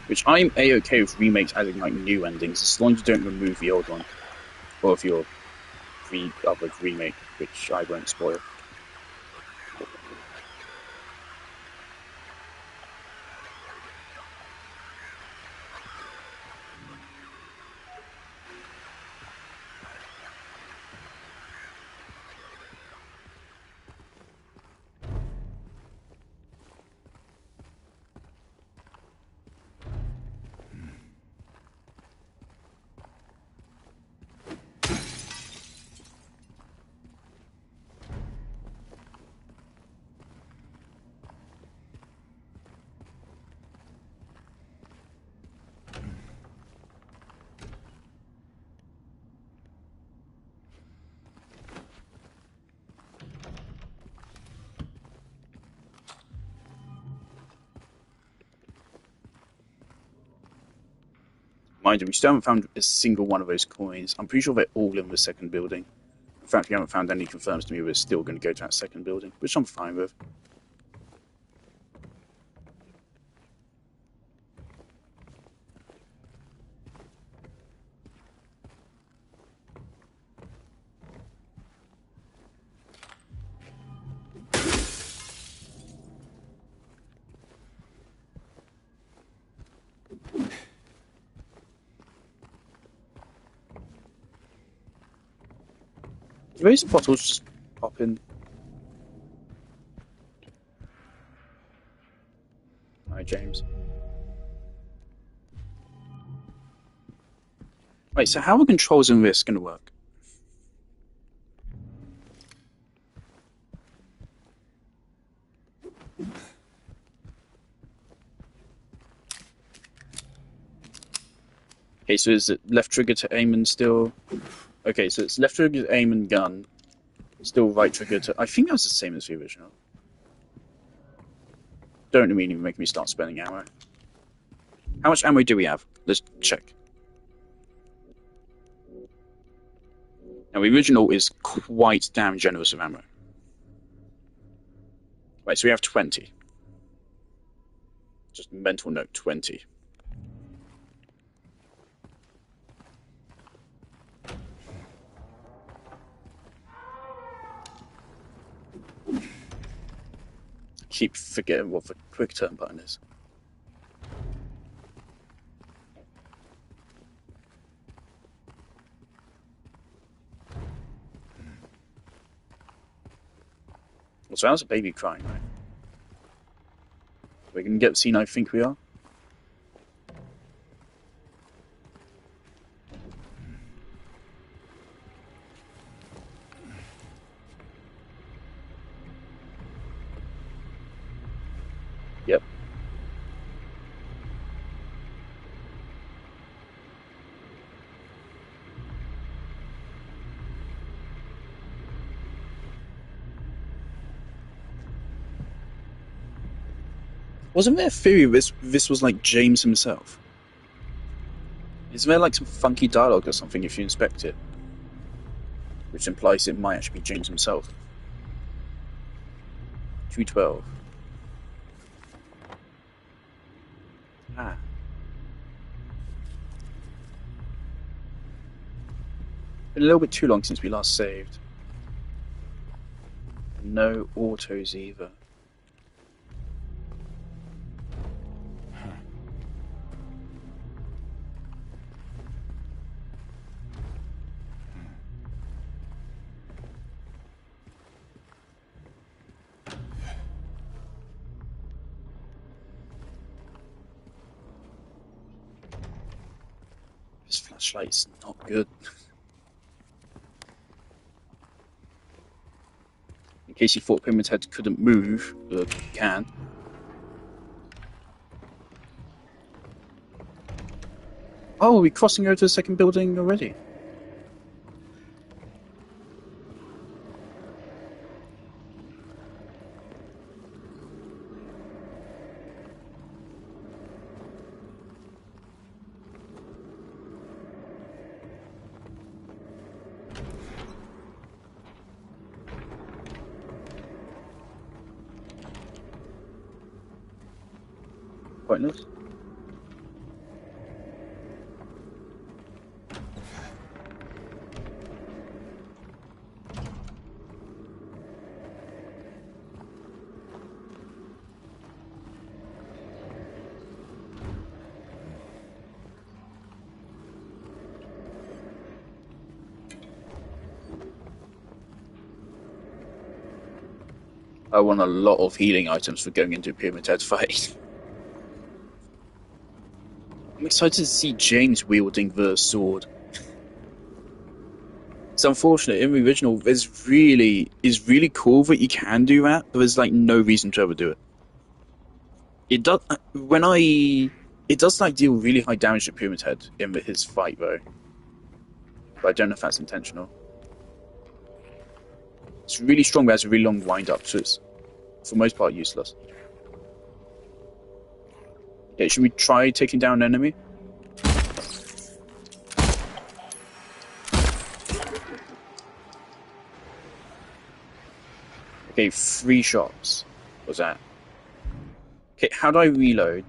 Which I'm a-okay with remakes adding like new endings, as long as you don't remove the old one. Or if you're other remake, which I won't spoil. Mind you, we still haven't found a single one of those coins. I'm pretty sure they're all in the second building. In fact, we haven't found any confirms to me we're still going to go to that second building, which I'm fine with. Do those bottles just pop in? Hi, James. Wait, so how are controls in this going to work? Okay, so is it left trigger to aim and still... Okay, so it's left trigger to aim and gun. Still right trigger to... I think that's the same as the original. Don't immediately make me start spending ammo. How much ammo do we have? Let's check. Now, the original is quite damn generous of ammo. Right, so we have 20. Just mental note, 20. Keep forgetting what the quick turn button is. So how's a baby crying, right? We're going to get the scene I think we are. Wasn't there a theory this was like James himself? Isn't there like some funky dialogue or something if you inspect it? Which implies it might actually be James himself. 212. Ah. Been a little bit too long since we last saved. No autos either. This flashlight's not good. In case you thought Pyramid Head couldn't move, look, you can. Oh, are we crossing over to the second building already? Pointless. I want a lot of healing items for going into a Pyramid Head fight. I'm excited to see James wielding the sword. It's unfortunate, in the original, it's really cool that you can do that, but there's like no reason to ever do it. It does it does like deal really high damage to Pyramid Head in his fight though. But I don't know if that's intentional. It's really strong, but has a really long wind up, so it's for the most part useless. Okay, should we try taking down an enemy? Okay, 3 shots. What was that? Okay, how do I reload?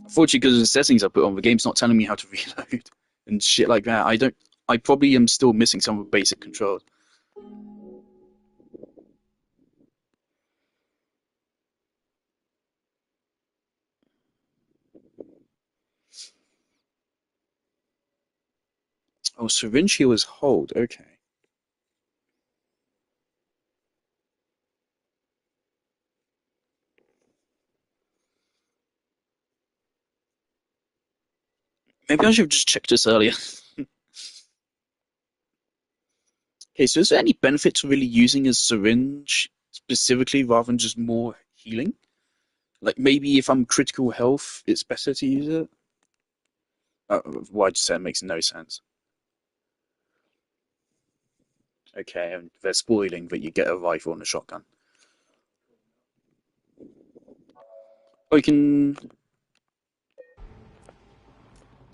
Unfortunately, because of the settings I put on, the game's not telling me how to reload and shit like that. I probably am still missing some of the basic controls. Oh, syringe heal is hold. Okay. Maybe I should have just checked this earlier. Okay, so is there any benefit to really using a syringe specifically rather than just more healing? Like maybe if I'm critical health, it's better to use it? Why just say it makes no sense. Okay, and they're spoiling that you get a rifle and a shotgun. Oh, you can...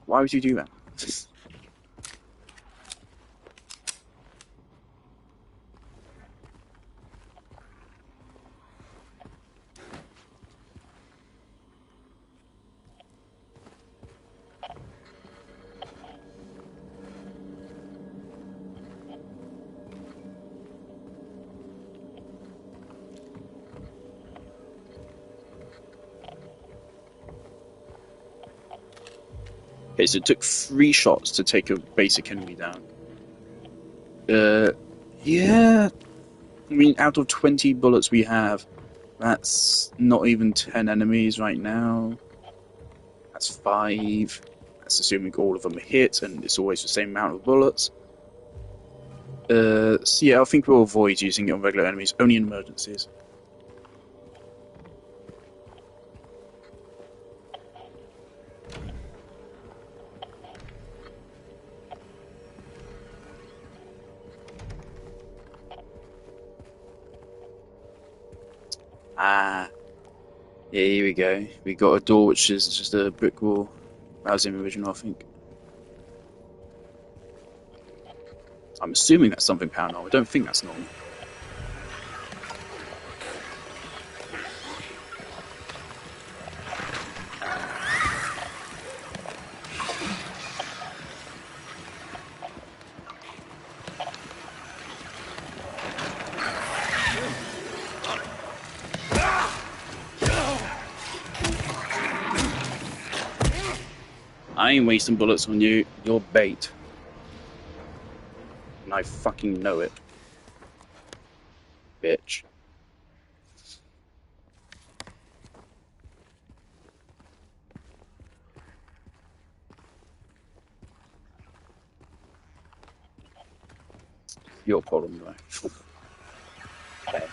Why would you do that? Okay, so it took 3 shots to take a basic enemy down. Yeah. I mean, out of 20 bullets we have, that's not even 10 enemies right now. That's 5. That's assuming all of them are hit, and it's always the same amount of bullets. So yeah, I think we'll avoid using it on regular enemies, only in emergencies. Ah, yeah, here we go. We got a door which is just a brick wall. That was in the original, I think. I'm assuming that's something paranormal. I don't think that's normal. I ain't wasting bullets on you. You're bait. And I fucking know it. Bitch. Your problem, though. Okay.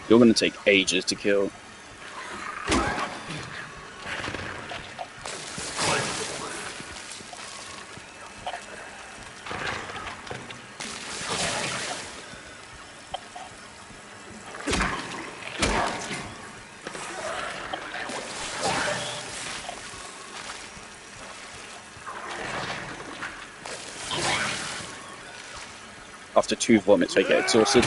You're gonna take ages to kill. After 2 vomits, they get exhausted.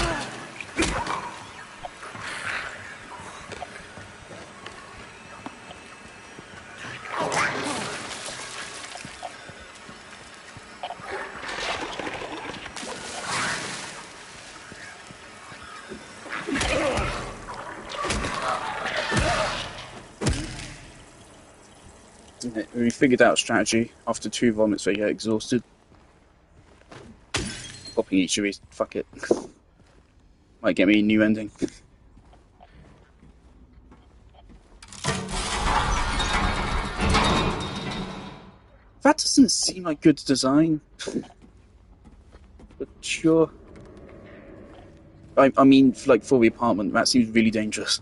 We figured out a strategy. After 2 vomits, they get exhausted. Popping each of these. Fuck it. Might get me a new ending. That doesn't seem like good design. But sure. I mean, like, for the apartment, that seems really dangerous.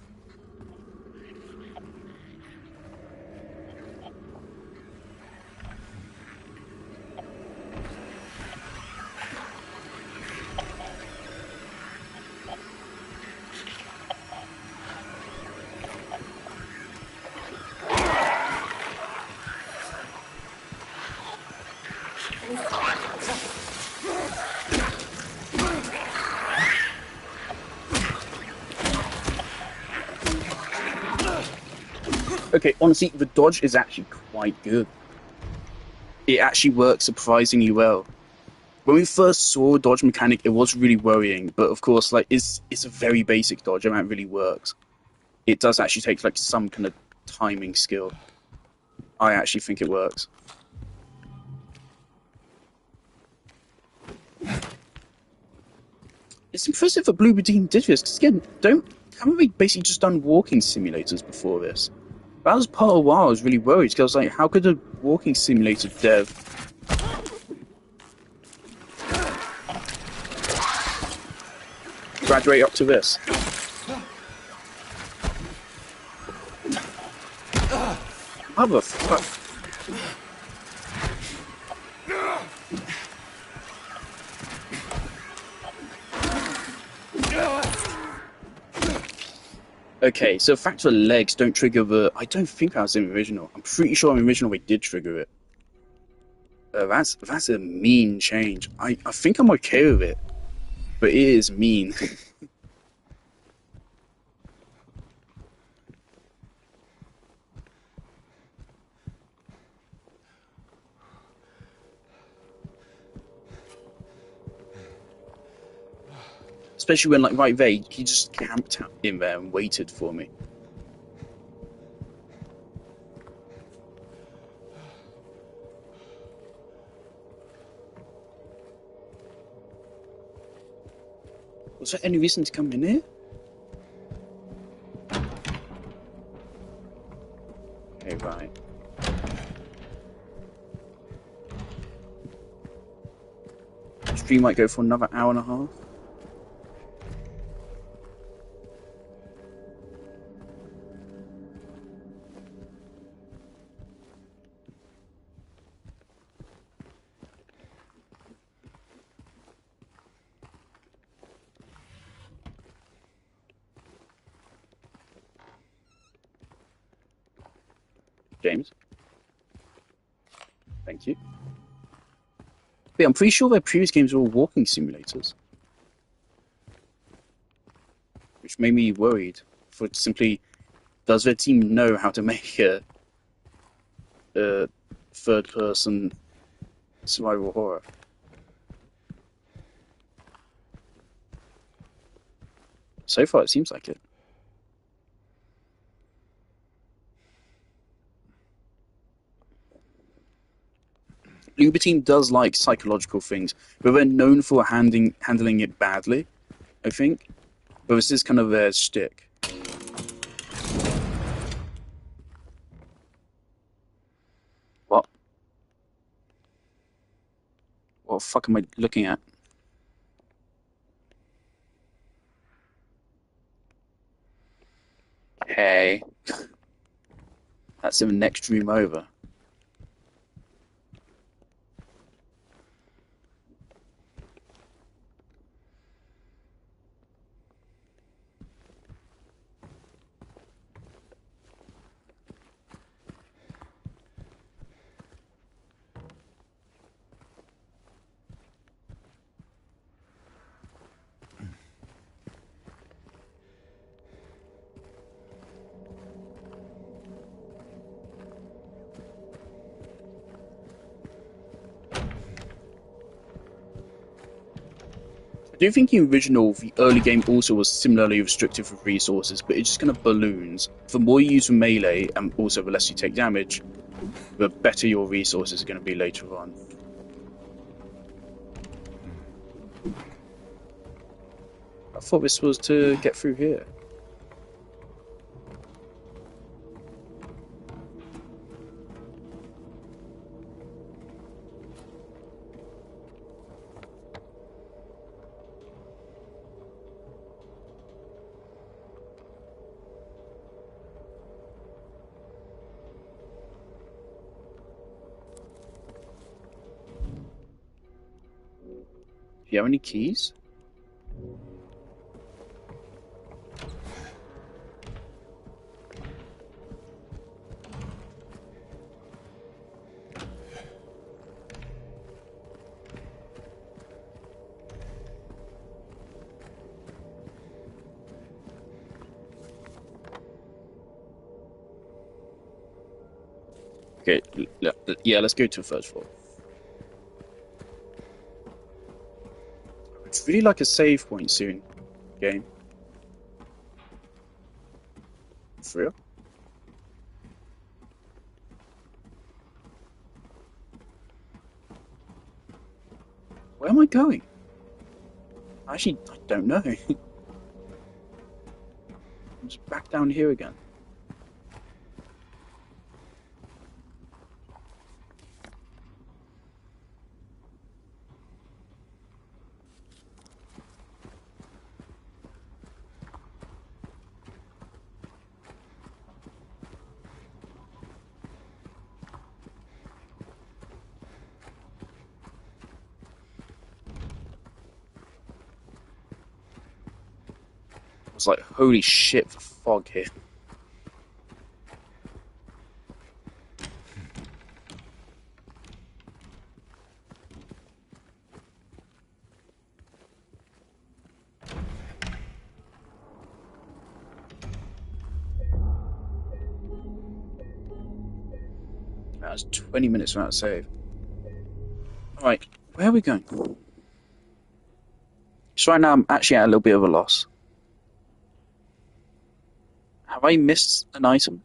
Okay, honestly, the dodge is actually quite good. It actually works surprisingly well. When we first saw a dodge mechanic, it was really worrying, but of course, like, it's a very basic dodge, and that really works. It does actually take, like, some kind of timing skill. I actually think it works. It's impressive that Blue Beam did this, because again, haven't we basically just done walking simulators before this? That was part of why I was really worried, because I was like, how could a walking simulator dev graduate up to this? Motherfucker. Okay, so the fact that legs don't trigger the... I don't think that was in the original. I'm pretty sure in the original we did trigger it. That's a mean change. I think I'm okay with it. But it is mean. Especially when, like, right there, he just camped in there and waited for me. Was there any reason to come in here? Okay, right. Stream might go for another hour and a half. James. Thank you. But yeah, I'm pretty sure their previous games were all walking simulators. Which made me worried. For simply, does their team know how to make a third-person survival horror? So far, it seems like it. Uber Team does like psychological things, but they're known for handling it badly, I think. But this is kind of their shtick. What? What the fuck am I looking at? Hey. That's in the next room over. I do think in the original, the early game also was similarly restricted with resources, but it just kind of balloons. The more you use the melee, and also the less you take damage, the better your resources are going to be later on. I thought this was to get through here. Do you have any keys? Okay, yeah, let's go to the first floor. It's really like a save point soon, game. For real? Where am I going? Actually, I don't know. I'm just back down here again. I was like, holy shit, the fog here. That was 20 minutes without a save. Alright, where are we going? So right now I'm actually at a little bit of a loss. Have I missed an item?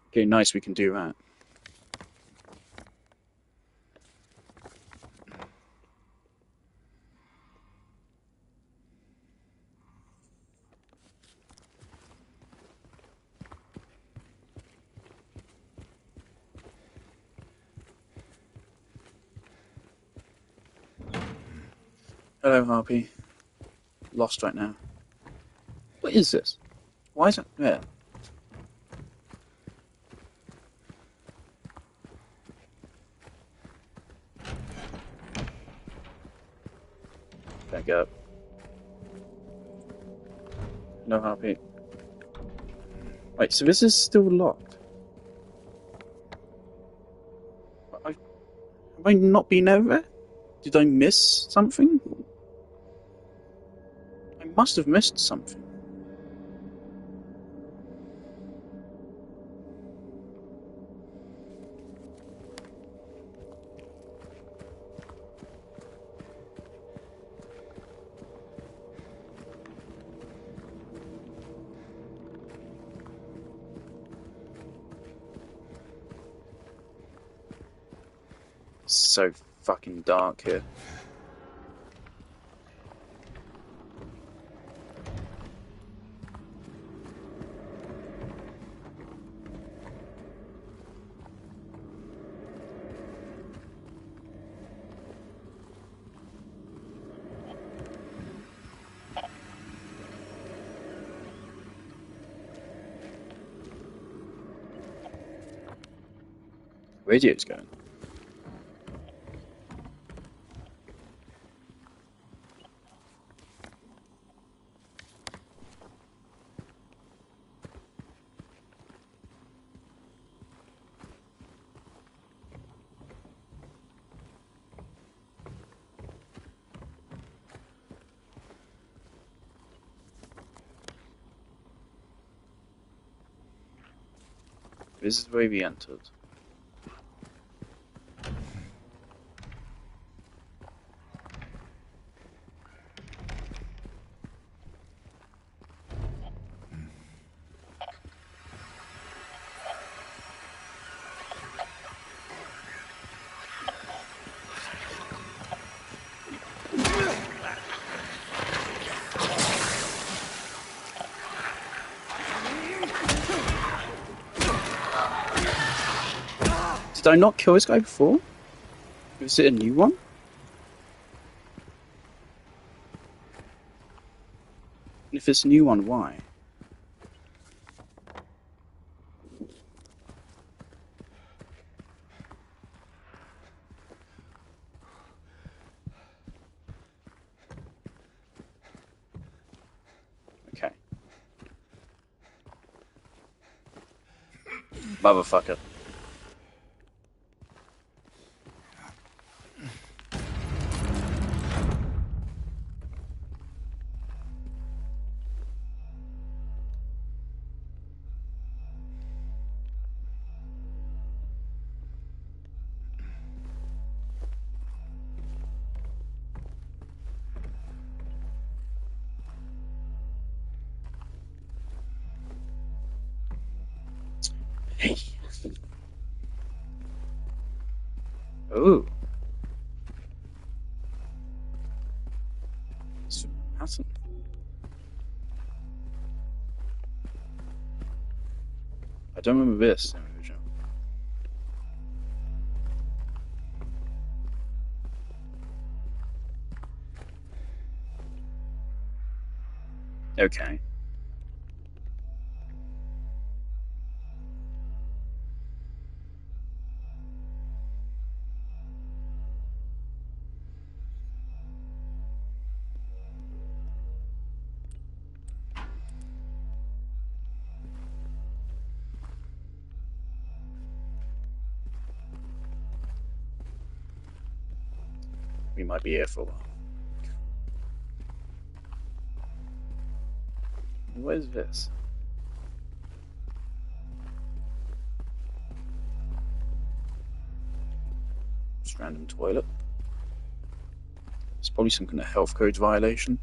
Okay, nice, we can do that. Hello, Harpy. lost right now. What is this? Why is it there? Back up. No heartbeat. Wait, so this is still locked? Have I not been over there? Did I miss something? I must have missed something. So fucking dark here. Radio's going. This is the way we entered. Did I not kill this guy before? Is it a new one? If it's a new one, why? Okay. Motherfucker. Hey. Oh. It's awesome. I don't remember this in the original. Okay. We might be here for a while. What is this? Just random toilet. It's probably some kind of health codes violation.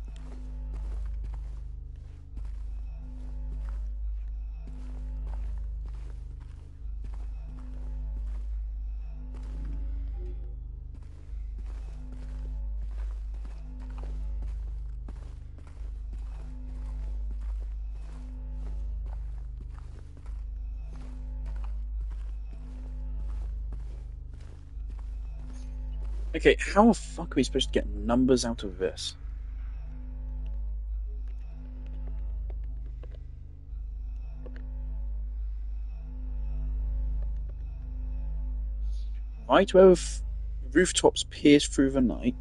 Okay, how the fuck are we supposed to get numbers out of this? Right where rooftops pierce through the night.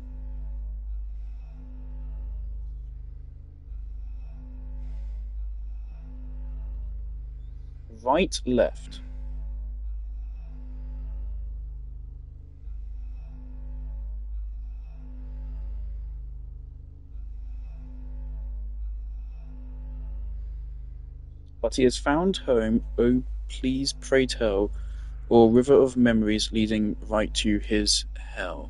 Right, left. But he has found home, oh please pray tell, or river of memories leading right to his hell.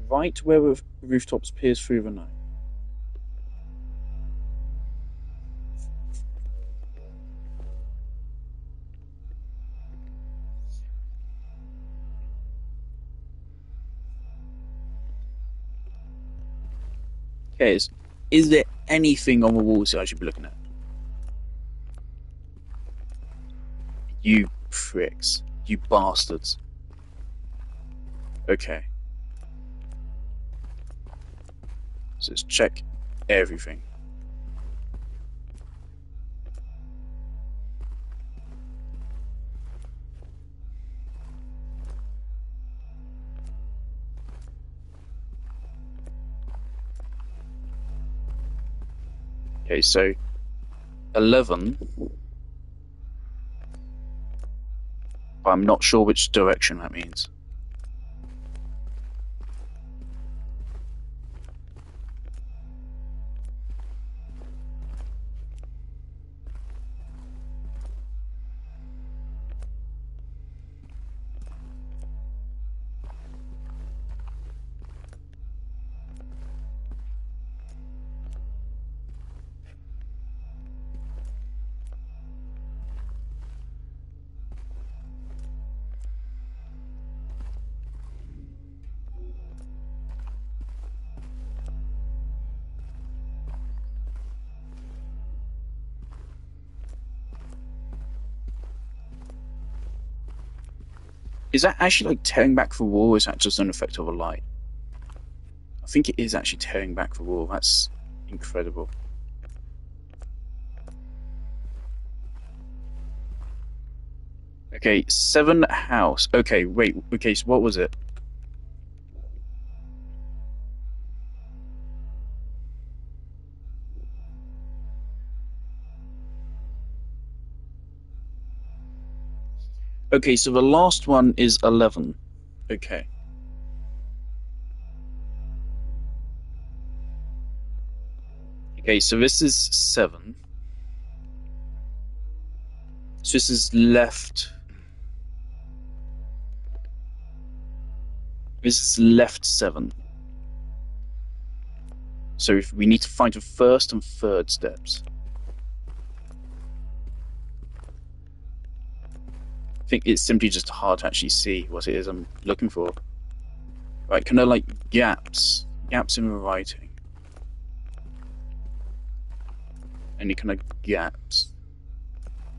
Right where rooftops pierce through the night. Okay, is there anything on the walls that I should be looking at? You pricks. You bastards. Okay. So let's check everything. Okay, so 11. But I'm not sure which direction that means. Is that actually like tearing back the wall, or is that just an effect of a light? I think it is actually tearing back the wall. That's incredible. Okay, 7 house. Okay, wait. Okay, so what was it? Okay, so the last one is 11. Okay. Okay, so this is 7. So this is left. This is left 7. So if we need to find the first and third steps. I think it's simply just hard to actually see what it is I'm looking for. Right, kind of like gaps in the writing. Any kind of gaps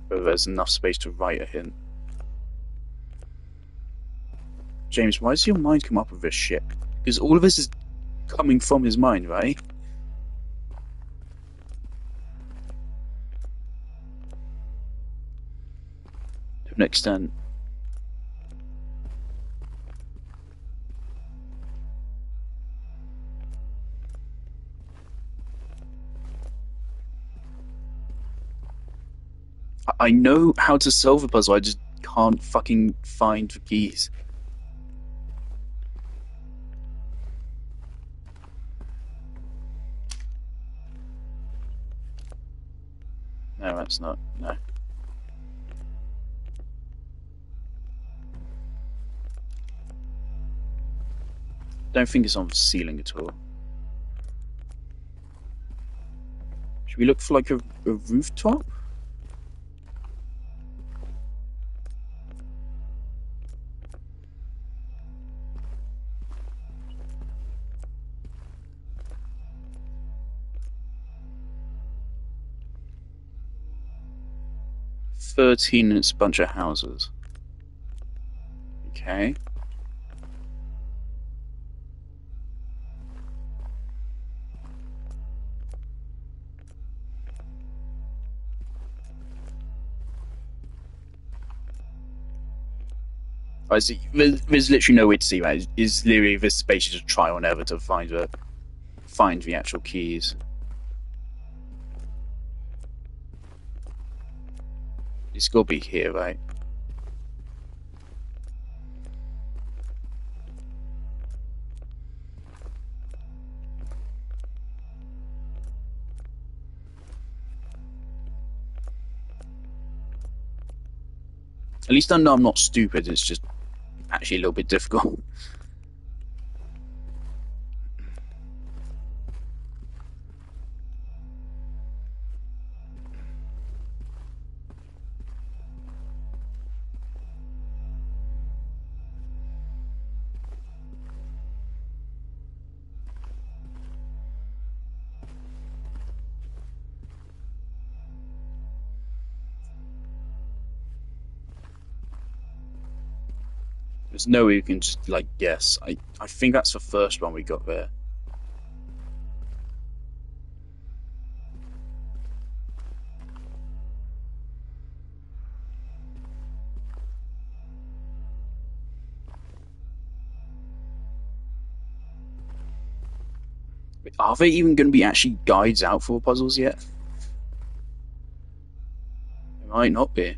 where there's enough space to write a hint. James, why does your mind come up with this shit? Because all of this is coming from his mind, right? To an extent. I know how to solve a puzzle, I just can't fucking find the keys. No, that's not. No. Don't think it's on the ceiling at all. Should we look for like a rooftop? And it's a bunch of houses. Okay. I see. There's literally no way to see that. It's literally this basically just trial and error to find the actual keys. It's got to be here, right? At least I know I'm not stupid. It's just actually a little bit difficult. There's no way you can just like guess. I think that's the first one we got there. Are there even going to be actually guides out for puzzles yet? It might not be.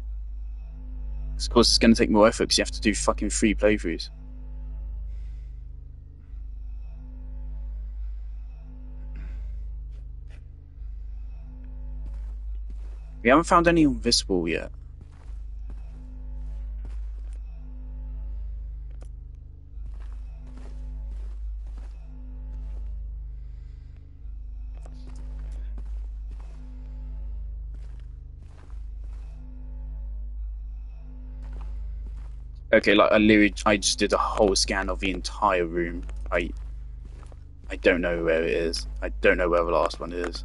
Of course, it's going to take more effort because you have to do fucking 3 playthroughs. We haven't found any on this wall yet. Okay, like I just did a whole scan of the entire room. I don't know where it is. I don't know where the last one is.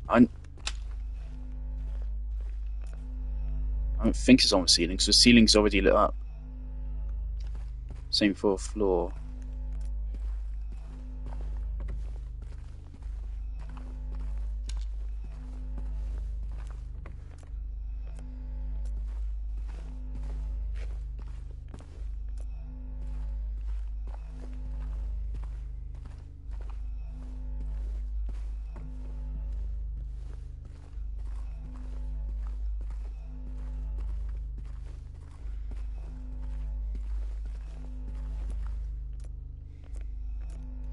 I don't think it's on the ceiling, because the ceiling's already lit up. Same for floor.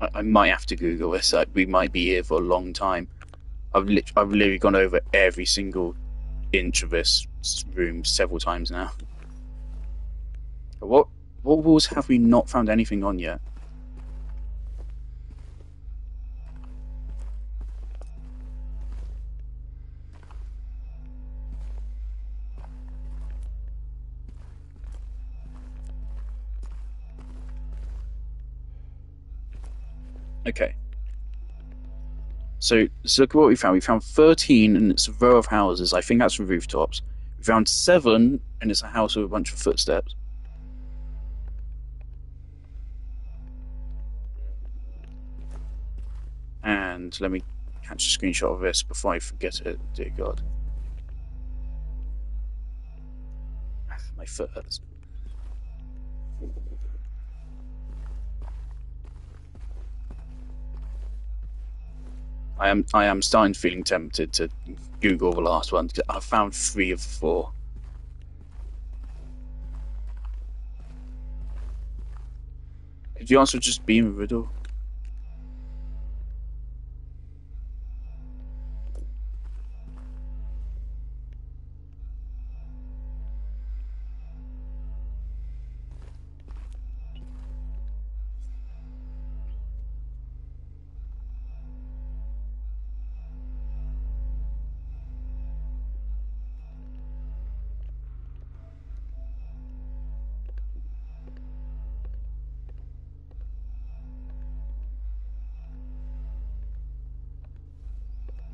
I might have to Google this. We might be here for a long time. I've literally gone over every single inch of this room several times now. What walls have we not found anything on yet? Okay. So look at what we found. We found 13 and it's a row of houses. I think that's from rooftops. We found 7 and it's a house with a bunch of footsteps. And let me catch a screenshot of this before I forget it. Dear God. My foot hurts. I am starting feeling tempted to Google the last one. I found 3 of 4. Could the answer just be in a riddle?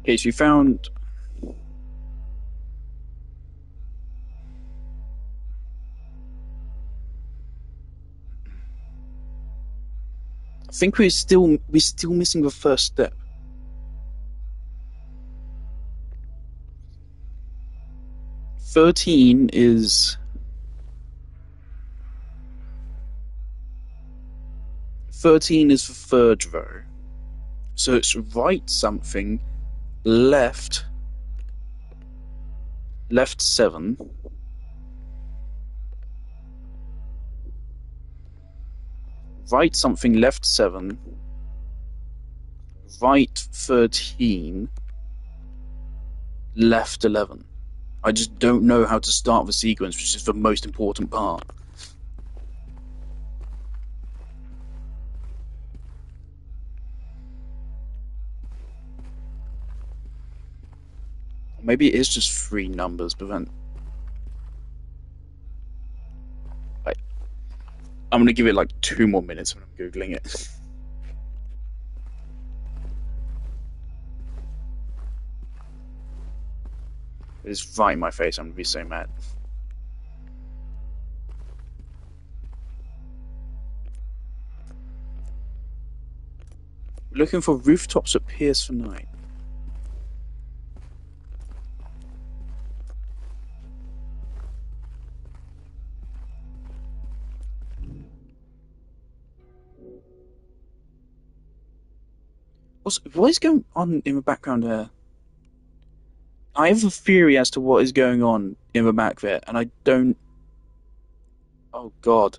Okay, so you found... I think we're still missing the first step. $13 is... 13 is the third row. So it's right something, left 7. Right something, left 7. Right 13. Left 11. I just don't know how to start the sequence, which is the most important part. Maybe it is just 3 numbers, but then... I'm going to give it like 2 more minutes when I'm Googling it. It's right in my face, I'm going to be so mad. Looking for rooftops at Piers for night. What is going on in the background there? I have a theory as to what is going on in the back there, and I don't... Oh, God.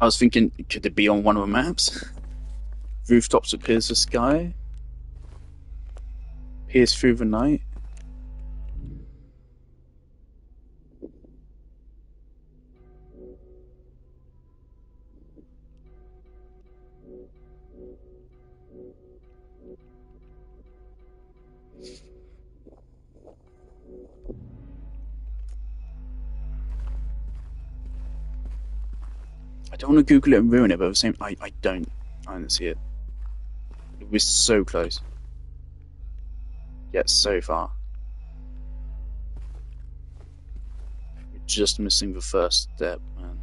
I was thinking, could it be on one of the maps? Rooftops at Piers the Sky? Piers through the night? I don't want to Google it and ruin it, but at the same I don't see it. We're so close. Yet so far. We're just missing the first step, man.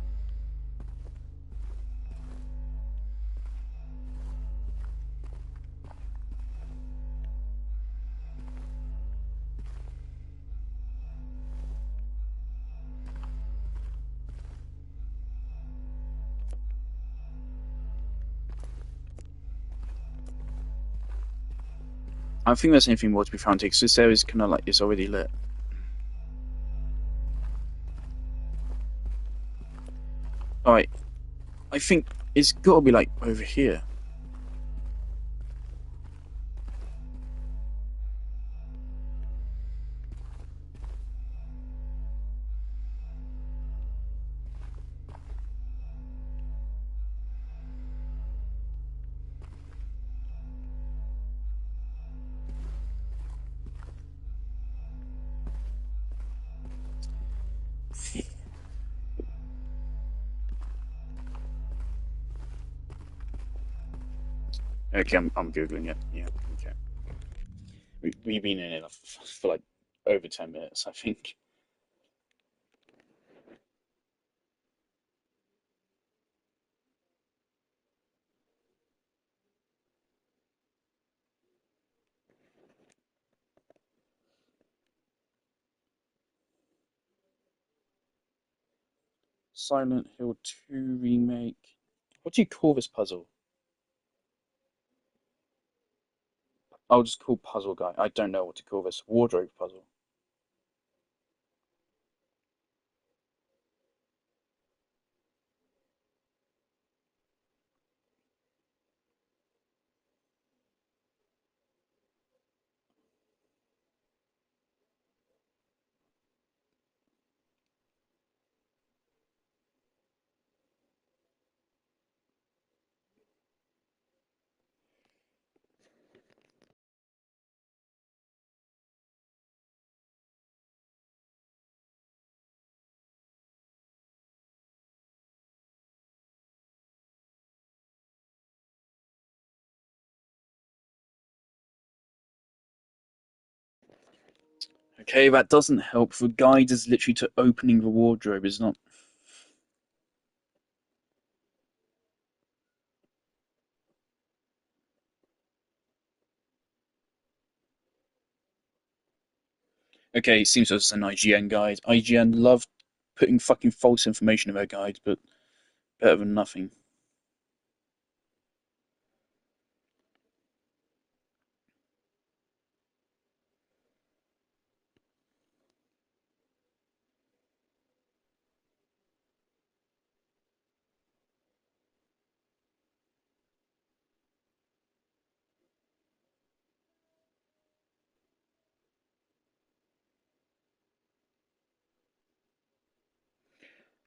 I don't think there's anything more to be found here, because this area is kind of like, it's already lit. Alright. I think it's got to be like over here. Okay, I'm Googling it. Yeah, okay. We've been in it for like over 10 minutes, I think. Silent Hill 2 remake. What do you call this puzzle? I'll just call puzzle guy. I don't know what to call this. Wardrobe puzzle. Okay, that doesn't help. The guide is literally to opening the wardrobe, it's not. Okay, it seems it's an IGN guide. IGN love putting fucking false information in their guides, but better than nothing.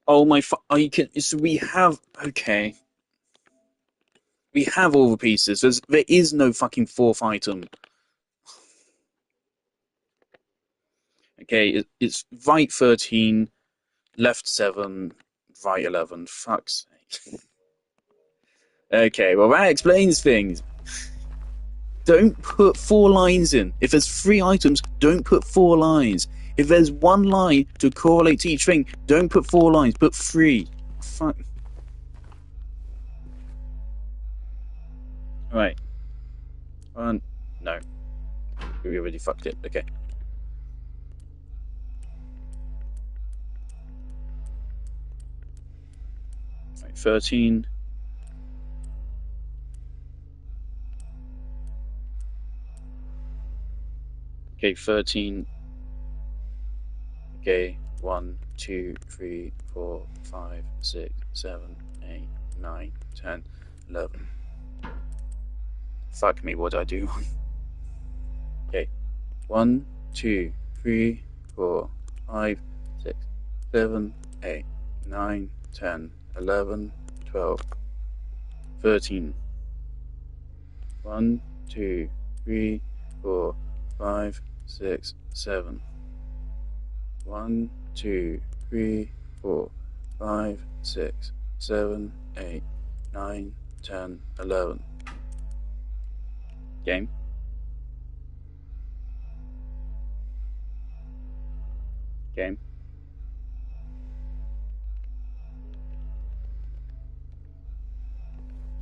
Oh my I can. So we have. Okay. We have all the pieces. There is no fucking fourth item. Okay, it's right 13, left 7, right 11. Fuck's sake. Okay, well that explains things. Don't put 4 lines in. If there's 3 items, don't put 4 lines. If there's 1 line to correlate to each thing, don't put 4 lines, put 3. Fuck. Right. No. We already fucked it. Okay. Right, 13. Okay, 13. Okay, 1, 2, 3, 4, 5, 6, 7, 8, 9, 10, 11. Fuck me, what do I do? Okay, 1, 2, 3, 4, 5, 6, 7, 8, 9, 10, 11, 12, 13. 1, 2, 3, 4, 5, 6, 7. 1, 2, 3, 4, 5, 6, 7, 8, 9, 10, 11. Game. Game.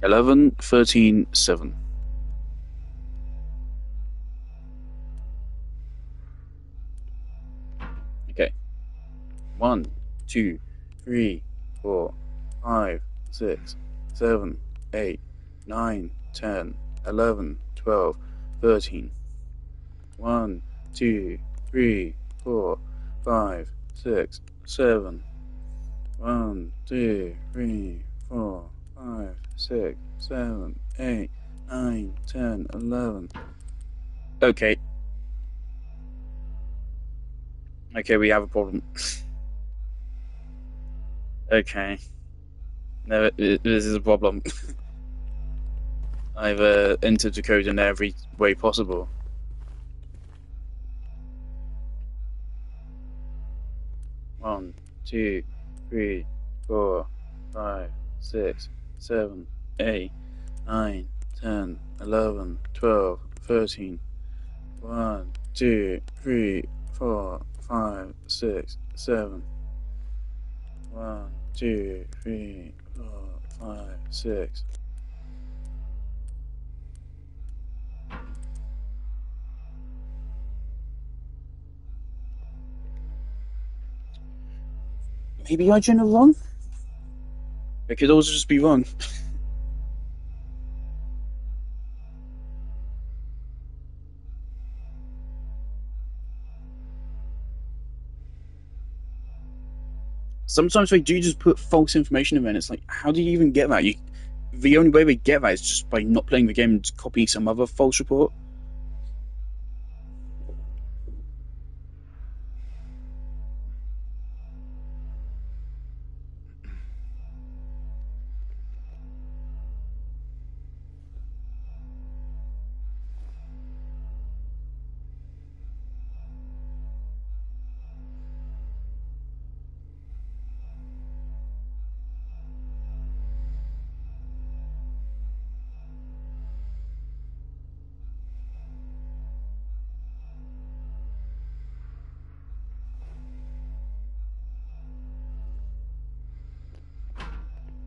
Eleven, 13, 7. Okay. 1, 2, 3, 4, 5, 6, 7, 8, 9, 10, 11, 12, 13. 1, 2, 3, 4, 5, 6, 7. 1, 2, 3, 4, 5, 6, 7, 8, 9, 10, 11. Okay. Okay, we have a problem. Okay. No, this is a problem. I've entered the code in every way possible. One, 2, 3, 4, 5, 6, 7, 8, 9, 10, 11, 12, 13. 1, 2, 3, 4, 5, 6, 7. 1, 2, 3, 4, 5, 6. Maybe I didn't wrong? It could also just be wrong. Sometimes they do just put false information in there, and it's like, how do you even get that? The only way they get that is just by not playing the game and just copying some other false report.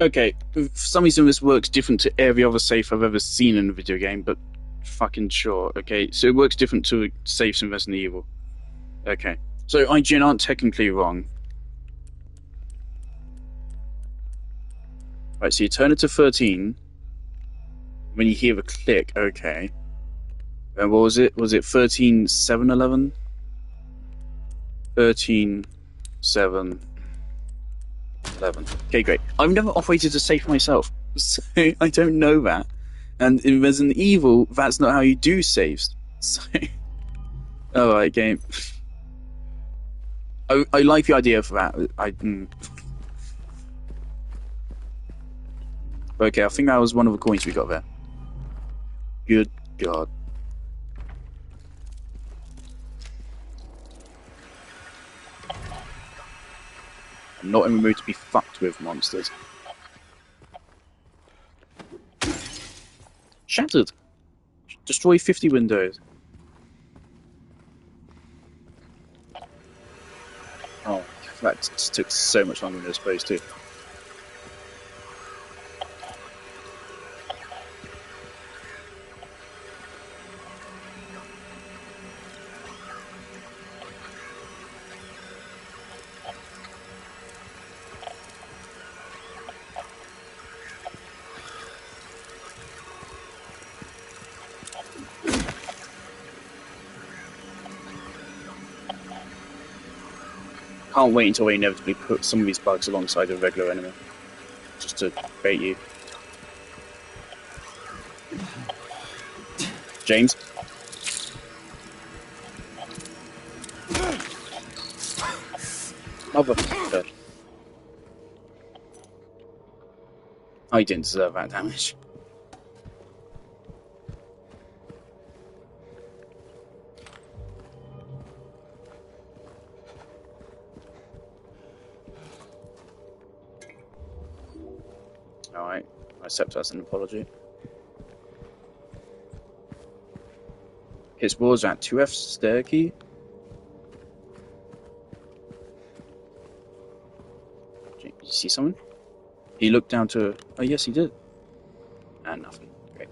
Okay, for some reason this works different to every other safe I've ever seen in a video game, but fucking sure. Okay, so it works different to safes in Resident Evil. Okay, so IGN aren't technically wrong. Right, so you turn it to 13 when you hear the click. Okay. And what was it? Was it 13, 7, 11? 13, 7, 11. Okay, great. I've never operated a safe myself, so I don't know that. And in Resident Evil, that's not how you do saves. So, alright, game. I like the idea for that. Okay, I think that was one of the coins we got there. Good God. I'm not in the mood to be fucked with, monsters. Shattered. Destroy 50 windows. Oh, that just took so much longer than it was supposed to. Can't wait until they inevitably put some of these bugs alongside a regular enemy. Just to bait you. James? Motherfucker. I didn't deserve that damage. Alright, I accept that's an apology. His walls at 2F stair key. Did you see someone? He looked down to... Oh yes, he did. And nothing. Great.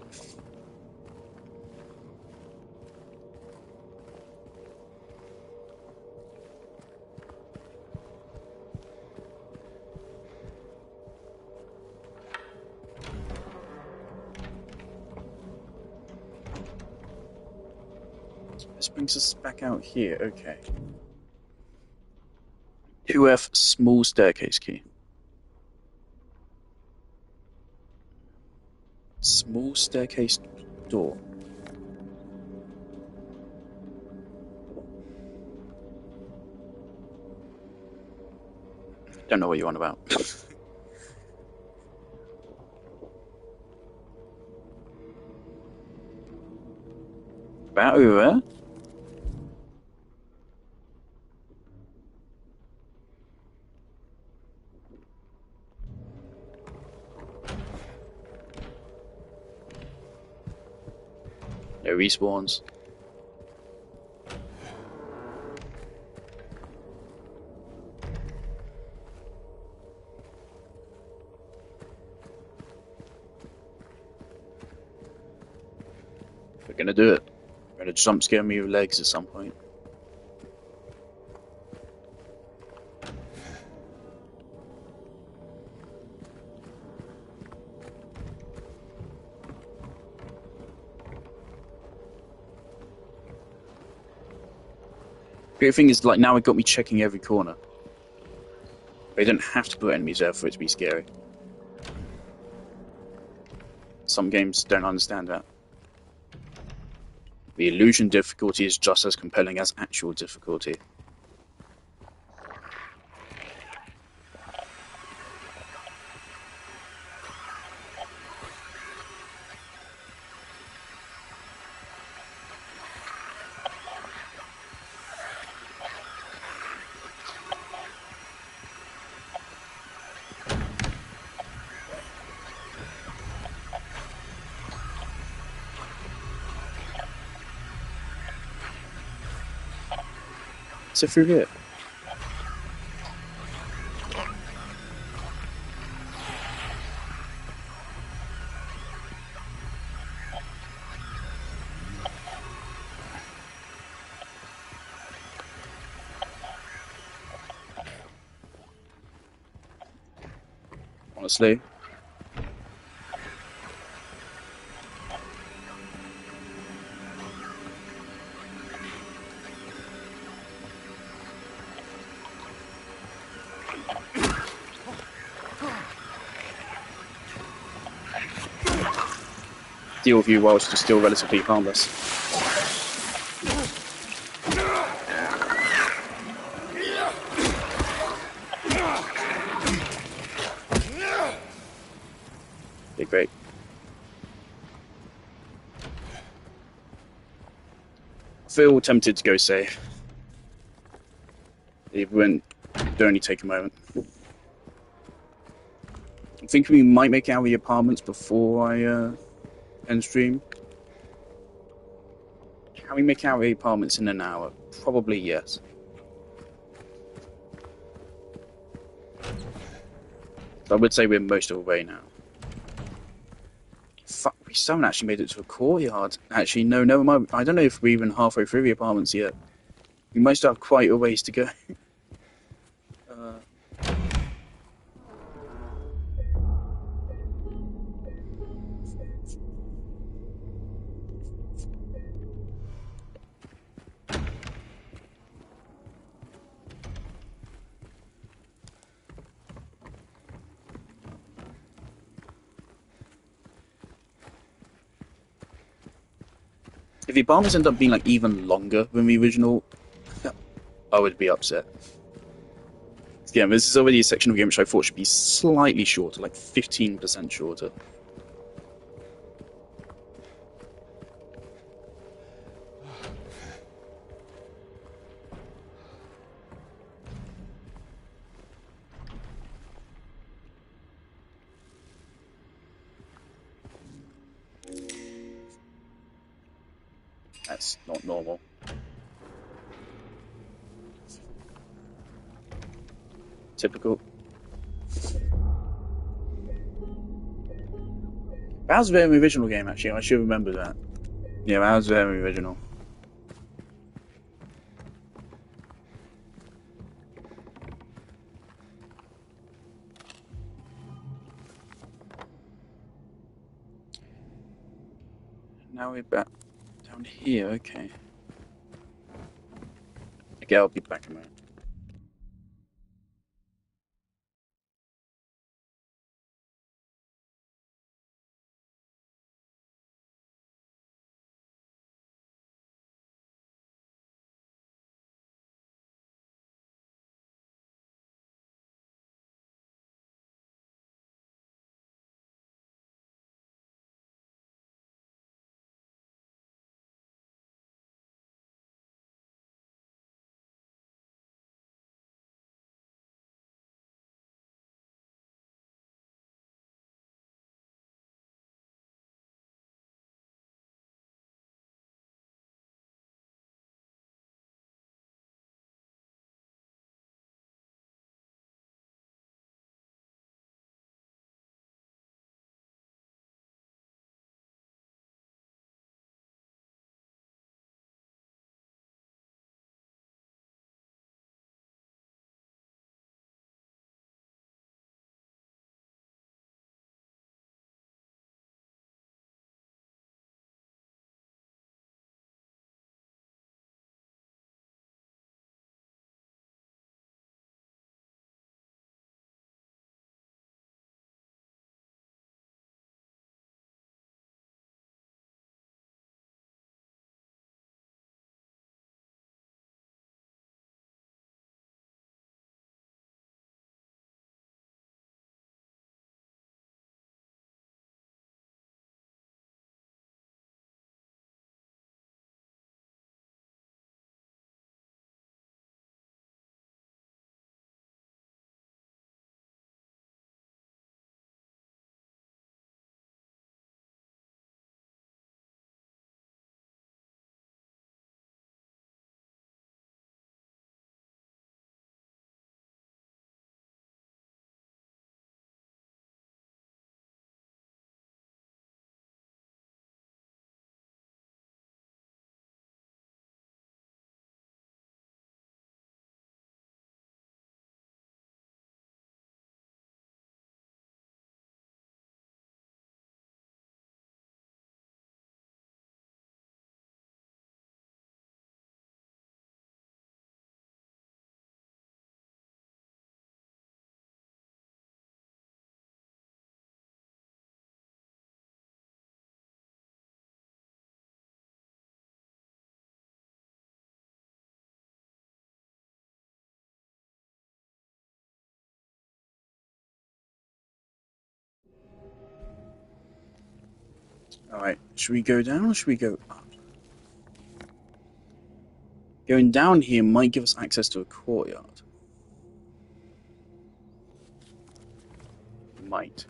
This brings us back out here, okay. 2F small staircase key. Small staircase door. Don't know what you're on about. About over there? No respawns. We're gonna do it. We're gonna jump scare me with legs at some point. Great thing is, like, now it got me checking every corner. They don't have to put enemies there for it to be scary. Some games don't understand that. The illusion difficulty is just as compelling as actual difficulty. So through here. honestly. Deal with you whilst you're still relatively harmless. Okay, great. I feel tempted to go safe. Even it would only take a moment. I'm thinking we might make out of the apartments before I end stream. Can we make out of the apartments in an hour? Probably yes. I would say we're most of the way now. Fuck, we still haven't actually made it to a courtyard. Actually, no, never mind. I don't know if we're even halfway through the apartments yet. We might still have quite a ways to go. If the apartments end up being like even longer than the original, I would be upset. Yeah, this is already a section of the game which I thought should be slightly shorter, like 15% shorter. That's not normal. Typical. That was very original game, actually. I should remember that. Yeah, that was very original. Now we're back down here, okay. Okay, I'll be back in a minute. Alright, should we go down or should we go up? Going down here might give us access to a courtyard. Might.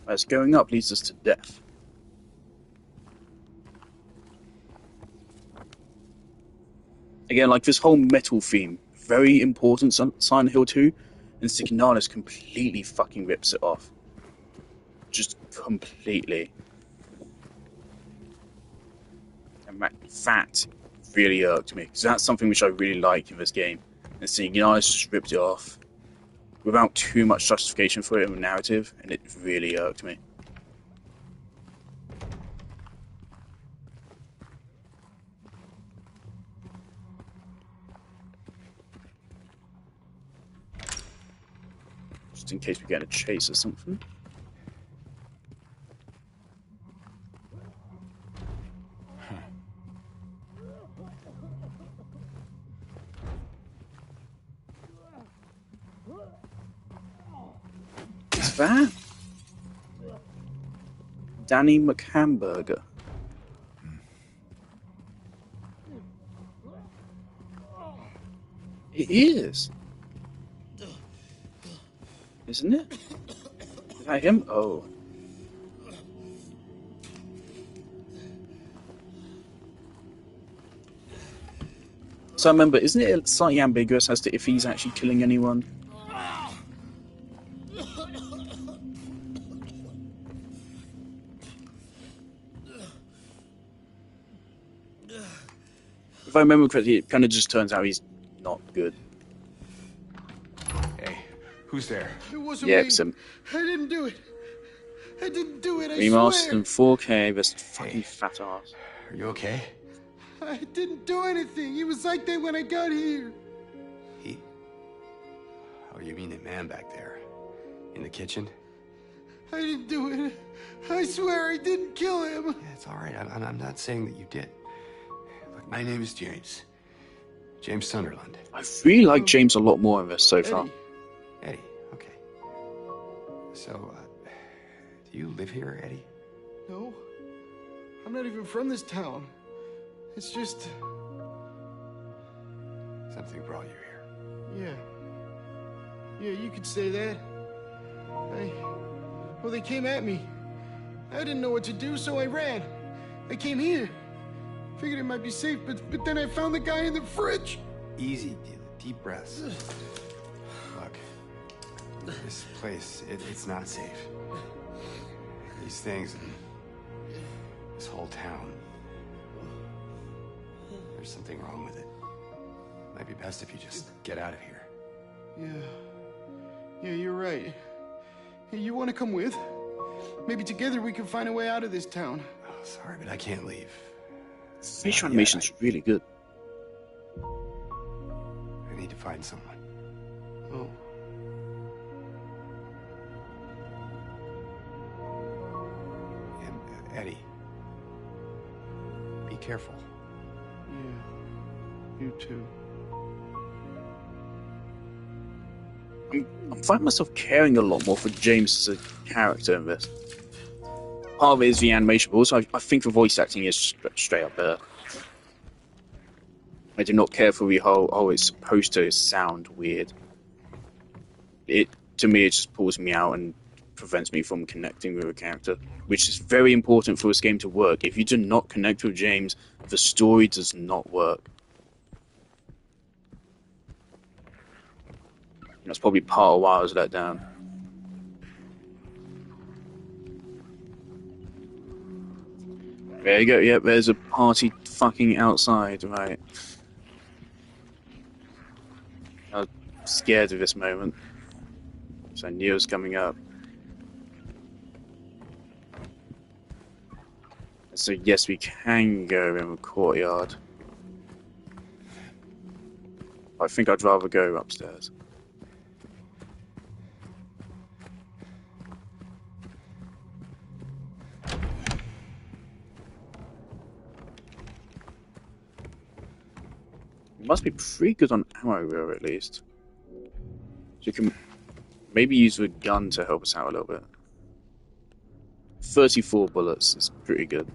Whereas going up leads us to death. Again, like this whole metal theme, very important Silent Hill 2, and Signalis completely fucking rips it off. Just completely. And that really irked me, because that's something which I really like in this game. And Signalis just ripped it off without too much justification for it in the narrative, and it really irked me. Just in case we get a chase or something. What's that? Danny McHamburger. It is. Isn't it? Is that him? Oh. So I remember, isn't it slightly ambiguous as to if he's actually killing anyone? If I remember correctly, it kind of just turns out he's not good. Hey, who's there? It wasn't Yeah, me. some I didn't do it. I didn't do it, I remastered swear. in 4K, this fucking fat ass. Are you okay? I didn't do anything. He was like that when I got here. He? Oh, you mean the man back there? In the kitchen? I didn't do it. I swear I didn't kill him. Yeah, it's all right. I'm not saying that you did. Look, my name is James. James Sunderland. I really like James a lot more in this so far. Eddie. Eddie, okay. So, do you live here, Eddie? No. I'm not even from this town. It's just... Something brought you here. Yeah. Yeah, you could say that. Well, they came at me. I didn't know what to do, so I ran. I came here. Figured it might be safe, but then I found the guy in the fridge. Easy, deep breaths. Look, this place, it's not safe. These things, this whole town. There's something wrong with it. Might be best if you just get out of here. Yeah, you're right. Hey, you want to come with? Maybe together we can find a way out of this town. Oh, sorry, but I can't leave. Facial animation's really good. I need to find someone. Oh. And, Eddie, be careful. Yeah, you too. I'm finding myself caring a lot more for James as a character in this. Part of it is the animation, but also I think the voice acting is straight up better. I do not care for the whole, oh, it's supposed to sound weird. To me, it just pulls me out and prevents me from connecting with a character, which is very important for this game to work. If you do not connect with James, the story does not work. That's probably part of why I was let down. There you go, yep, there's a party fucking outside, right. I was scared of this moment, so I knew it was coming up. So yes, we can go in the courtyard. I think I'd rather go upstairs. It must be pretty good on ammo here, at least. you can maybe use a gun to help us out a little bit. 34 bullets is pretty good.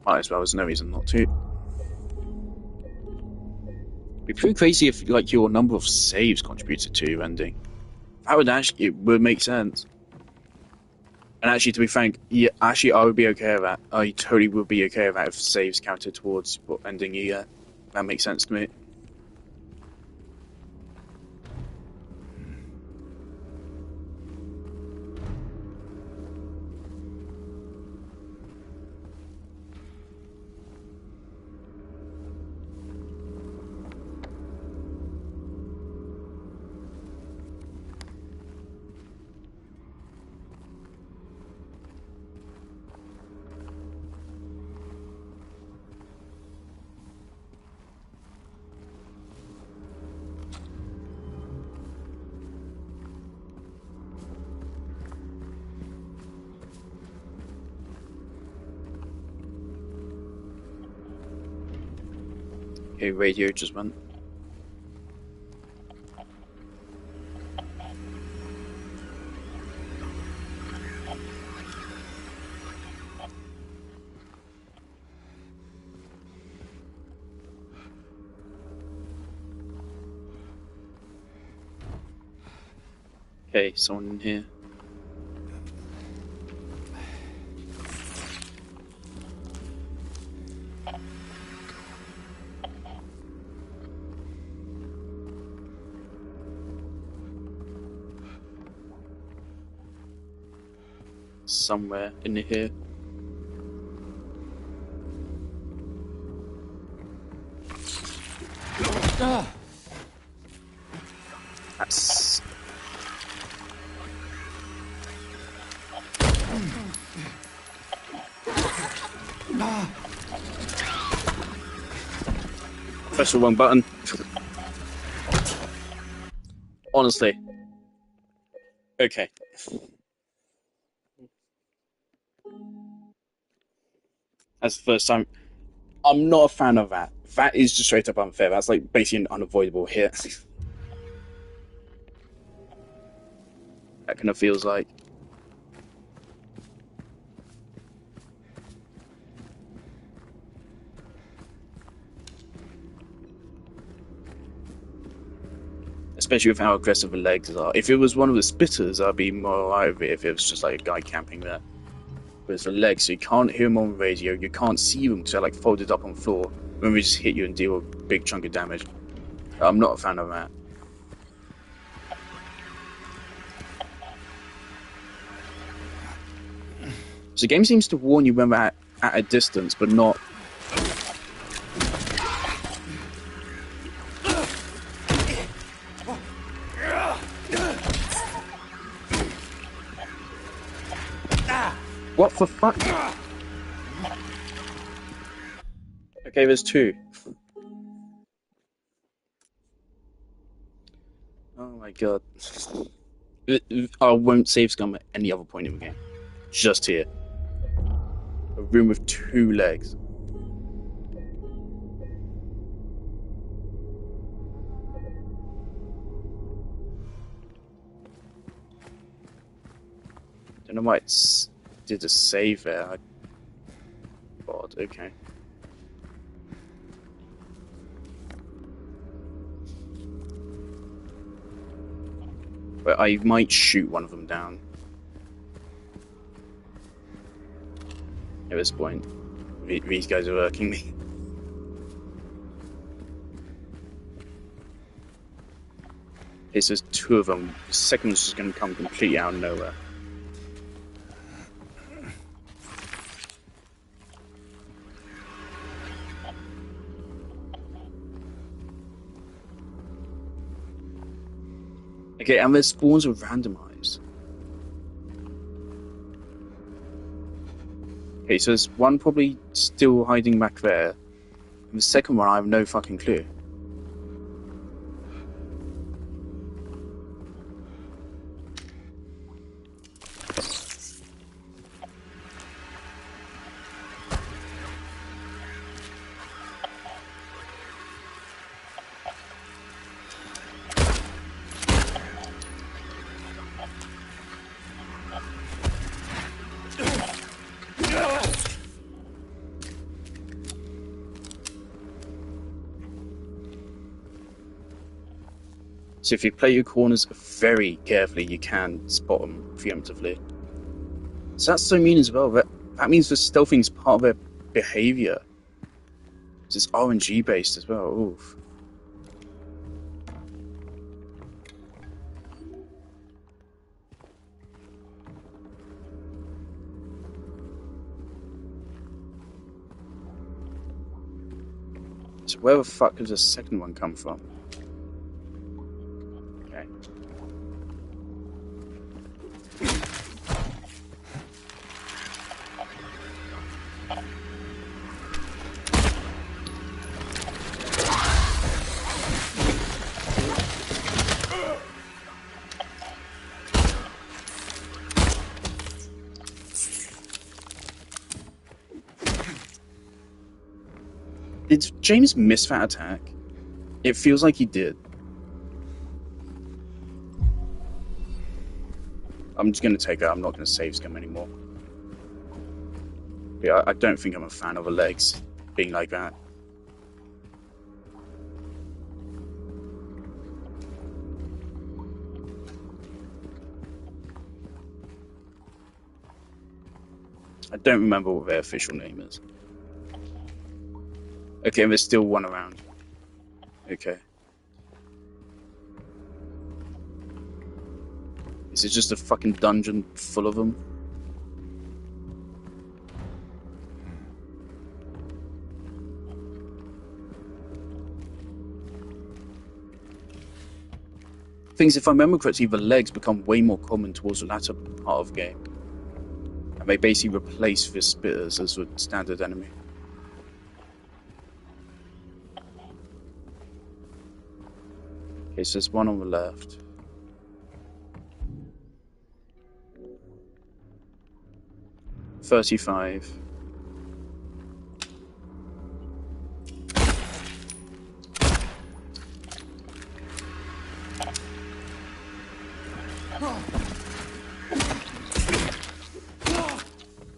Might as well, there's no reason not to. It'd be pretty crazy if like your number of saves contributed to your ending. That would actually, it would make sense. And actually, to be frank, yeah, actually I would be okay with that. I totally would be okay with that if saves counted towards what ending you get. That makes sense to me. Okay, radio just went. Okay, someone in here. Somewhere in here. That's... Press the wrong button. Honestly. Okay. That's the first time. I'm not a fan of that. That is just straight up unfair. That's like basically an unavoidable hit. That kind of feels like. Especially with how aggressive the legs are. If it was one of the spitters, I'd be more alright with it if it was just like a guy camping there. But it's the legs, so you can't hear them on the radio, you can't see them because they're like folded up on the floor. When we just hit you and deal a big chunk of damage. I'm not a fan of that. So the game seems to warn you when we're at a distance, but not... What the fuck? Okay, there's two. Oh my god. I won't save scum at any other point in the game. Just here. A room with two legs. Don't know why it's did a save there. Odd, okay. But I might shoot one of them down. At this point, these guys are irking me. Okay, so there's two of them. The second one's just going to come completely out of nowhere. Okay, and their spawns are randomized. Okay, so there's one probably still hiding back there. And the second one, I have no fucking clue. So if you play your corners very carefully, you can spot them preemptively. So that's so mean as well. That means the stealthing is part of their behavior. It's RNG based as well. Oof. So where the fuck does the second one come from? Okay. Did James miss that attack? It feels like he did. I'm just going to take it. I'm not going to save scum anymore. Yeah, I don't think I'm a fan of the legs being like that. I don't remember what their official name is. Okay, there's still one around. Okay. Is it just a fucking dungeon full of them? Things, if I remember correctly, the legs become way more common towards the latter part of the game. And they basically replace the spitters as a standard enemy. Okay, so there's one on the left. $35.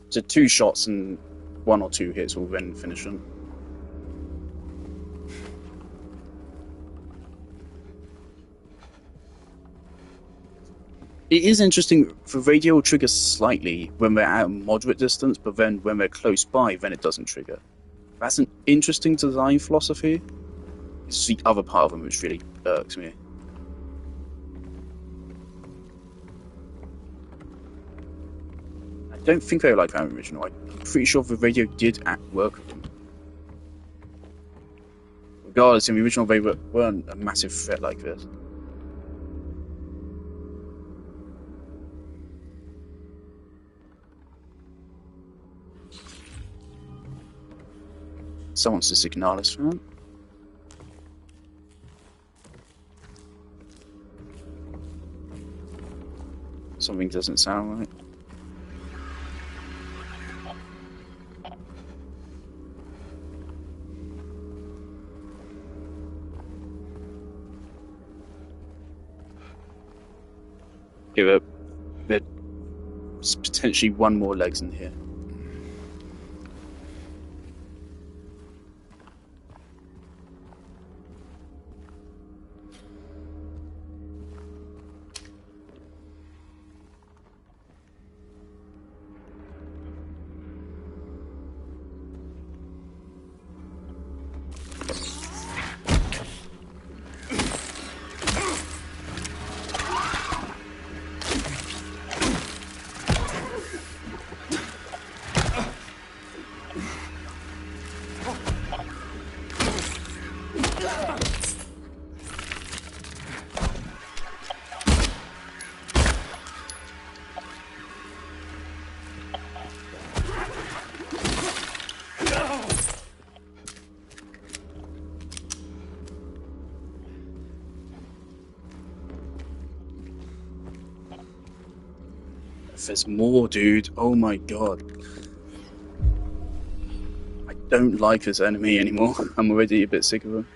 So 2 shots and 1 or 2 hits will then finish them. It is interesting, the radio will trigger slightly when they're at a moderate distance, but then when they're close by, then it doesn't trigger. That's an interesting design philosophy. It's the other part of them which really irks me. I don't think they were like that in the original. I'm pretty sure the radio did work with them. Regardless, in the original they weren't a massive threat like this. Someone's a Signalis fan. Something doesn't sound right. Give it. There's potentially one more legs in here. There's more, dude. Oh my god. I don't like this enemy anymore. I'm already a bit sick of him.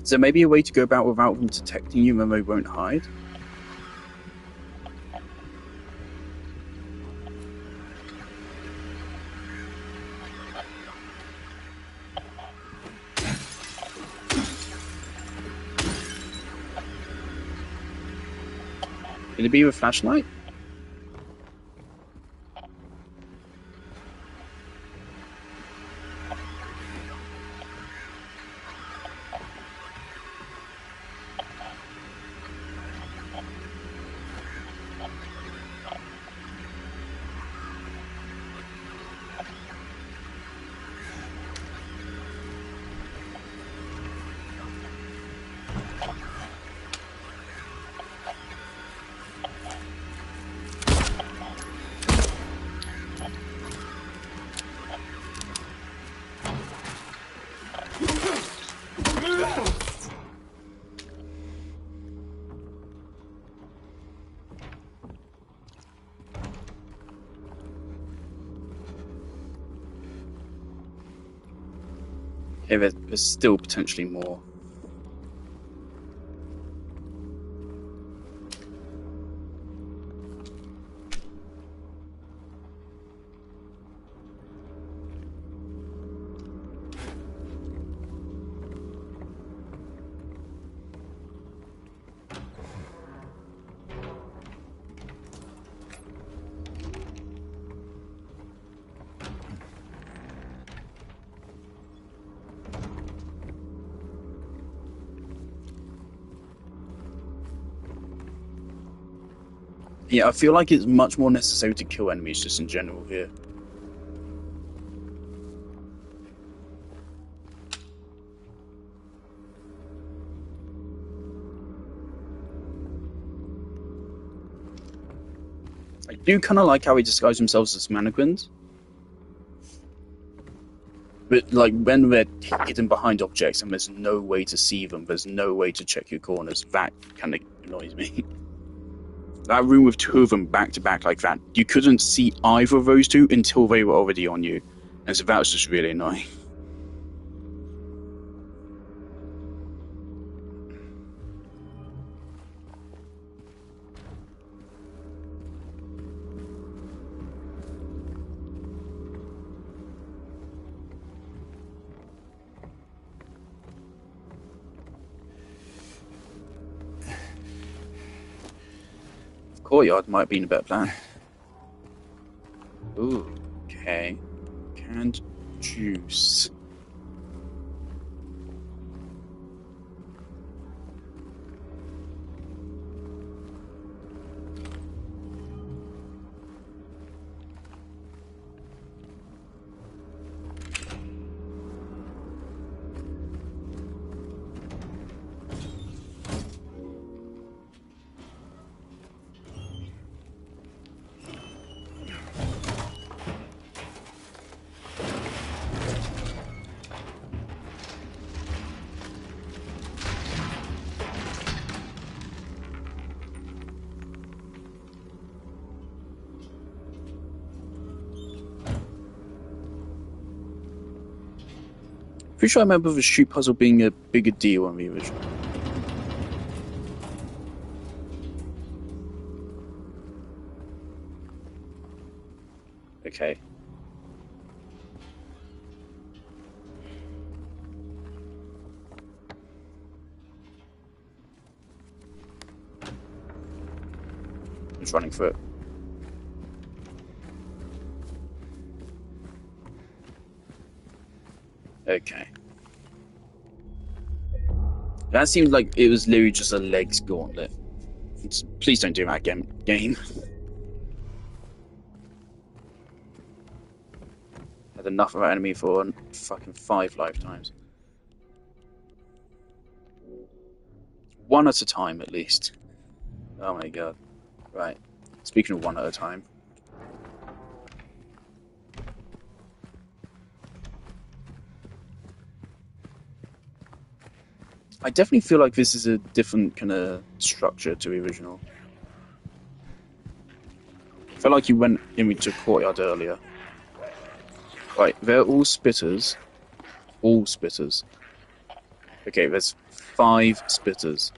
Is there maybe a way to go about without them detecting you when they won't hide? Can it be with a flashlight? Yeah, there's still potentially more. Yeah, I feel like it's much more necessary to kill enemies just in general here. I do kind of like how he disguised themselves as mannequins. But, like, when they're hidden behind objects and there's no way to see them, there's no way to check your corners, that kind of annoys me. That room with two of them back to back like that, you couldn't see either of those two until they were already on you. And so that was just really annoying. Courtyard might have been a better plan. Ooh, okay. Canned juice. Pretty sure I remember the shoot puzzle being a bigger deal on the original. Okay. Just running through it. Okay. That seemed like it was literally just a legs gauntlet. Please don't do that again, game. Had enough of that enemy for fucking 5 lifetimes. One at a time, at least. Oh my god. Right. Speaking of one at a time. I definitely feel like this is a different kind of structure to the original. I felt like you went into Courtyard earlier. Right, they're all spitters. All spitters. Okay, there's 5 spitters.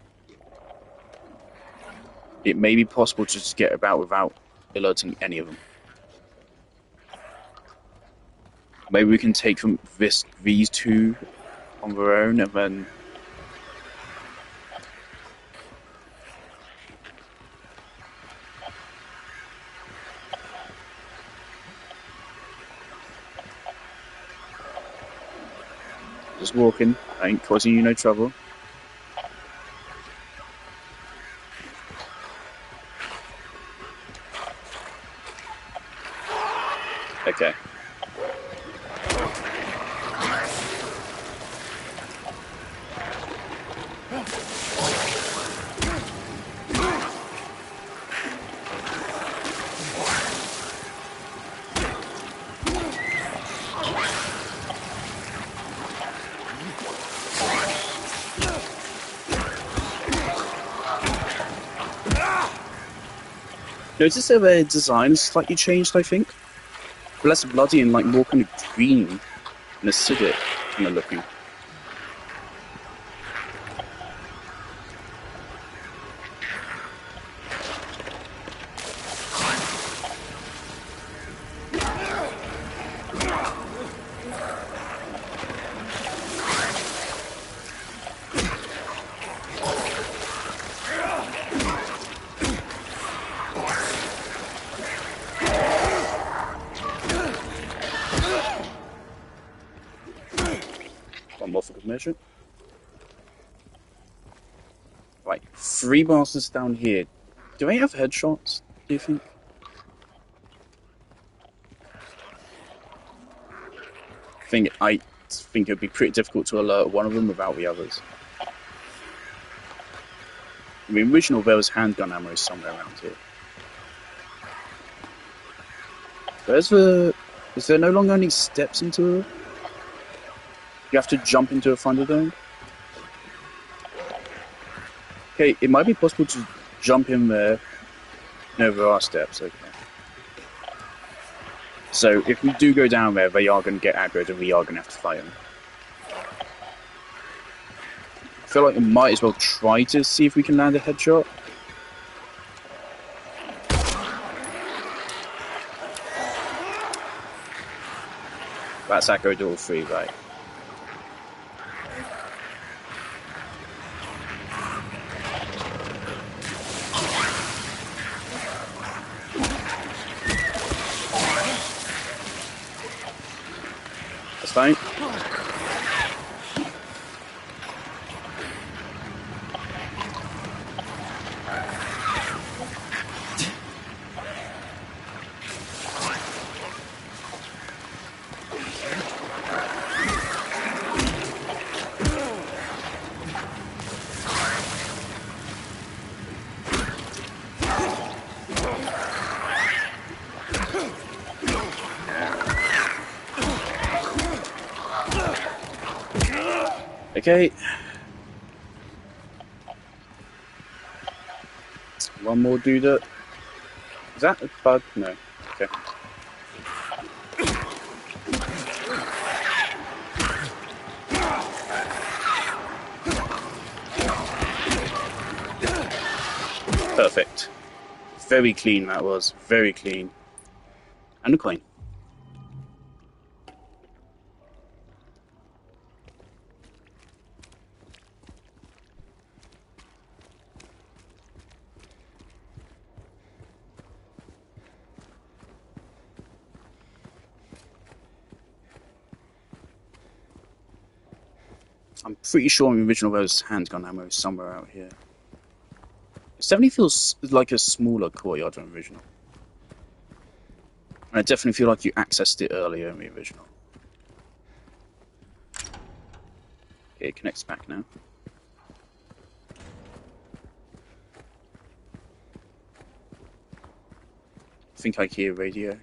It may be possible to just get about without alerting any of them. Maybe we can take from these 2 on their own and then... Just walking, I ain't causing you no trouble. Okay. Notice that their design is slightly changed, I think. Less bloody and like more kind of green and acidic kind of looking. One more for good measure. Right, 3 bastards down here. Do they have headshots, do you think? I think it'd be pretty difficult to alert one of them without the others. In the original, there was handgun ammo somewhere around here. Where's the... Is there no longer any steps into it? You have to jump into a Thunderdome? Okay, it might be possible to jump in there. No, there are steps, okay. So, if we do go down there, they are going to get aggroed and we are going to have to fight them. I feel like we might as well try to see if we can land a headshot. That's aggroed all 3, right? That's fine. Okay. One more dude up. Is that a bug? No. Okay. Perfect. Very clean that was. Very clean. And a coin. I'm pretty sure in the original there was handgun ammo somewhere out here. It definitely feels like a smaller courtyard than the original. And I definitely feel like you accessed it earlier in the original. Okay, it connects back now. I think I hear radio.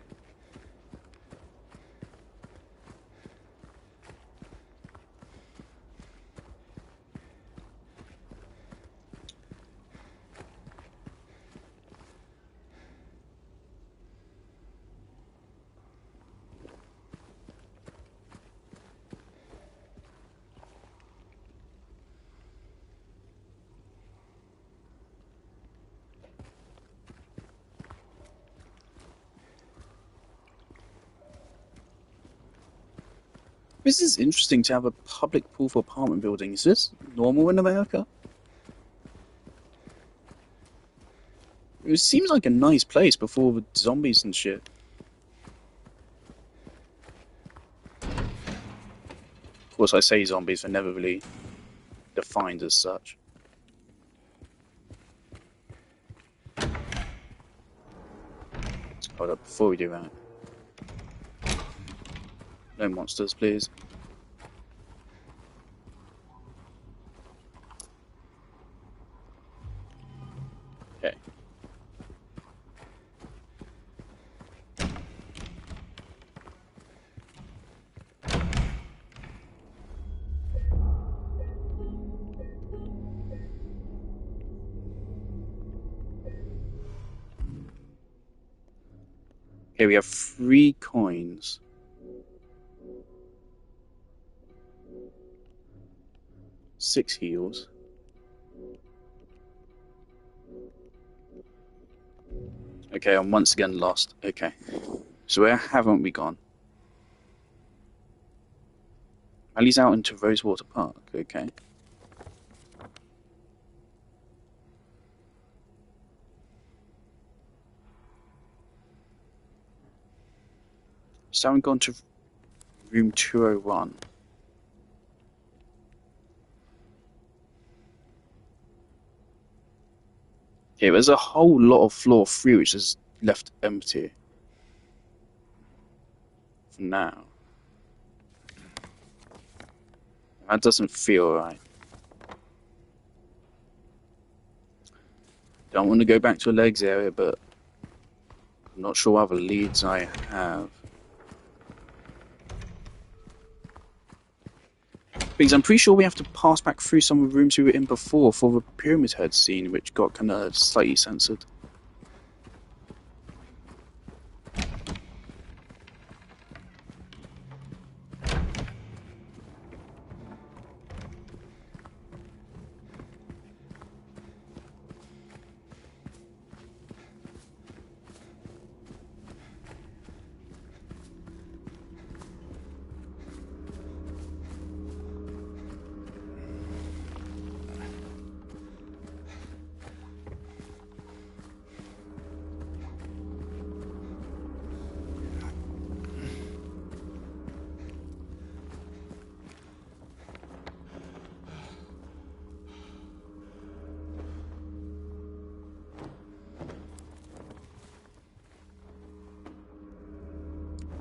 This is interesting to have a public pool for apartment buildings. Is this normal in America? It seems like a nice place before the zombies and shit. Of course, I say zombies, they're never really defined as such. Hold up, before we do that. No monsters, please. Okay. Okay, we have 3 coins. Six heals. Okay, I'm once again lost. Okay. So where haven't we gone? Ali's out into Rosewater Park. Okay. So I haven't gone to room 201. Okay, there's a whole lot of floor 3 which is left empty. For now. That doesn't feel right. Don't want to go back to a legs area, but I'm not sure what other leads I have. Because I'm pretty sure we have to pass back through some of the rooms we were in before for the Pyramid Head scene, which got kind of slightly censored.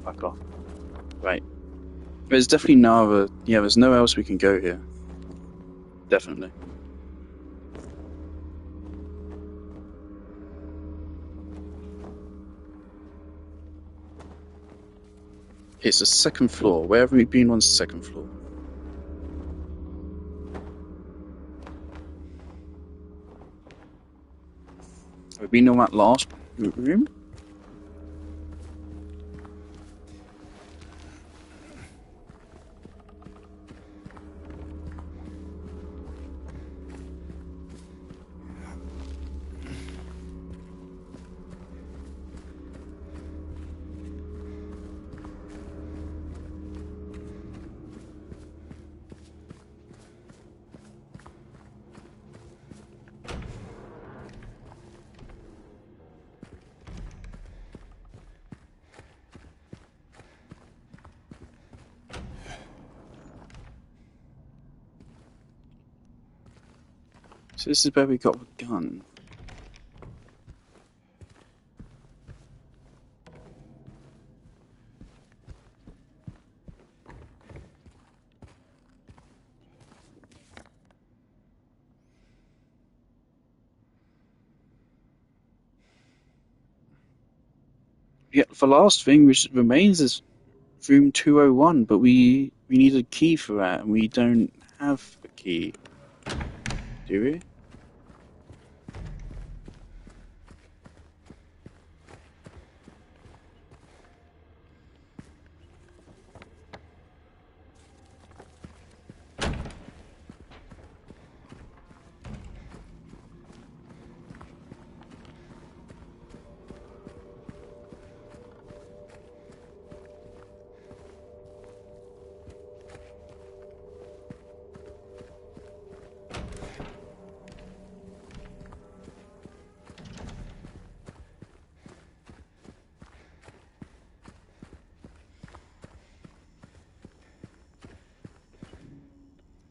Fuck off. Right. There's definitely no other... Yeah, there's nowhere else we can go here. Definitely. It's the second floor. Where have we been on the second floor? Have we been on that last room? So this is where we got the gun. Yeah, the last thing which remains is room 201, but we need a key for that, and we don't have a key. Do we?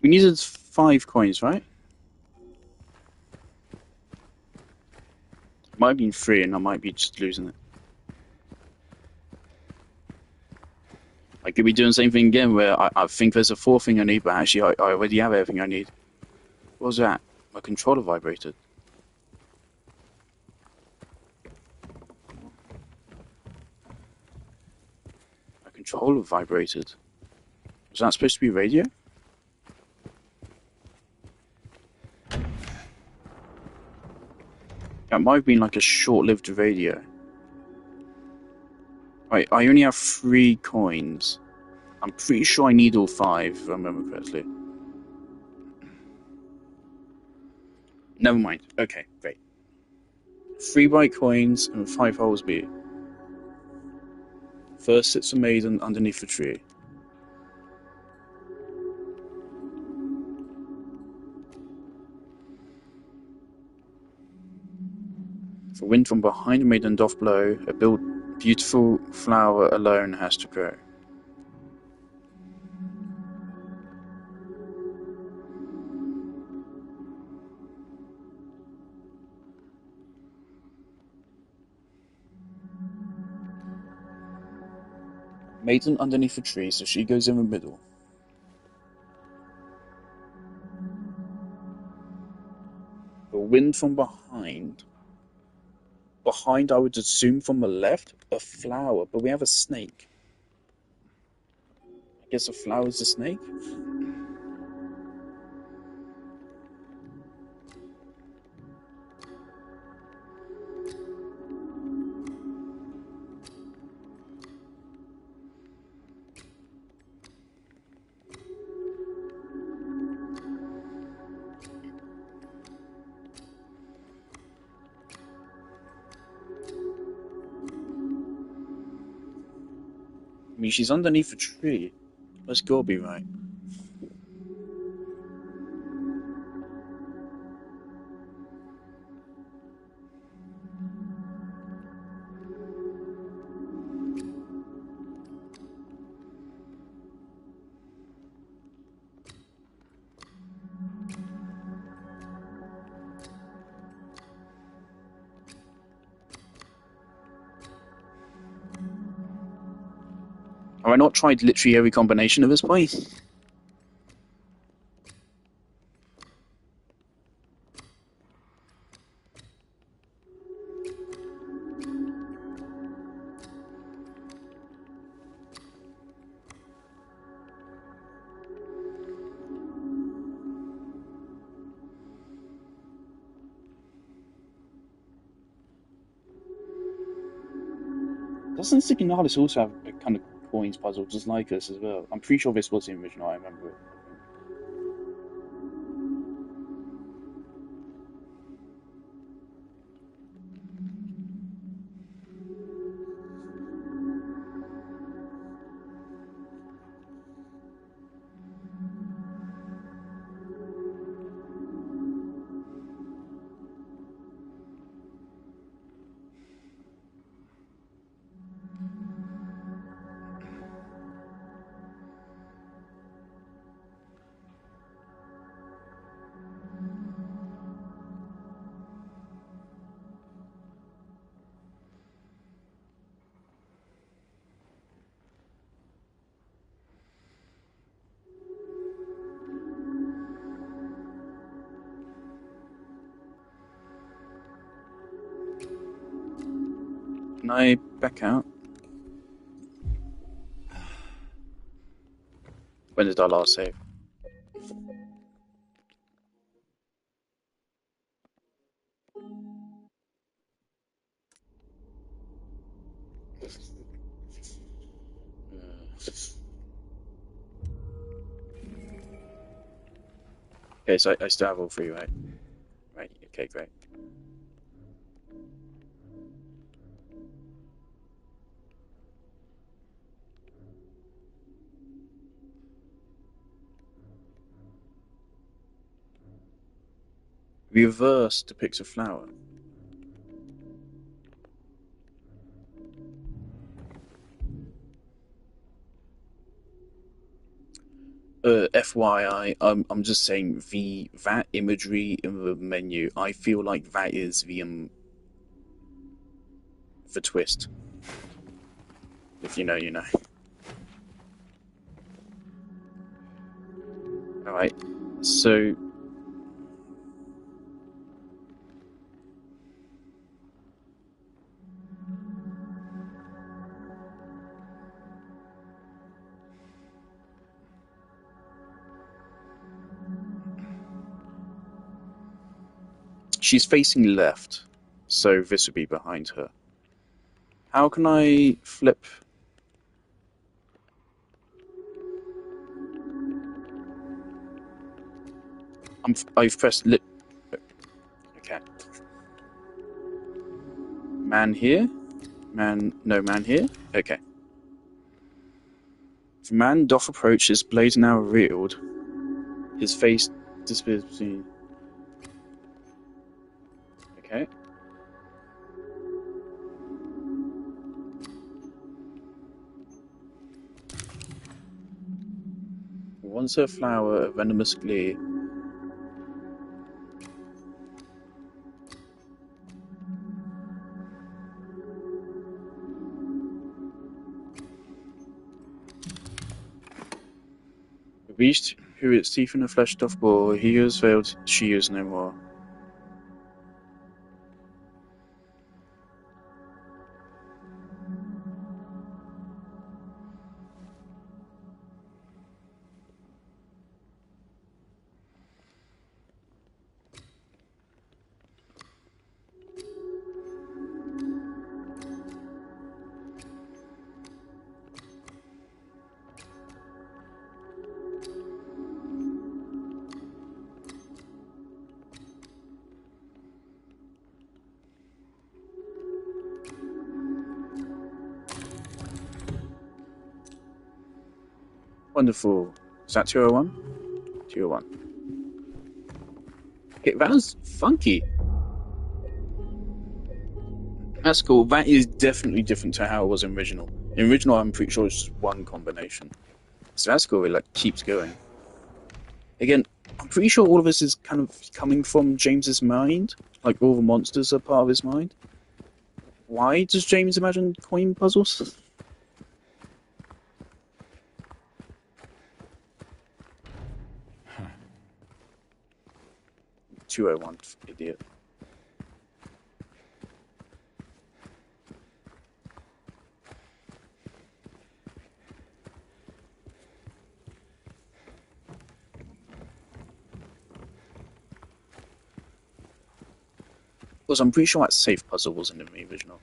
We needed 5 coins, right? Might have been 3, and I might be just losing it. I could be doing the same thing again, where I think there's a 4th thing I need, but actually I already have everything I need. What was that? My controller vibrated. My controller vibrated. Was that supposed to be radio? That might have been like a short-lived radio. Right, I only have 3 coins. I'm pretty sure I need all 5, if I remember correctly. Never mind. Okay, great. 3 bright coins and 5 holes be. First sits a maiden underneath the tree. The wind from behind the maiden doth blow, a beautiful flower alone has to grow. Maiden underneath the tree, so she goes in the middle. The wind from behind. Behind, I would assume from the left, a flower, but we have a snake. I guess a flower is a snake? I mean, she's underneath a tree. Let's go be right. Have I not tried literally every combination at this point? Doesn't Signalis also have a kind of coins puzzle just like this as well? I'm pretty sure this was the original, I remember it. Can I back out? When did our last save? Okay, so I still have all 3, right? Right, okay, great. Reverse depicts a flower. FYI, I'm just saying that imagery in the menu, I feel like that is the twist. If you know, you know. Alright, so... She's facing left, so this would be behind her. How can I flip? I've pressed lip. Okay. Man here? No man here? Okay. The man doth approach, his blade now revealed. His face disappears between. Okay. Once her flower, a venomous glee. The beast who its teeth in the flesh doth bore, he who has failed, she is no more. Wonderful. Is that 201? 201. Okay, that was funky. That's cool. That is definitely different to how it was in original. In original, I'm pretty sure it's just one combination. So that's cool. It like keeps going. Again, I'm pretty sure all of this is kind of coming from James's mind. Like all the monsters are part of his mind. Why does James imagine coin puzzles? Huh. 201, idiot. Because I'm pretty sure that safe puzzle wasn't in the original.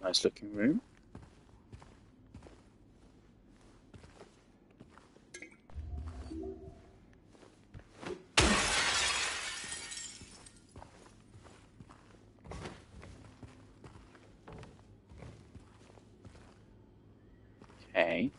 Nice looking room. Okay.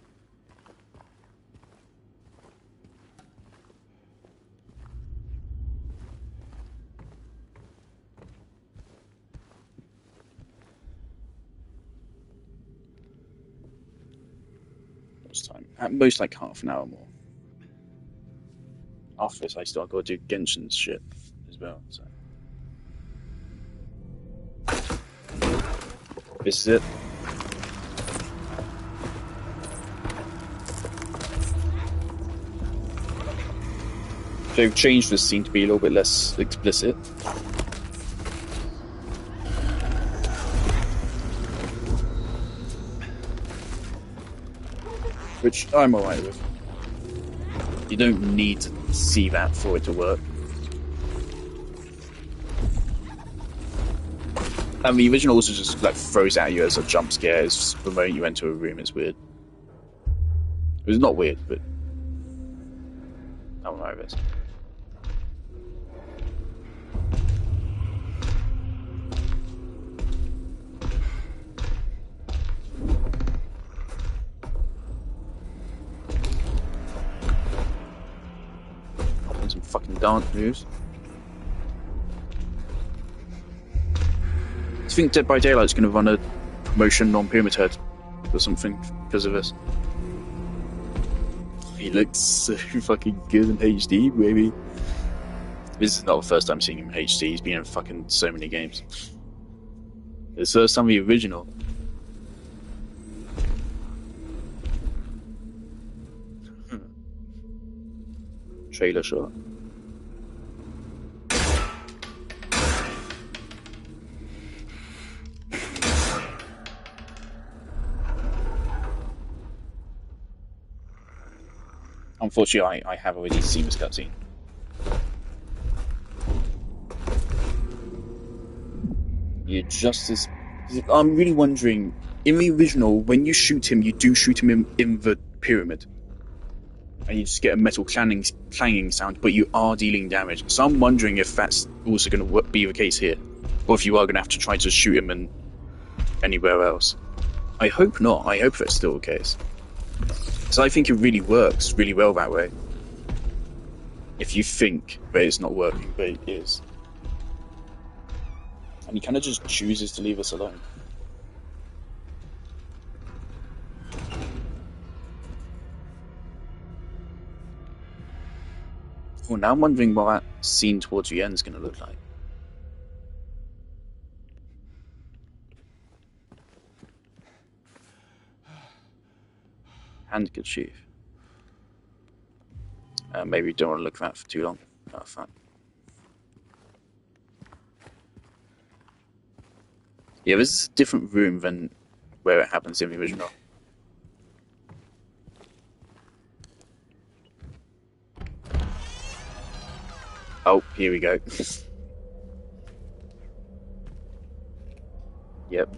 Time. At most like half an hour more. After this I still got to do Genshin's shit as well, so. This is it. They've changed this scene to be a little bit less explicit. Which I'm alright with. You don't need to see that for it to work. And the original also just like throws at you as a jump scare. It's the moment you enter a room, it's weird. It was not weird, but I don't know this. Some fucking dance moves. Do you think Dead by Daylight's going to run a promotion on Pyramid Head or something because of this? He looks so fucking good in HD, baby. This is not the first time seeing him in HD. He's been in fucking so many games. It's the first time the original. Trailer shot. Unfortunately, I have already seen this cutscene. You're just as... I'm really wondering, in the original, when you shoot him, you do shoot him in the pyramid. And you just get a metal clanging sound, but you are dealing damage. So I'm wondering if that's also going to be the case here. Or if you are going to have to try to shoot him in anywhere else. I hope not. I hope that's still the case. So I think it really works really well that way. If you think that it's not working, but it is. And he kind of just chooses to leave us alone. Well, now I'm wondering what that scene towards the end is going to look like. Handkerchief. Maybe we don't want to look at that for too long. Oh, fine. Yeah, this is a different room than where it happens in the original. Oh, here we go. Yep.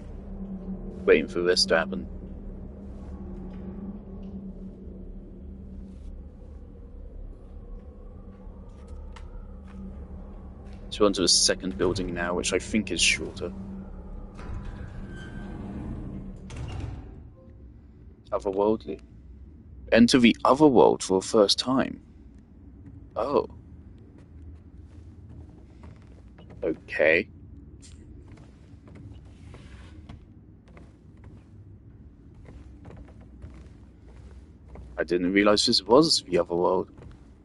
Waiting for this to happen. So onto the second building now, which I think is shorter. Otherworldly. Enter the otherworld for the first time. Oh. Okay. I didn't realize this was the otherworld.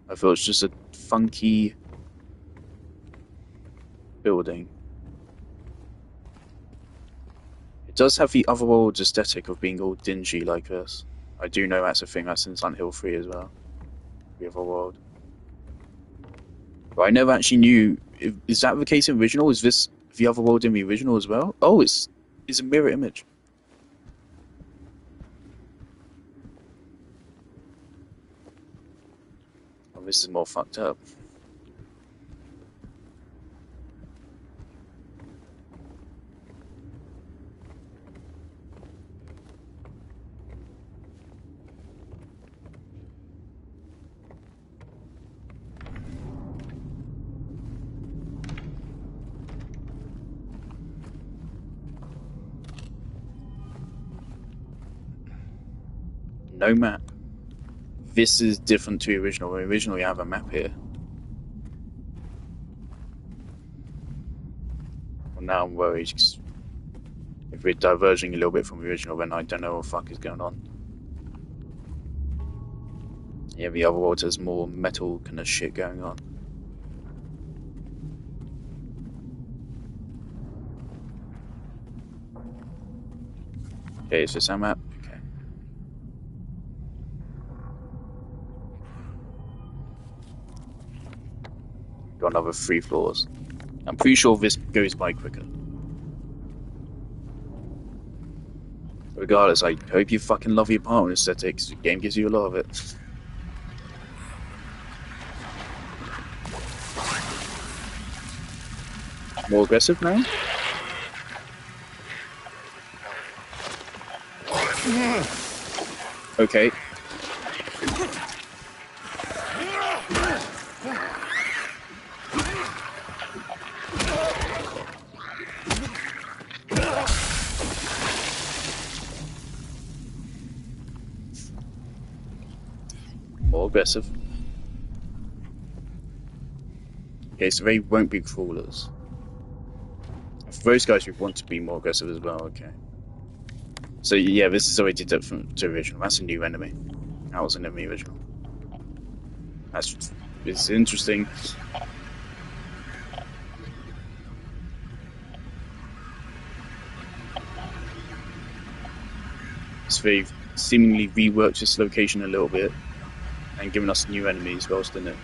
I thought it was just a funky building. It does have the otherworld aesthetic of being all dingy like this. I do know that's a thing that's in Silent Hill 3 as well. The otherworld. But I never actually knew. Is that the case in the original? Is this the otherworld in the original as well? Oh, it's a mirror image. Oh, this is more fucked up. No map. This is different to the original. The original, you have a map here. Well, now I'm worried, 'cause if we're diverging a little bit from the original, then I don't know what the fuck is going on. Yeah, the other world has more metal kind of shit going on. Okay, is this our map? Okay. Got another 3 floors. I'm pretty sure this goes by quicker. Regardless, I hope you fucking love your apartment aesthetics. The game gives you a lot of it. More aggressive now? Okay. More aggressive. Okay, so they won't be crawlers. For those guys, we want to be more aggressive as well. Okay. So yeah, this is already different to original. That's a new enemy. That was an enemy original. It's interesting. So they've seemingly reworked this location a little bit and given us new enemies whilst in it.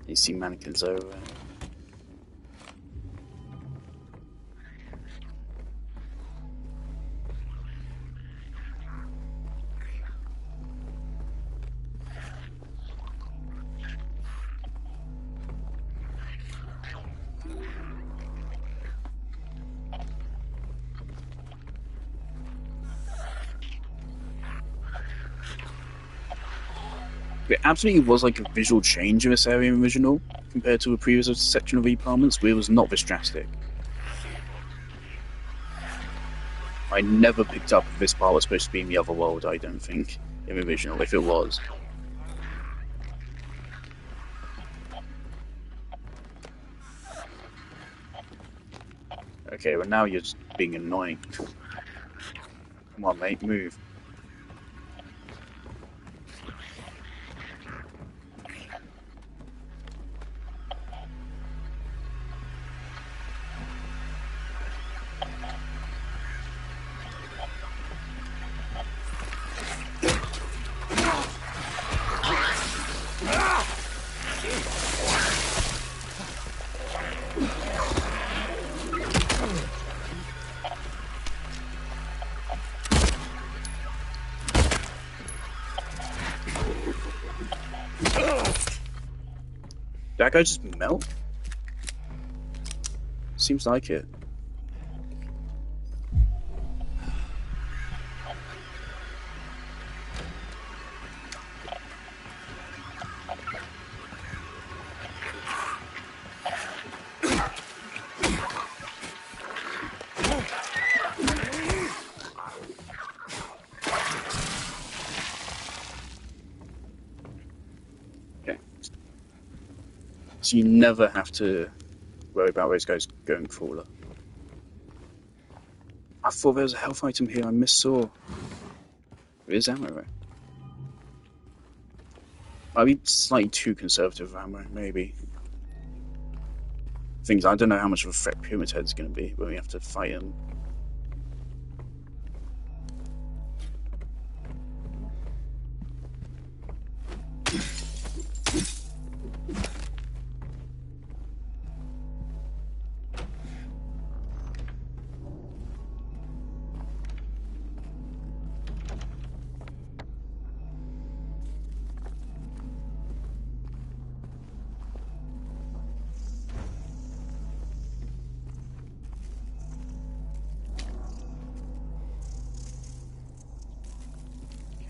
You see mannequins over. It absolutely was like a visual change in this area in original compared to a previous section of apartments where it was not this drastic. I never picked up if this part was supposed to be in the other world, I don't think, in the original, if it was. Okay, well now you're just being annoying. Come on, mate, move. Did that guy just melt? Seems like it. So you never have to worry about those guys going crawler. I thought there was a health item here I missaw. There is ammo, right? Might be slightly too conservative with ammo, maybe. Things I don't know how much of a threat Pyramid Head's going to be when we have to fight him.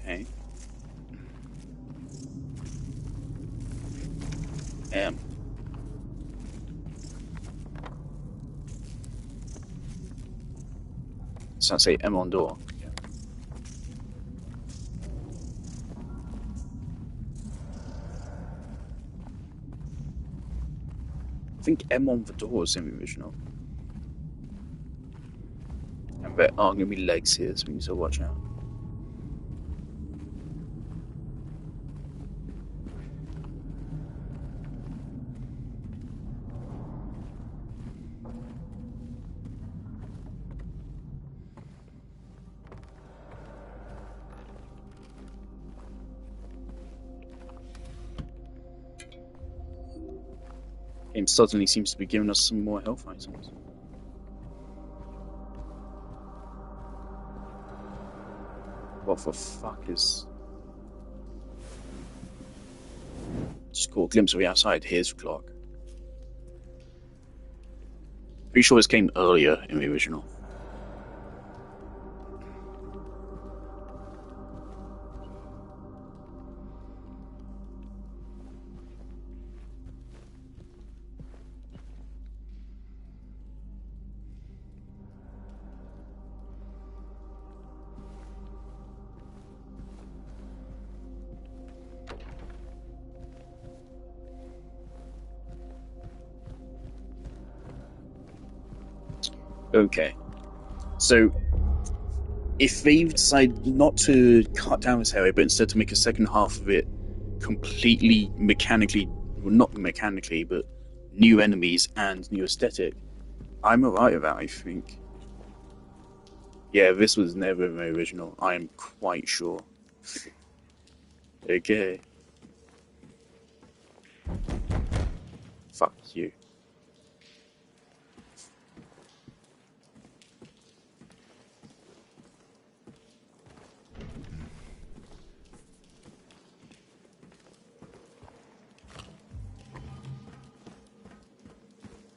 Okay. M. So I say M on door. Yeah. I think M on the door is in the original. And there are going to be legs here, so we need to watch out. Game suddenly seems to be giving us some more health items. What the fuck is... Just caught a glimpse of the outside. Here's the clock. Pretty sure this came earlier in the original. Okay, so if they decide not to cut down this area, but instead to make a second half of it completely mechanically, well, not mechanically, but new enemies and new aesthetic, I'm alright with that, I think. Yeah, this was never in the original, I am quite sure. Okay. Fuck you.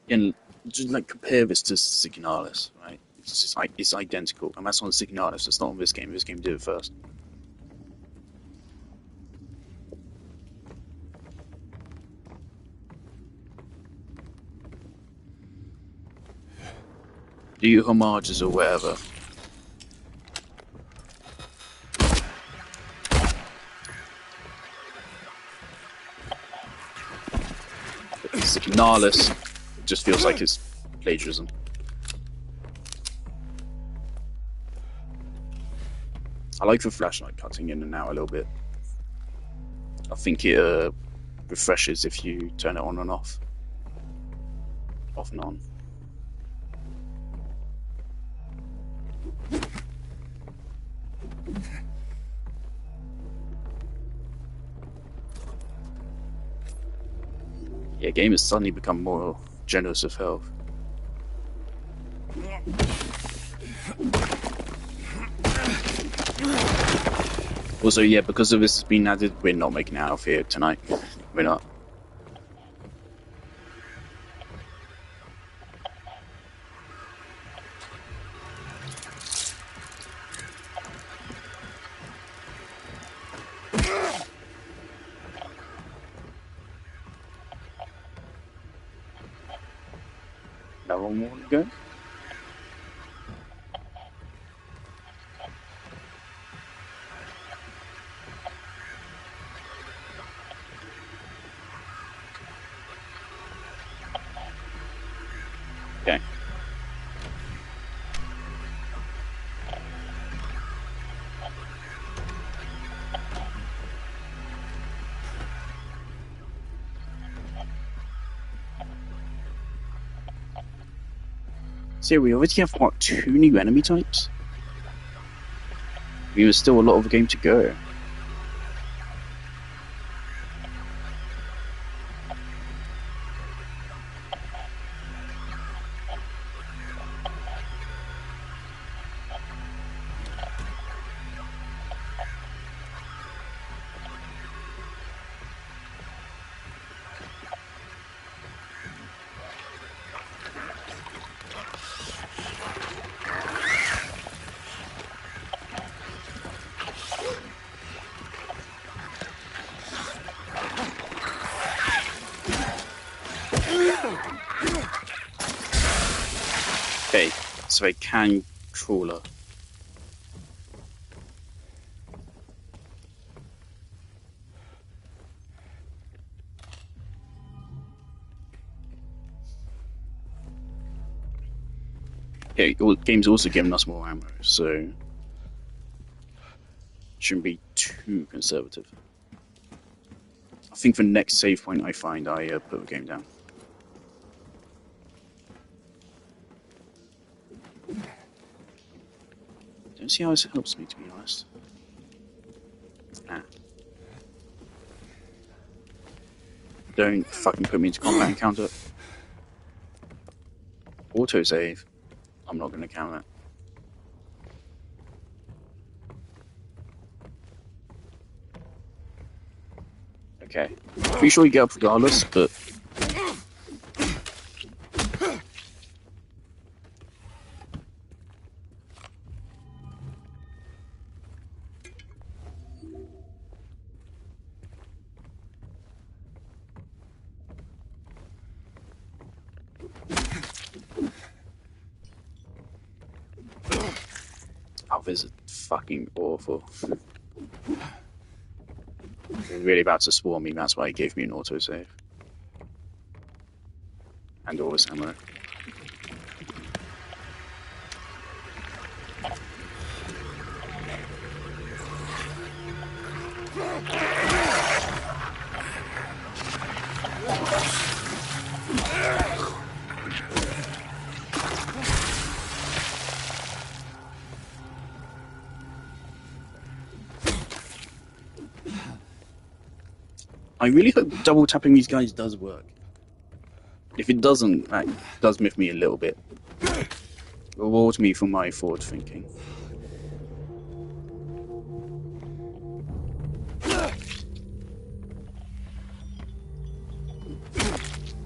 And just like compare this to Signalis, right? It's just like it's identical, and that's on Signalis. It's not on this game. This game did it first. Do you homages or whatever? Signalis just feels like it's plagiarism. I like the flashlight cutting in and out a little bit. I think it refreshes if you turn it on and off. Off and on. Yeah, game has suddenly become more generous of health. Also, yeah, because of this has been added, we're not making it out of here tonight. We're not. Now one more to go. Okay. So we already have, what, 2 new enemy types? There's still a lot of the game to go. Okay, so a can crawler. Yeah, game's also giving us more ammo, so shouldn't be too conservative. I think the next save point I find, I put the game down. Don't see how this helps me, to be honest. Ah. Don't fucking put me into combat encounter. Autosave. I'm not going to count that. Okay. Pretty sure you get up regardless, but... Oh, this is fucking awful. They're really about to swarm me, that's why he gave me an autosave. And all this ammo. I really hope double tapping these guys does work. If it doesn't, that does miff me a little bit. Reward me for my forward thinking.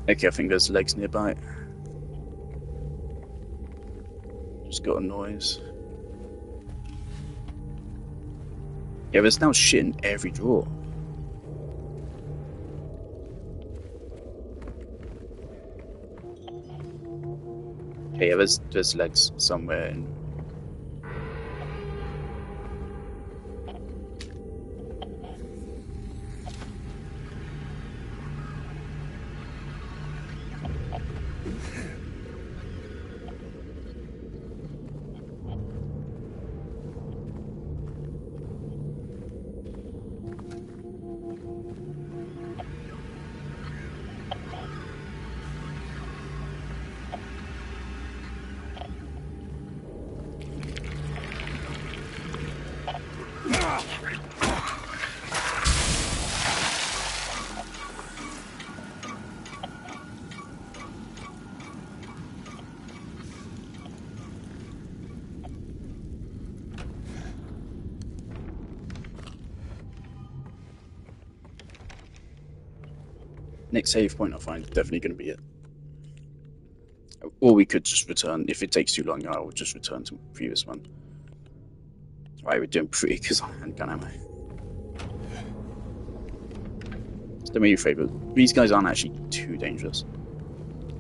Okay, I think there's legs nearby. Just got a noise. Yeah, there's now shit in every drawer. Okay, yeah, there's legs somewhere in... Next save point I find is definitely going to be it. Or we could just return. If it takes too long, I will just return to the previous one. Right, we're doing pretty because I haven't gun ammo. Do me a favour. These guys aren't actually too dangerous.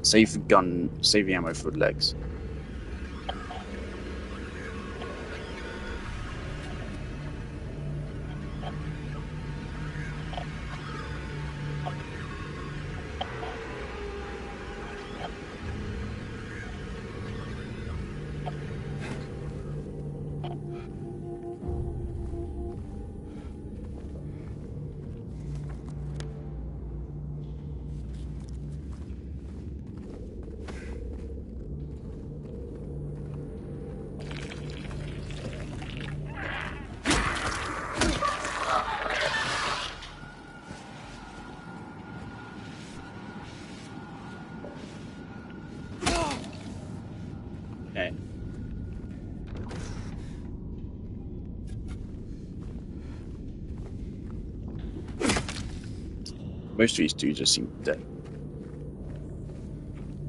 Save the gun, save the ammo for the legs. Okay. Most of these dudes just seem dead.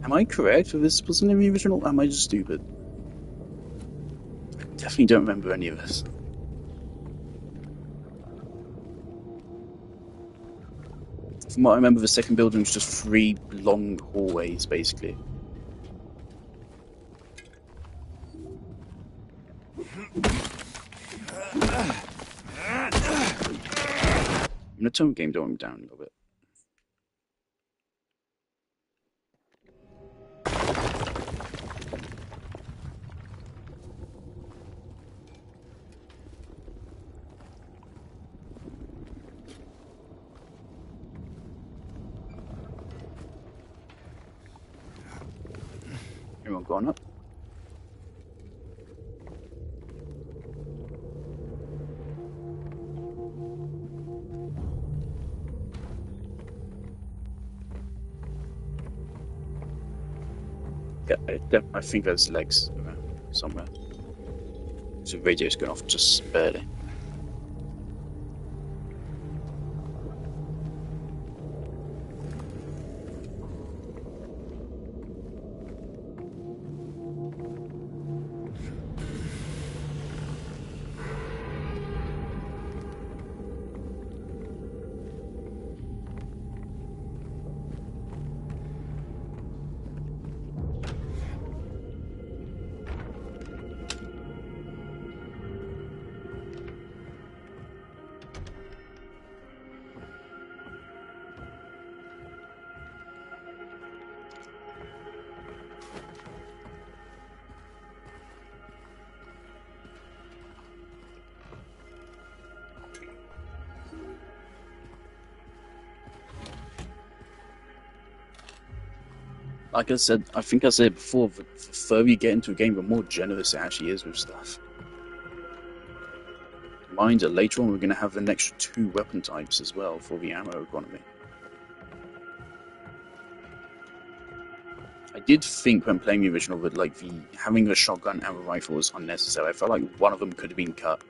Am I correct that this wasn't in the original? Am I just stupid? I definitely don't remember any of this. From what I remember, the second building was just 3 long hallways, basically. In the tone game, don't down a little bit. Everyone gone up? I think there's legs around somewhere. So the radio's going off just barely. Like I said, I think I said before, the further you get into a game, the more generous it actually is with stuff. Mind you, later on we're going to have an extra 2 weapon types as well for the ammo economy. I did think when playing the original that like having the shotgun and the rifle was unnecessary. I felt like one of them could have been cut.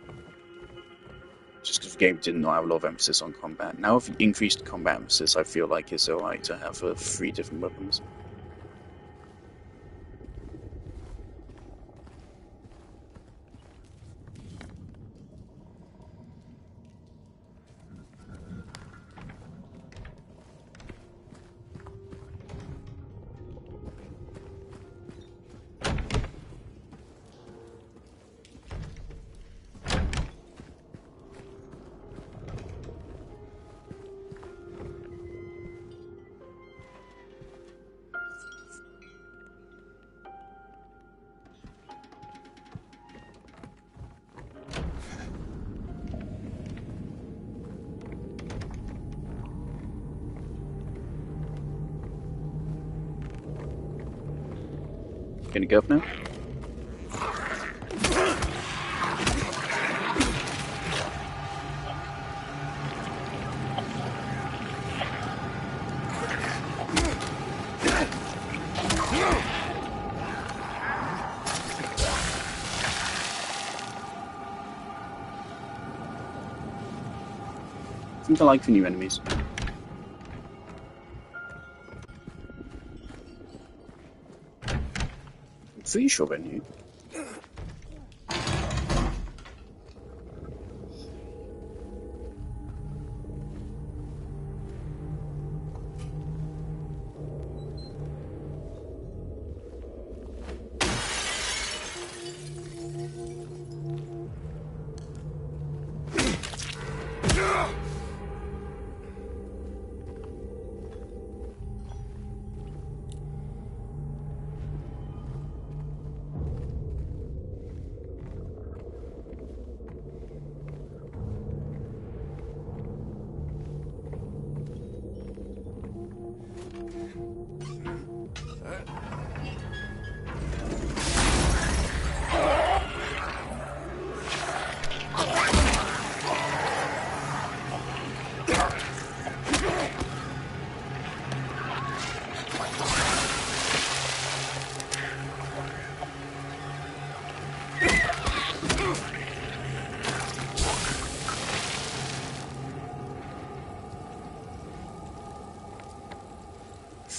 Just because the game did not have a lot of emphasis on combat. Now with the increased combat emphasis, I feel like it's alright to have 3 different weapons. Gonna go up now? I think I like the new enemies. Pretty sure they're new.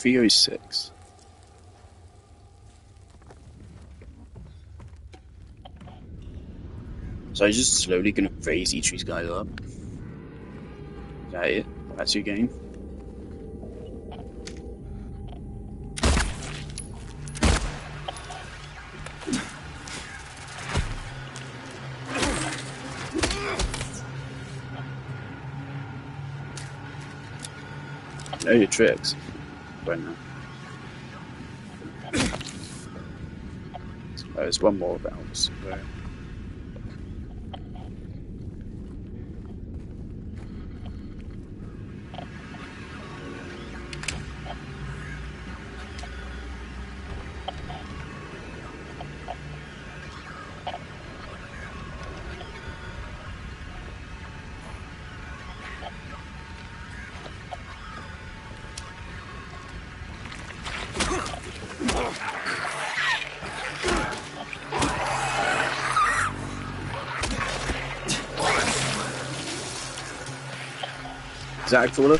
.306. So I'm just slowly gonna raise each of these guys up. Is that it? That's your game? Know your tricks. Right now. There's one more about this. Is that a crawler?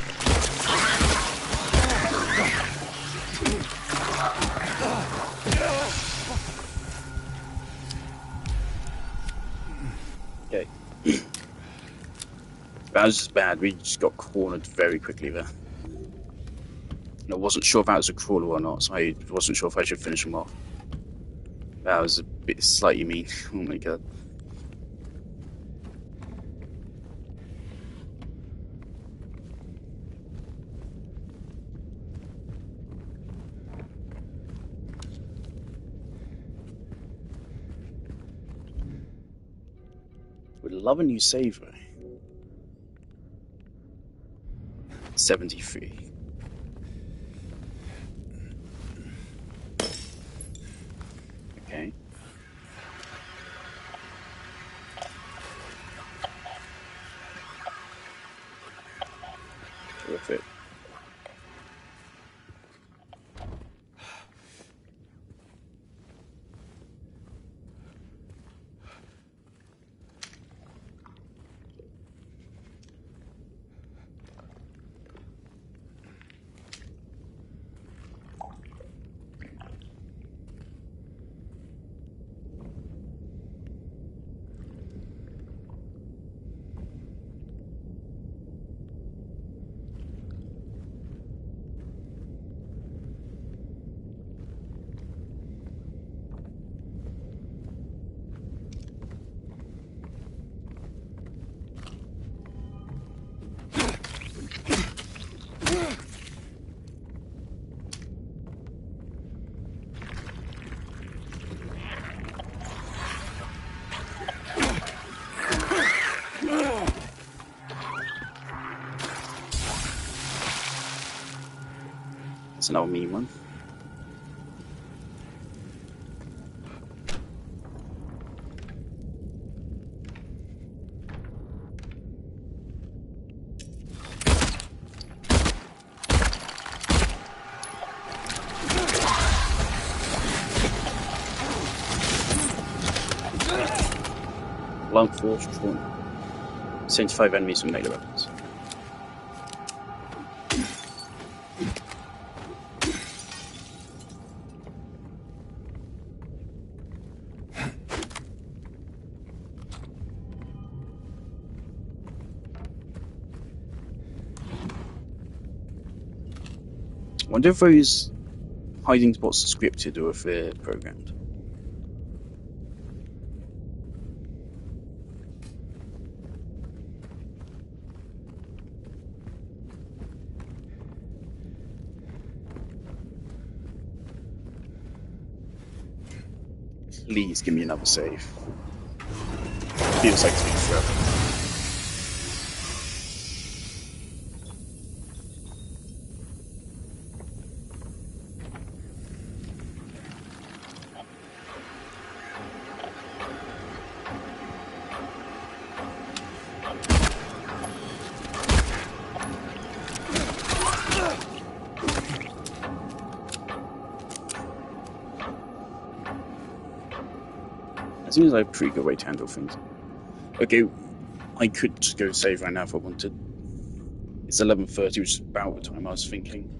Okay. That was just bad. We just got cornered very quickly there. And I wasn't sure if that was a crawler or not, so I wasn't sure if I should finish him off. That was a bit slightly mean. Oh my god. Would love a new save, right? 73. Okay. Perfect. That's another mean one. Long force, 75 enemies with melee weapons. I wonder if those hiding spots are scripted or if they're programmed. Please give me another save. Feels like it's been forever. It seems like a pretty good way to handle things. Okay, I could just go save right now if I wanted. It's 11:30, which is about the time I was thinking.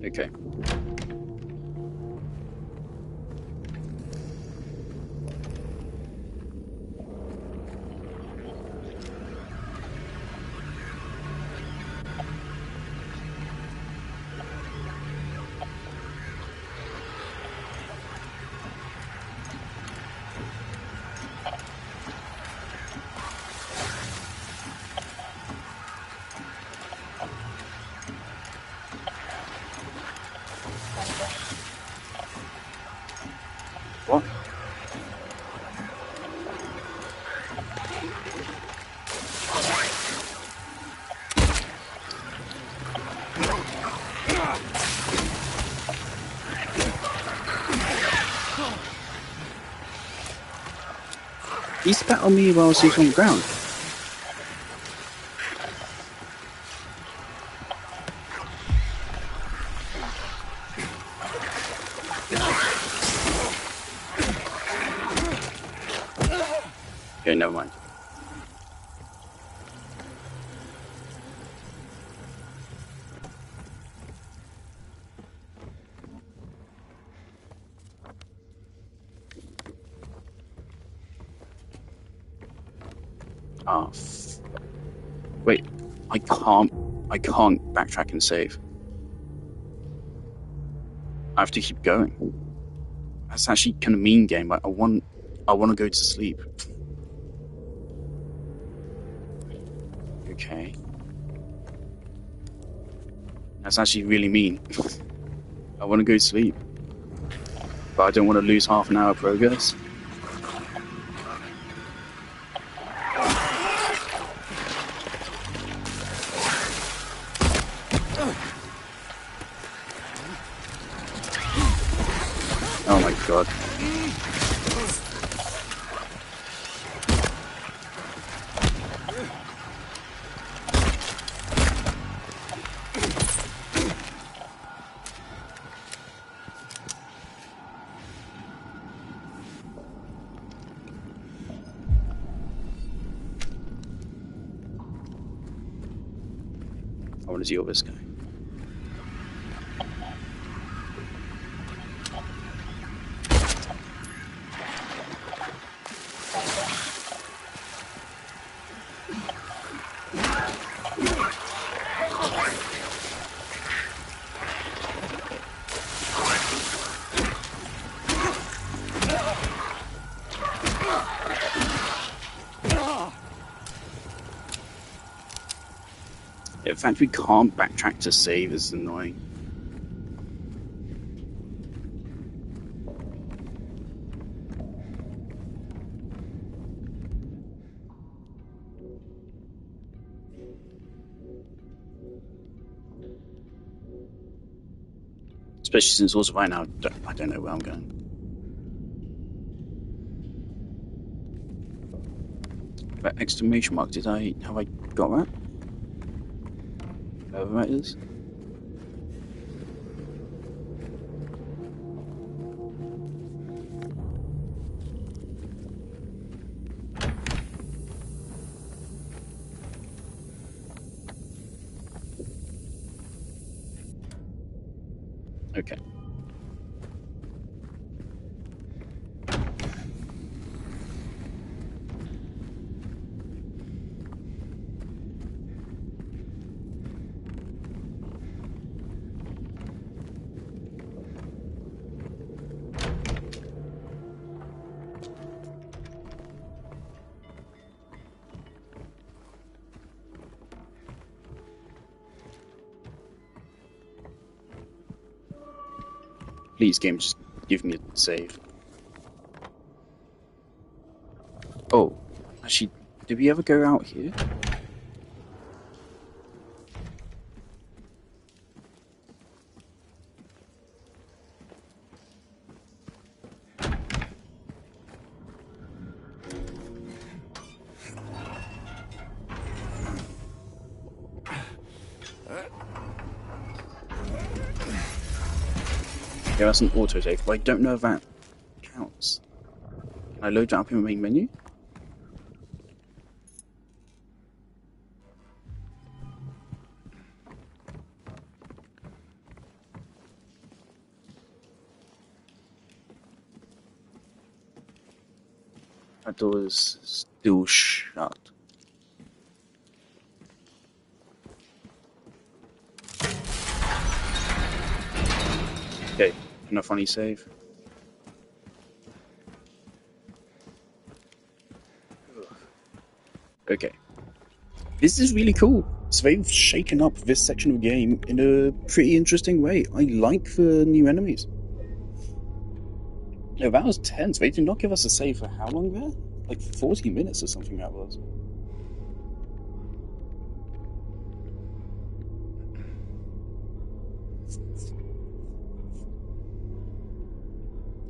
Okay. He spat on me while he was on the ground. Okay, never mind. Ah, wait, I can't backtrack and save. I have to keep going. That's actually kind of mean game. I want to go to sleep. Okay. That's actually really mean. I want to go to sleep. But I don't want to lose half an hour of progress. Oh my god. I want to deal with this guy. The fact we can't backtrack to save is annoying. Especially since also right now I don't know where I'm going. That exclamation mark, have I got that? Whatever that is. Okay. Please, game, just give me a save. Oh, actually, did we ever go out here? Yeah, that's an auto save, but I don't know if that counts. Can I load that up in the main menu? That door is still shut. Okay, enough funny save. Okay. This is really cool. So they've shaken up this section of the game in a pretty interesting way. I like the new enemies. No, that was tense. They did not give us a save for how long there? Like 40 minutes or something that was.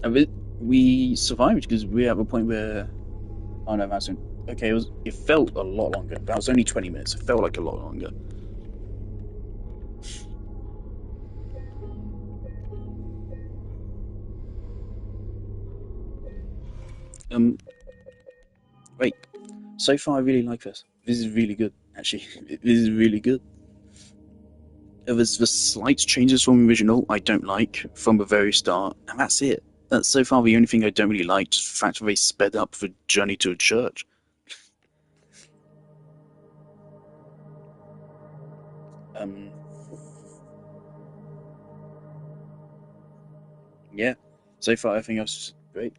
And we survived because we're at a point where, oh no, that's okay. It felt a lot longer. That was only 20 minutes. It felt like a lot longer. Wait. So far, I really like this. This is really good. Actually, this is really good. There's the slight changes from the original I don't like from the very start, and that's it. That's so far the only thing I don't really like, just the fact that they sped up the journey to a church. Yeah. So far, everything else is great.